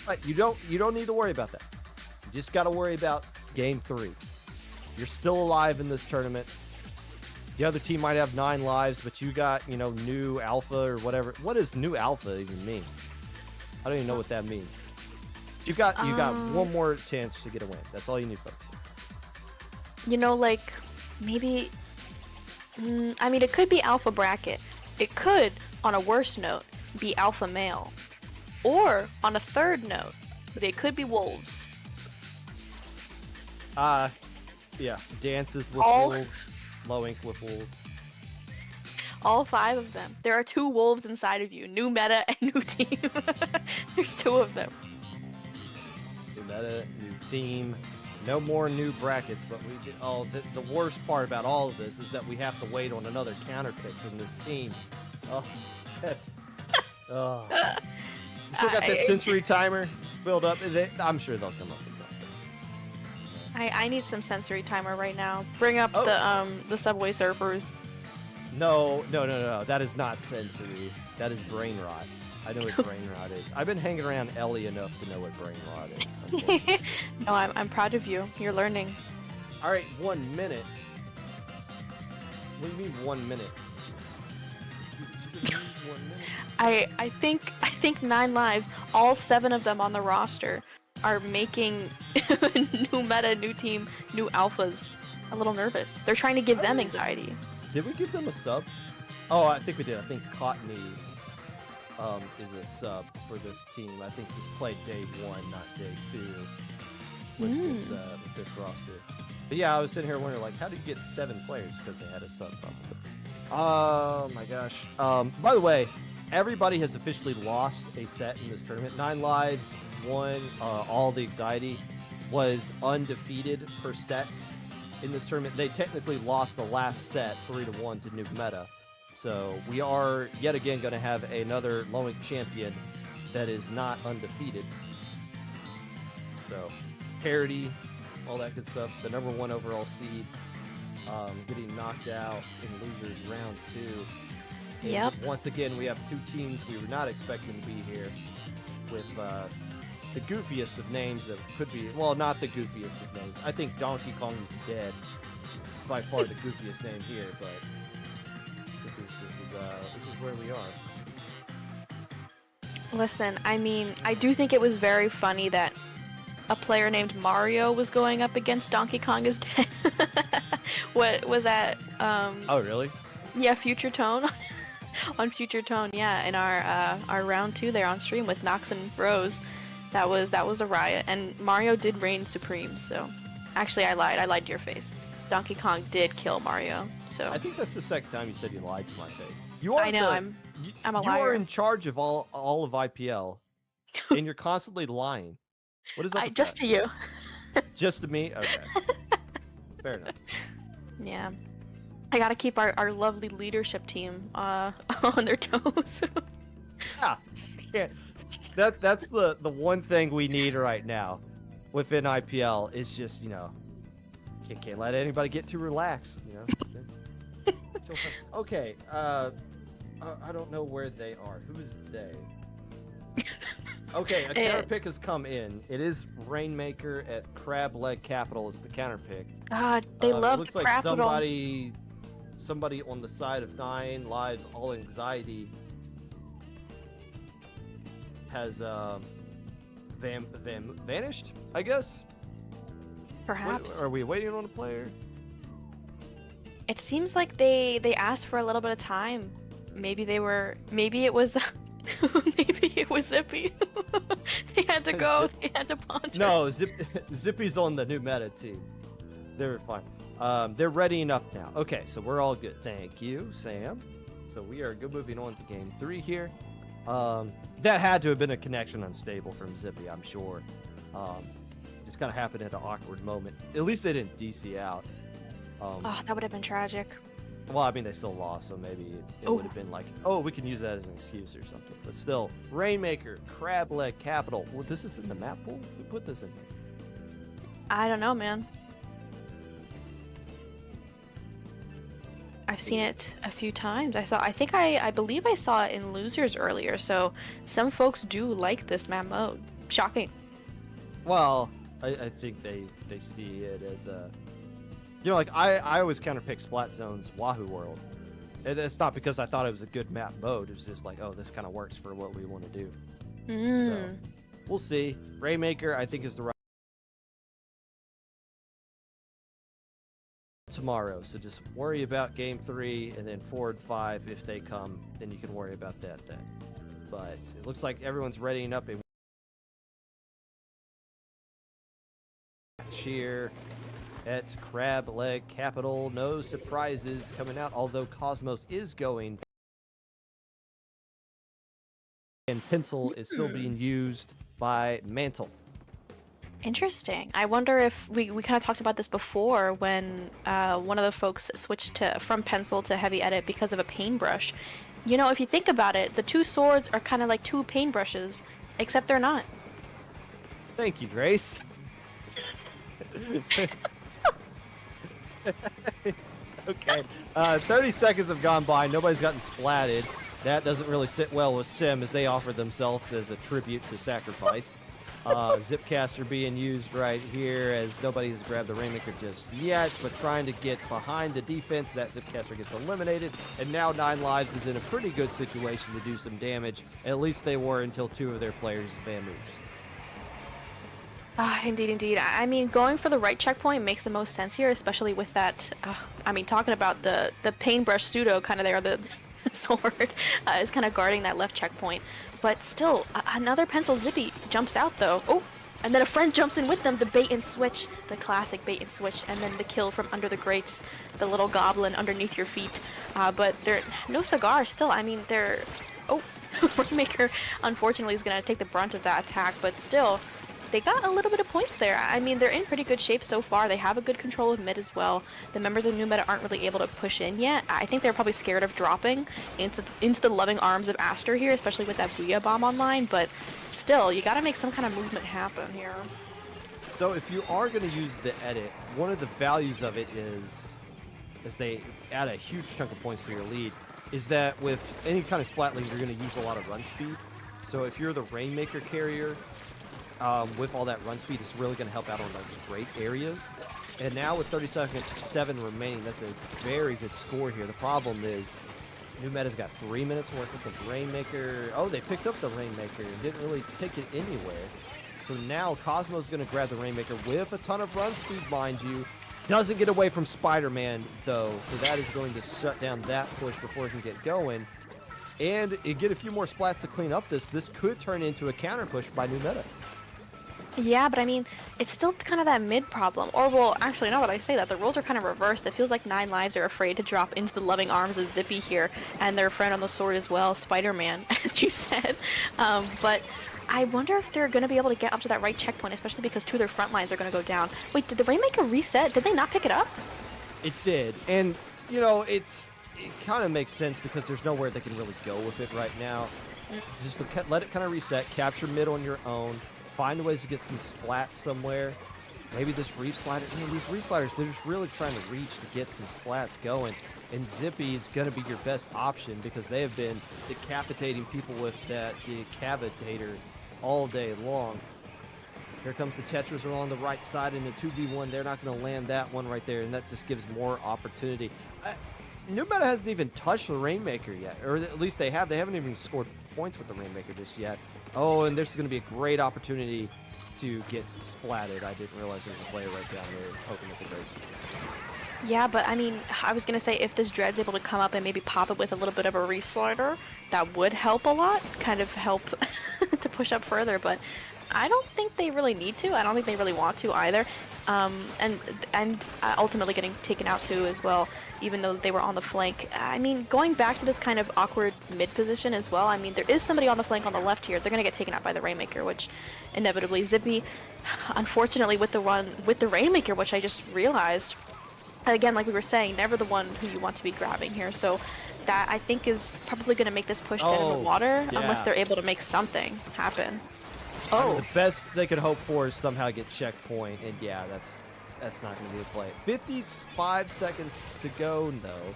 But you don't need to worry about that. You just got to worry about game 3. You're still alive in this tournament. The other team might have 9 lives, but you got, new alpha or whatever. What does new alpha even mean? I don't even know what that means. You got one more chance to get a win. That's all you need, folks. Like maybe. I mean, it could be alpha bracket. It could, on a worse note, be alpha male, or on a third note, they could be wolves. Yeah, dances with wolves. Low ink with wolves. All 5 of them. There are 2 wolves inside of you. New meta and new team. There's 2 of them. New meta, new team. No more new brackets, but we did. Oh, the worst part about all of this is that we have to wait on another counter pick from this team. Oh, that's. Oh. You still got that century timer build up. I'm sure they'll come up with something. I need some sensory timer right now. Bring up the Subway Surfers. No. That is not sensory. That is brain rot. I know what brain rot is. I've been hanging around Ellie enough to know what brain rot is. Okay. No, I'm proud of you. You're learning. All right, 1 minute. What do you mean 1 minute? 1 minute? I think 9 lives, all 7 of them on the roster, are making new meta, new team, new alphas a little nervous. They're trying to give them anxiety. Did we give them a sub? Oh, I think we did. I think Cottony is a sub for this team. I think he's played day 1, not day 2 with this roster. But yeah, I was sitting here wondering, like, how did you get 7 players? Because they had a sub probably. Oh my gosh. By the way, everybody has officially lost a set in this tournament. 9 lives, 1, all the anxiety, was undefeated per sets in this tournament. They technically lost the last set 3-1 to New Meta. So we are yet again going to have another low-ink champion that is not undefeated. So parity, all that good stuff. The #1 overall seed getting knocked out in losers round 2. And Yep. once again, we have 2 teams we were not expecting to be here with the goofiest of names that could be. Well, not the goofiest of names. I think Donkey Kong is dead. By far the goofiest name here, but this is where we are. Listen, I mean, I do think it was very funny that a player named Mario was going up against Donkey Kong is dead. What was that? Oh, really? Yeah, Future Tone. On Future Tone, yeah, in our round 2 there on stream with Nox and Rose. That was a riot, and Mario did reign supreme. So, actually, I lied to your face. Donkey Kong did kill Mario. So I think that's the second time you said you lied to my face. You are. I know. I'm a liar. You are in charge of all of IPL, and you're constantly lying. What is up? Just to you. Just to me? Okay. Fair enough. Yeah. I gotta keep our lovely leadership team on their toes. Yeah. That's the one thing we need right now within IPL is just, can't let anybody get too relaxed, Okay, I don't know where they are. Who is they? Okay, a counter pick has come in. It is Rainmaker at Crab Leg Capital is the counter pick. God, they love it looks Capital. like somebody on the side of 9 lives, all anxiety, has vanished, I guess. Perhaps. Are we waiting on a player? It seems like they asked for a little bit of time. Maybe it was Maybe it was Zippy. They had to go. They had to ponder. No, Zippy's on the new meta team. They're fine. They're readying up now. Okay, so we're all good. Thank you, Sam. So we are good moving on to game 3 here. That had to have been a connection unstable from Zippy, I'm sure. Just kind of happened at an awkward moment. At least they didn't DC out. Oh, that would have been tragic. Well, I mean, they still lost, so maybe it would have been like, oh, we can use that as an excuse or something. But still, Rainmaker, Crab Leg, Capital. Well, this is in the map pool? Who put this in here? I don't know, man. I've seen it a few times. I believe I saw it in Losers earlier, so some folks do like this map mode. Shocking. Well, I think they see it as a... You know, like, I always counterpick Splat Zone's Wahoo World. And it's not because I thought it was a good map mode. It was just like, oh, this kind of works for what we want to do. So, we'll see. Rainmaker, I think, is the right... tomorrow, so just worry about game 3 and then 4 and 5 if they come, then you can worry about that then. But it looks like everyone's readying up a cheer at Crab Leg Capital. No surprises coming out, although Cosmos is going and Pencil is still being used by Mantle. Interesting. I wonder if we kind of talked about this before when one of the folks switched from pencil to heavy edit because of a paintbrush. You know, if you think about it, the two swords are kind of like two paintbrushes, except they're not. Thank you, Grace. Okay. 30 seconds have gone by. Nobody's gotten splatted. That doesn't really sit well with Sim as they offer themselves as a tribute to sacrifice. Zipcaster being used right here as nobody has grabbed the Rainmaker just yet, but trying to get behind the defense. That Zipcaster gets eliminated, and now 9 Lives is in a pretty good situation to do some damage. At least they were until 2 of their players vamoosed. Indeed, indeed. I mean, going for the right checkpoint makes the most sense here, especially with that, I mean, talking about the paintbrush pseudo kind of there, the sword is kind of guarding that left checkpoint. But still, another pencil Zippy jumps out though. Oh, and then a friend jumps in with them, the bait and switch, the classic bait and switch, and then the kill from under the grates, the little goblin underneath your feet. But they're no cigar still. I mean, they're... Oh, Rainmaker unfortunately is going to take the brunt of that attack, but still, they got a little bit of points there. I mean, they're in pretty good shape so far. They have a good control of mid as well. The members of new meta aren't really able to push in yet. I think they're probably scared of dropping into the loving arms of Aster here, especially with that Booyah Bomb online, but still, you gotta make some kind of movement happen here. So if you are going to use the edit, one of the values of it is, as they add a huge chunk of points to your lead, is that with any kind of splat lane, you're going to use a lot of run speed. So if you're the Rainmaker carrier, with all that run speed, it's really going to help out on those great areas. And now with 37 remaining, that's a very good score here. The problem is, new meta's got 3 minutes worth of the Rainmaker. Oh, they picked up the Rainmaker and didn't really take it anywhere. So now Cosmo's going to grab the Rainmaker with a ton of run speed, mind you. Doesn't get away from Spider-Man, though, so that is going to shut down that push before it can get going. And get a few more splats to clean up this. This could turn into a counter push by new meta. Yeah, but I mean, it's still kind of that mid problem. Or, well, actually, now that I say that, the roles are kind of reversed. It feels like 9 Lives are afraid to drop into the loving arms of Zippy here, and their friend on the sword as well, Spider-Man, as you said. But I wonder if they're going to be able to get up to that right checkpoint, especially because 2 of their front lines are going to go down. Wait, did the Rainmaker reset? Did they not pick it up? It did. And, you know, it kind of makes sense because there's nowhere they can really go with it right now. Just let it kind of reset, capture mid on your own. Find ways to get some splats somewhere. Maybe this Reef slider. I mean, these Reef sliders, they're just really trying to reach to get some splats going. And Zippy is going to be your best option because they have been decapitating people with that decapitator all day long. Here comes the Tetras along the right side in the 2v1. They're not going to land that one right there, and that just gives more opportunity. New Meta hasn't even touched the Rainmaker yet, or at least they have. They haven't even scored points with the Rainmaker just yet. Oh, and this is going to be a great opportunity to get splatted. I didn't realize there was a player right down there opening up the grates. Yeah, but I mean, I was gonna say if this Dread's able to come up and maybe pop it with a little bit of a Reef slider, that would help a lot, kind of help to push up further, but I don't think they really need to. I don't think they really want to either. And ultimately getting taken out too as well, even though they were on the flank. I mean, going back to this kind of awkward mid position as well, I mean, there is somebody on the flank on the left here. They're gonna get taken out by the Rainmaker, which inevitably Zippy, unfortunately with the Rainmaker, which I just realized, again, like we were saying, never the one who you want to be grabbing here, so that I think is probably going to make this push dead in the water, unless they're able to make something happen. I mean, the best they could hope for is somehow get checkpoint, and yeah, that's not going to be the play. 55 seconds to go, though.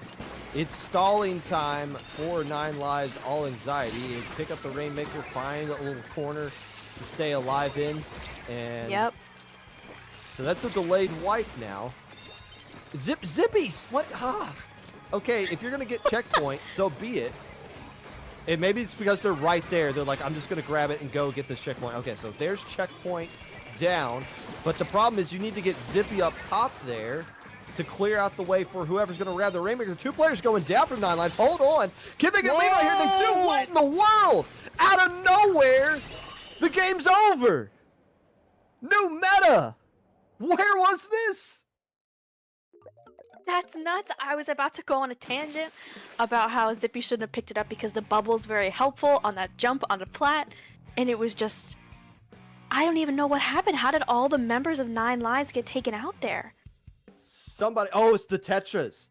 It's stalling time for 9 Lives, all anxiety. You pick up the Rainmaker, find a little corner to stay alive in, and Yep. So that's a delayed wipe now. Zippies! What? Okay, if you're going to get checkpoint, so be it. And maybe it's because they're right there. They're like, I'm just going to grab it and go get this checkpoint. Okay, so there's checkpoint down. But the problem is you need to get Zippy up top there to clear out the way for whoever's going to grab the Rainmaker. 2 players going down from 9 Lives. Hold on. Can they get lead right here? They do. What in the world? Out of nowhere, the game's over. New meta. Where was this? That's nuts. I was about to go on a tangent about how Zippy shouldn't have picked it up because the bubble's very helpful on that jump on the plat, and it was just, I don't even know what happened. How did all the members of 9 Lives get taken out there? Somebody, it's the Tetras.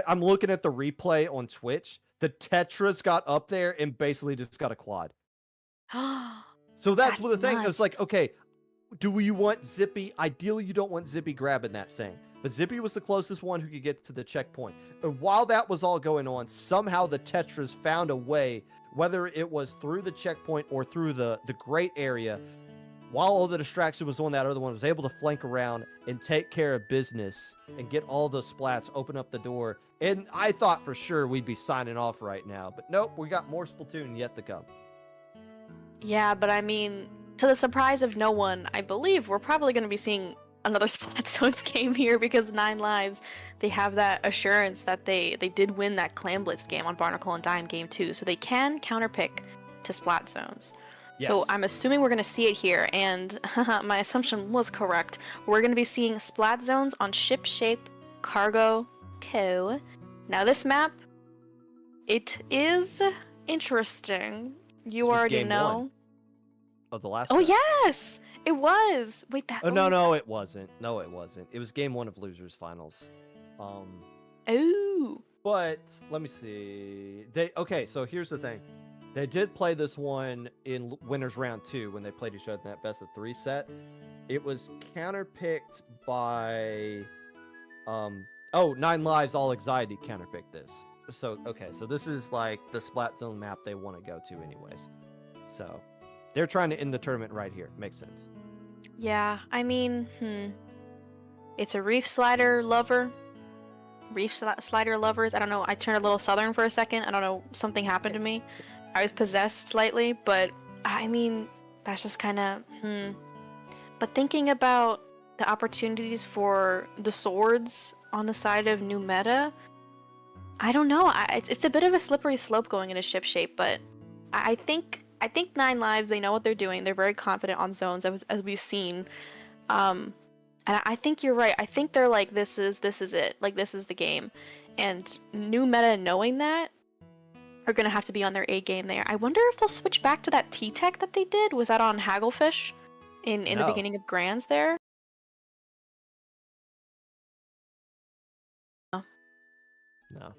I'm looking at the replay on Twitch. The Tetras got up there and basically just got a quad. So that's what the thing is like, okay, do you want Zippy? Ideally, you don't want Zippy grabbing that thing. But Zippy was the closest one who could get to the checkpoint. And while that was all going on, somehow the Tetras found a way, whether it was through the checkpoint or through the great area, while all the distraction was on that other one, was able to flank around and take care of business and get all the splats, open up the door. And I thought for sure we'd be signing off right now. But nope, we got more Splatoon yet to come. Yeah, but I mean, to the surprise of no one, I believe we're probably going to be seeing another Splatoon game here because 9 Lives, they have that assurance that they did win that Clan Blitz game on Barnacle and Dime game 2, so they can counterpick to Splat Zones. Yes. So I'm assuming we're going to see it here, and my assumption was correct. We're going to be seeing Splat Zones on Ship Shape Cargo Co. Now this map, it is interesting. You already know. Of the last. Oh yes, it was. Wait, that. Oh no, it wasn't. No, it wasn't. It was game 1 of Losers Finals. Ooh. But let me see. So here's the thing. They did play this one in Winners Round 2 when they played each other in that best of 3 set. It was counterpicked by 9 Lives All Anxiety counterpicked this. So so this is like the Splat Zone map they want to go to anyways. So they're trying to end the tournament right here. Makes sense. Yeah, I mean, it's a Reef slider lover. Slider lovers. I don't know. I turned a little southern for a second. I don't know. Something happened to me. I was possessed slightly, but I mean, that's just kind of, But thinking about the opportunities for the swords on the side of new meta, I don't know. It's a bit of a slippery slope going into Ship Shape, but I think 9 Lives, they know what they're doing. They're very confident on zones, as we've seen. And I think you're right. I think they're like, this is it. Like, this is the game. And new meta, knowing that, are going to have to be on their A game there. I wonder if they'll switch back to that T-Tech that they did. Was that on Hagglefish in the beginning of Grands there? No.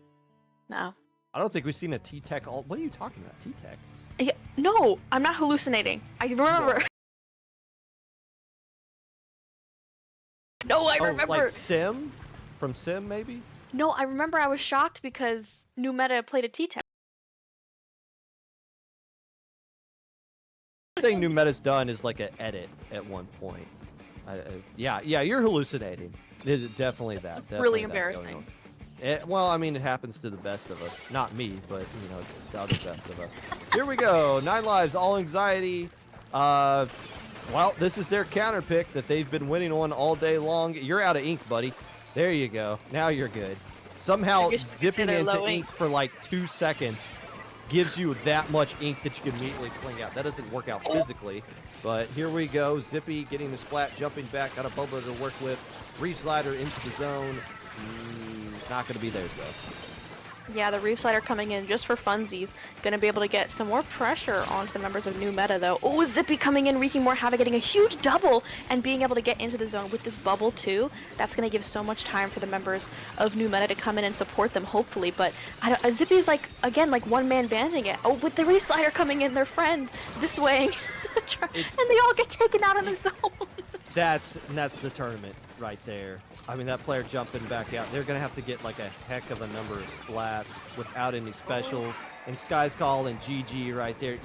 I don't think we've seen a T-Tech all... What are you talking about, T-Tech? Yeah, no, I'm not hallucinating. I remember. No, I remember. Like Sim? From Sim, maybe? No, I remember I was shocked because new meta played a T-Tech. The thing new meta's done is like an edit at one point. Yeah, you're hallucinating. It's definitely that. It's really embarrassing. Well, I mean, it happens to the best of us. Not me, but, the other best of us. Here we go. 9 Lives, All Anxiety. Well, this is their counter pick that they've been winning on all day long. You're out of ink, buddy. There you go. Now you're good. Somehow I guess you could say dipping they're into low ink for like 2 seconds gives you that much ink that you can immediately fling out. That doesn't work out physically, but here we go. Zippy getting the splat, jumping back, got a Boba to work with. Re-slider into the zone. Not going to be theirs though. Yeah, the Reef Slider coming in just for funsies. Gonna be able to get some more pressure onto the members of New Meta, though. Oh, Zippy coming in, wreaking more havoc, getting a huge double, and being able to get into the zone with this bubble, too. That's gonna give so much time for the members of New Meta to come in and support them, hopefully. But Zippy's, like, again, like one-man banding it. Oh, with the Reef Slider coming in, their friend, this way. And they all get taken out in the zone. That's the tournament right there. I mean, that player jumping back out, they're going to have to get like a heck of a number of splats without any specials. And Sky's Call and GG right there.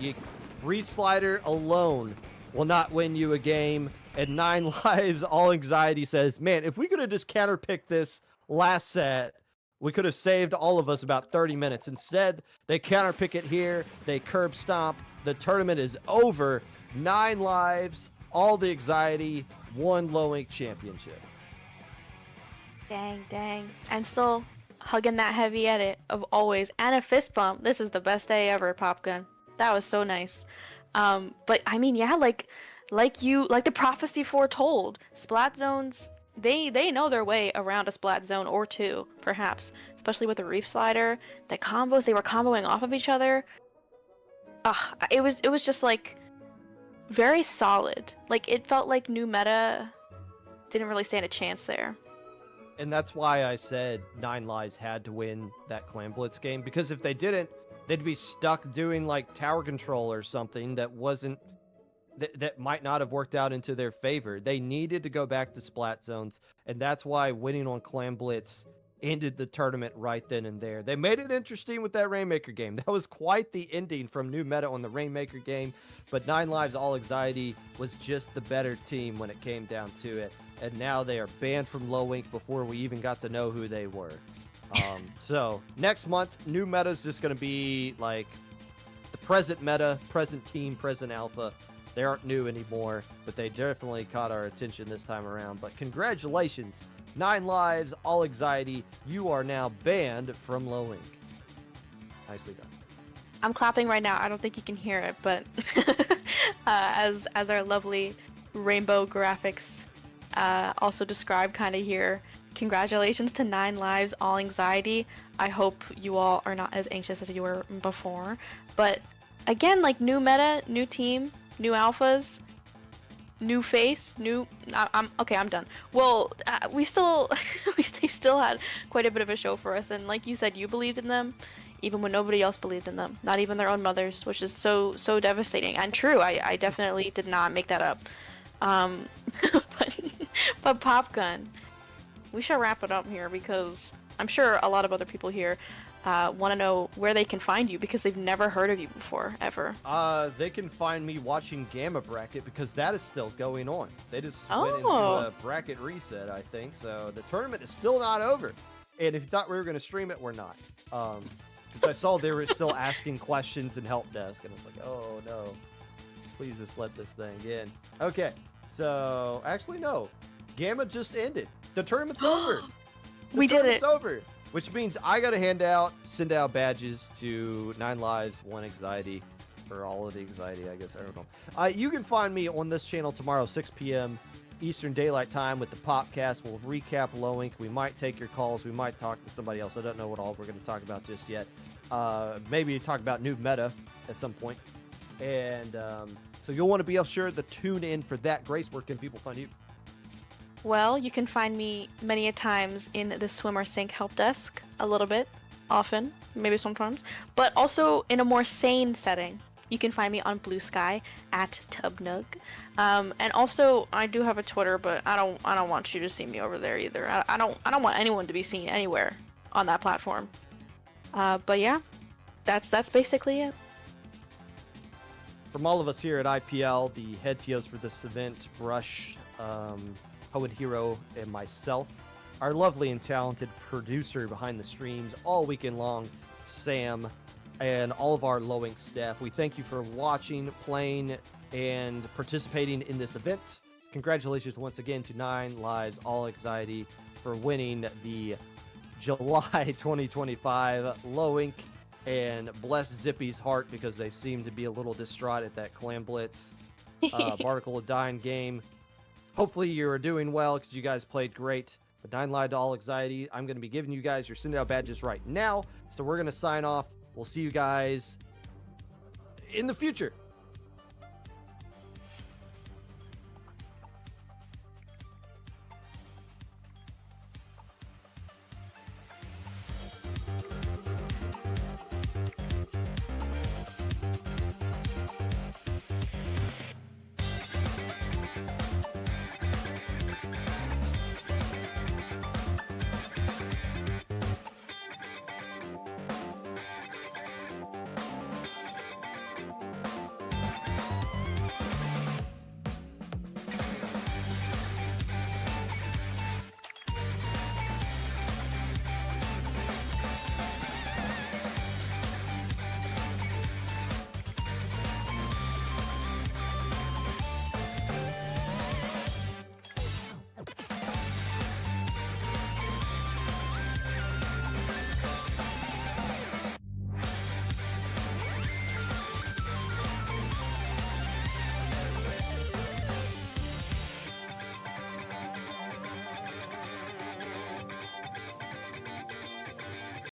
Re-slider alone will not win you a game. And 9 lives, all anxiety says, man, if we could have just counterpicked this last set, we could have saved all of us about 30 minutes. Instead, they counterpick it here. They curb stomp. The tournament is over. 9 lives, all the anxiety, 1 low ink championship. Dang. And still hugging that heavy edit of always. And a fist bump. This is the best day ever, Popgun. That was so nice. But I mean, yeah, like the prophecy foretold. Splat zones, they know their way around a splat zone or two, perhaps. Especially with the Reef Slider. The combos, they were comboing off of each other. It was just like very solid. Like it felt like New Meta didn't really stand a chance there. And that's why I said 9 lives had to win that Clan Blitz game, because if they didn't, they'd be stuck doing like tower control or something that wasn't that might not have worked out into their favor. They needed to go back to splat zones, and that's why winning on Clan Blitz ended the tournament right then and there. They made it interesting with that Rainmaker game. That was quite the ending from New Meta on the Rainmaker game, but 9 lives, all anxiety was just the better team when it came down to it. And now they are banned from low ink before we even got to know who they were. So next month, New Meta is just going to be like the present meta, present team, present alpha. They aren't new anymore, but they definitely caught our attention this time around. But congratulations, 9 lives, all anxiety. You are now banned from low ink. Nicely done. I'm clapping right now. I don't think you can hear it, but as our lovely rainbow graphics also describe kind of here. Congratulations to 9 lives, all anxiety. I hope you all are not as anxious as you were before. But again, like new meta, new team, new alphas, new face, I'm done. Well, they still had quite a bit of a show for us, and like you said, you believed in them even when nobody else believed in them, not even their own mothers, which is so devastating and true. I definitely did not make that up. But Popgun, we should wrap it up here, because I'm sure a lot of other people here want to know where they can find you, because they've never heard of you before, ever. They can find me watching Gamma Bracket, because that is still going on. They just went into a bracket reset, I think, so the tournament is still not over. And if you thought we were going to stream it, we're not. Because I saw they were still asking questions in help desk, and I was like, oh no, please just let this thing in. Okay, so actually no, Gamma just ended. The tournament's over. We did it. It's over, which means I got to send out badges to 9 lives, 1 anxiety, or all of the anxiety, I guess. I don't know. You can find me on this channel tomorrow, 6 p.m. Eastern Daylight Time with the Popcast. We'll recap low ink. We might take your calls. We might talk to somebody else. I don't know what all we're going to talk about just yet. Maybe talk about new meta at some point. And so you'll want to be sure to tune in for that. Grace, where can people find you? Well, you can find me many a times in the swim or sink help desk, a little bit, often, maybe sometimes, but also in a more sane setting. You can find me on Blue Sky at Tubnug, and also I do have a Twitter, but I don't want you to see me over there either. I don't want anyone to be seen anywhere on that platform. But yeah, that's basically it. From all of us here at IPL, the head TOs for this event, Brush, Poet Hero, and myself, our lovely and talented producer behind the streams all weekend long, Sam, and all of our low ink staff. We thank you for watching, playing, and participating in this event. Congratulations once again to 9 lives, all anxiety. for winning the July 2025 Low Ink, and bless Zippy's heart because they seem to be a little distraught at that Clan Blitz Barnacle of Dying game. Hopefully you are doing well because you guys played great. But Dying lied to all anxiety. I'm going to be giving you guys your send out badges right now. So we're going to sign off. We'll see you guys in the future.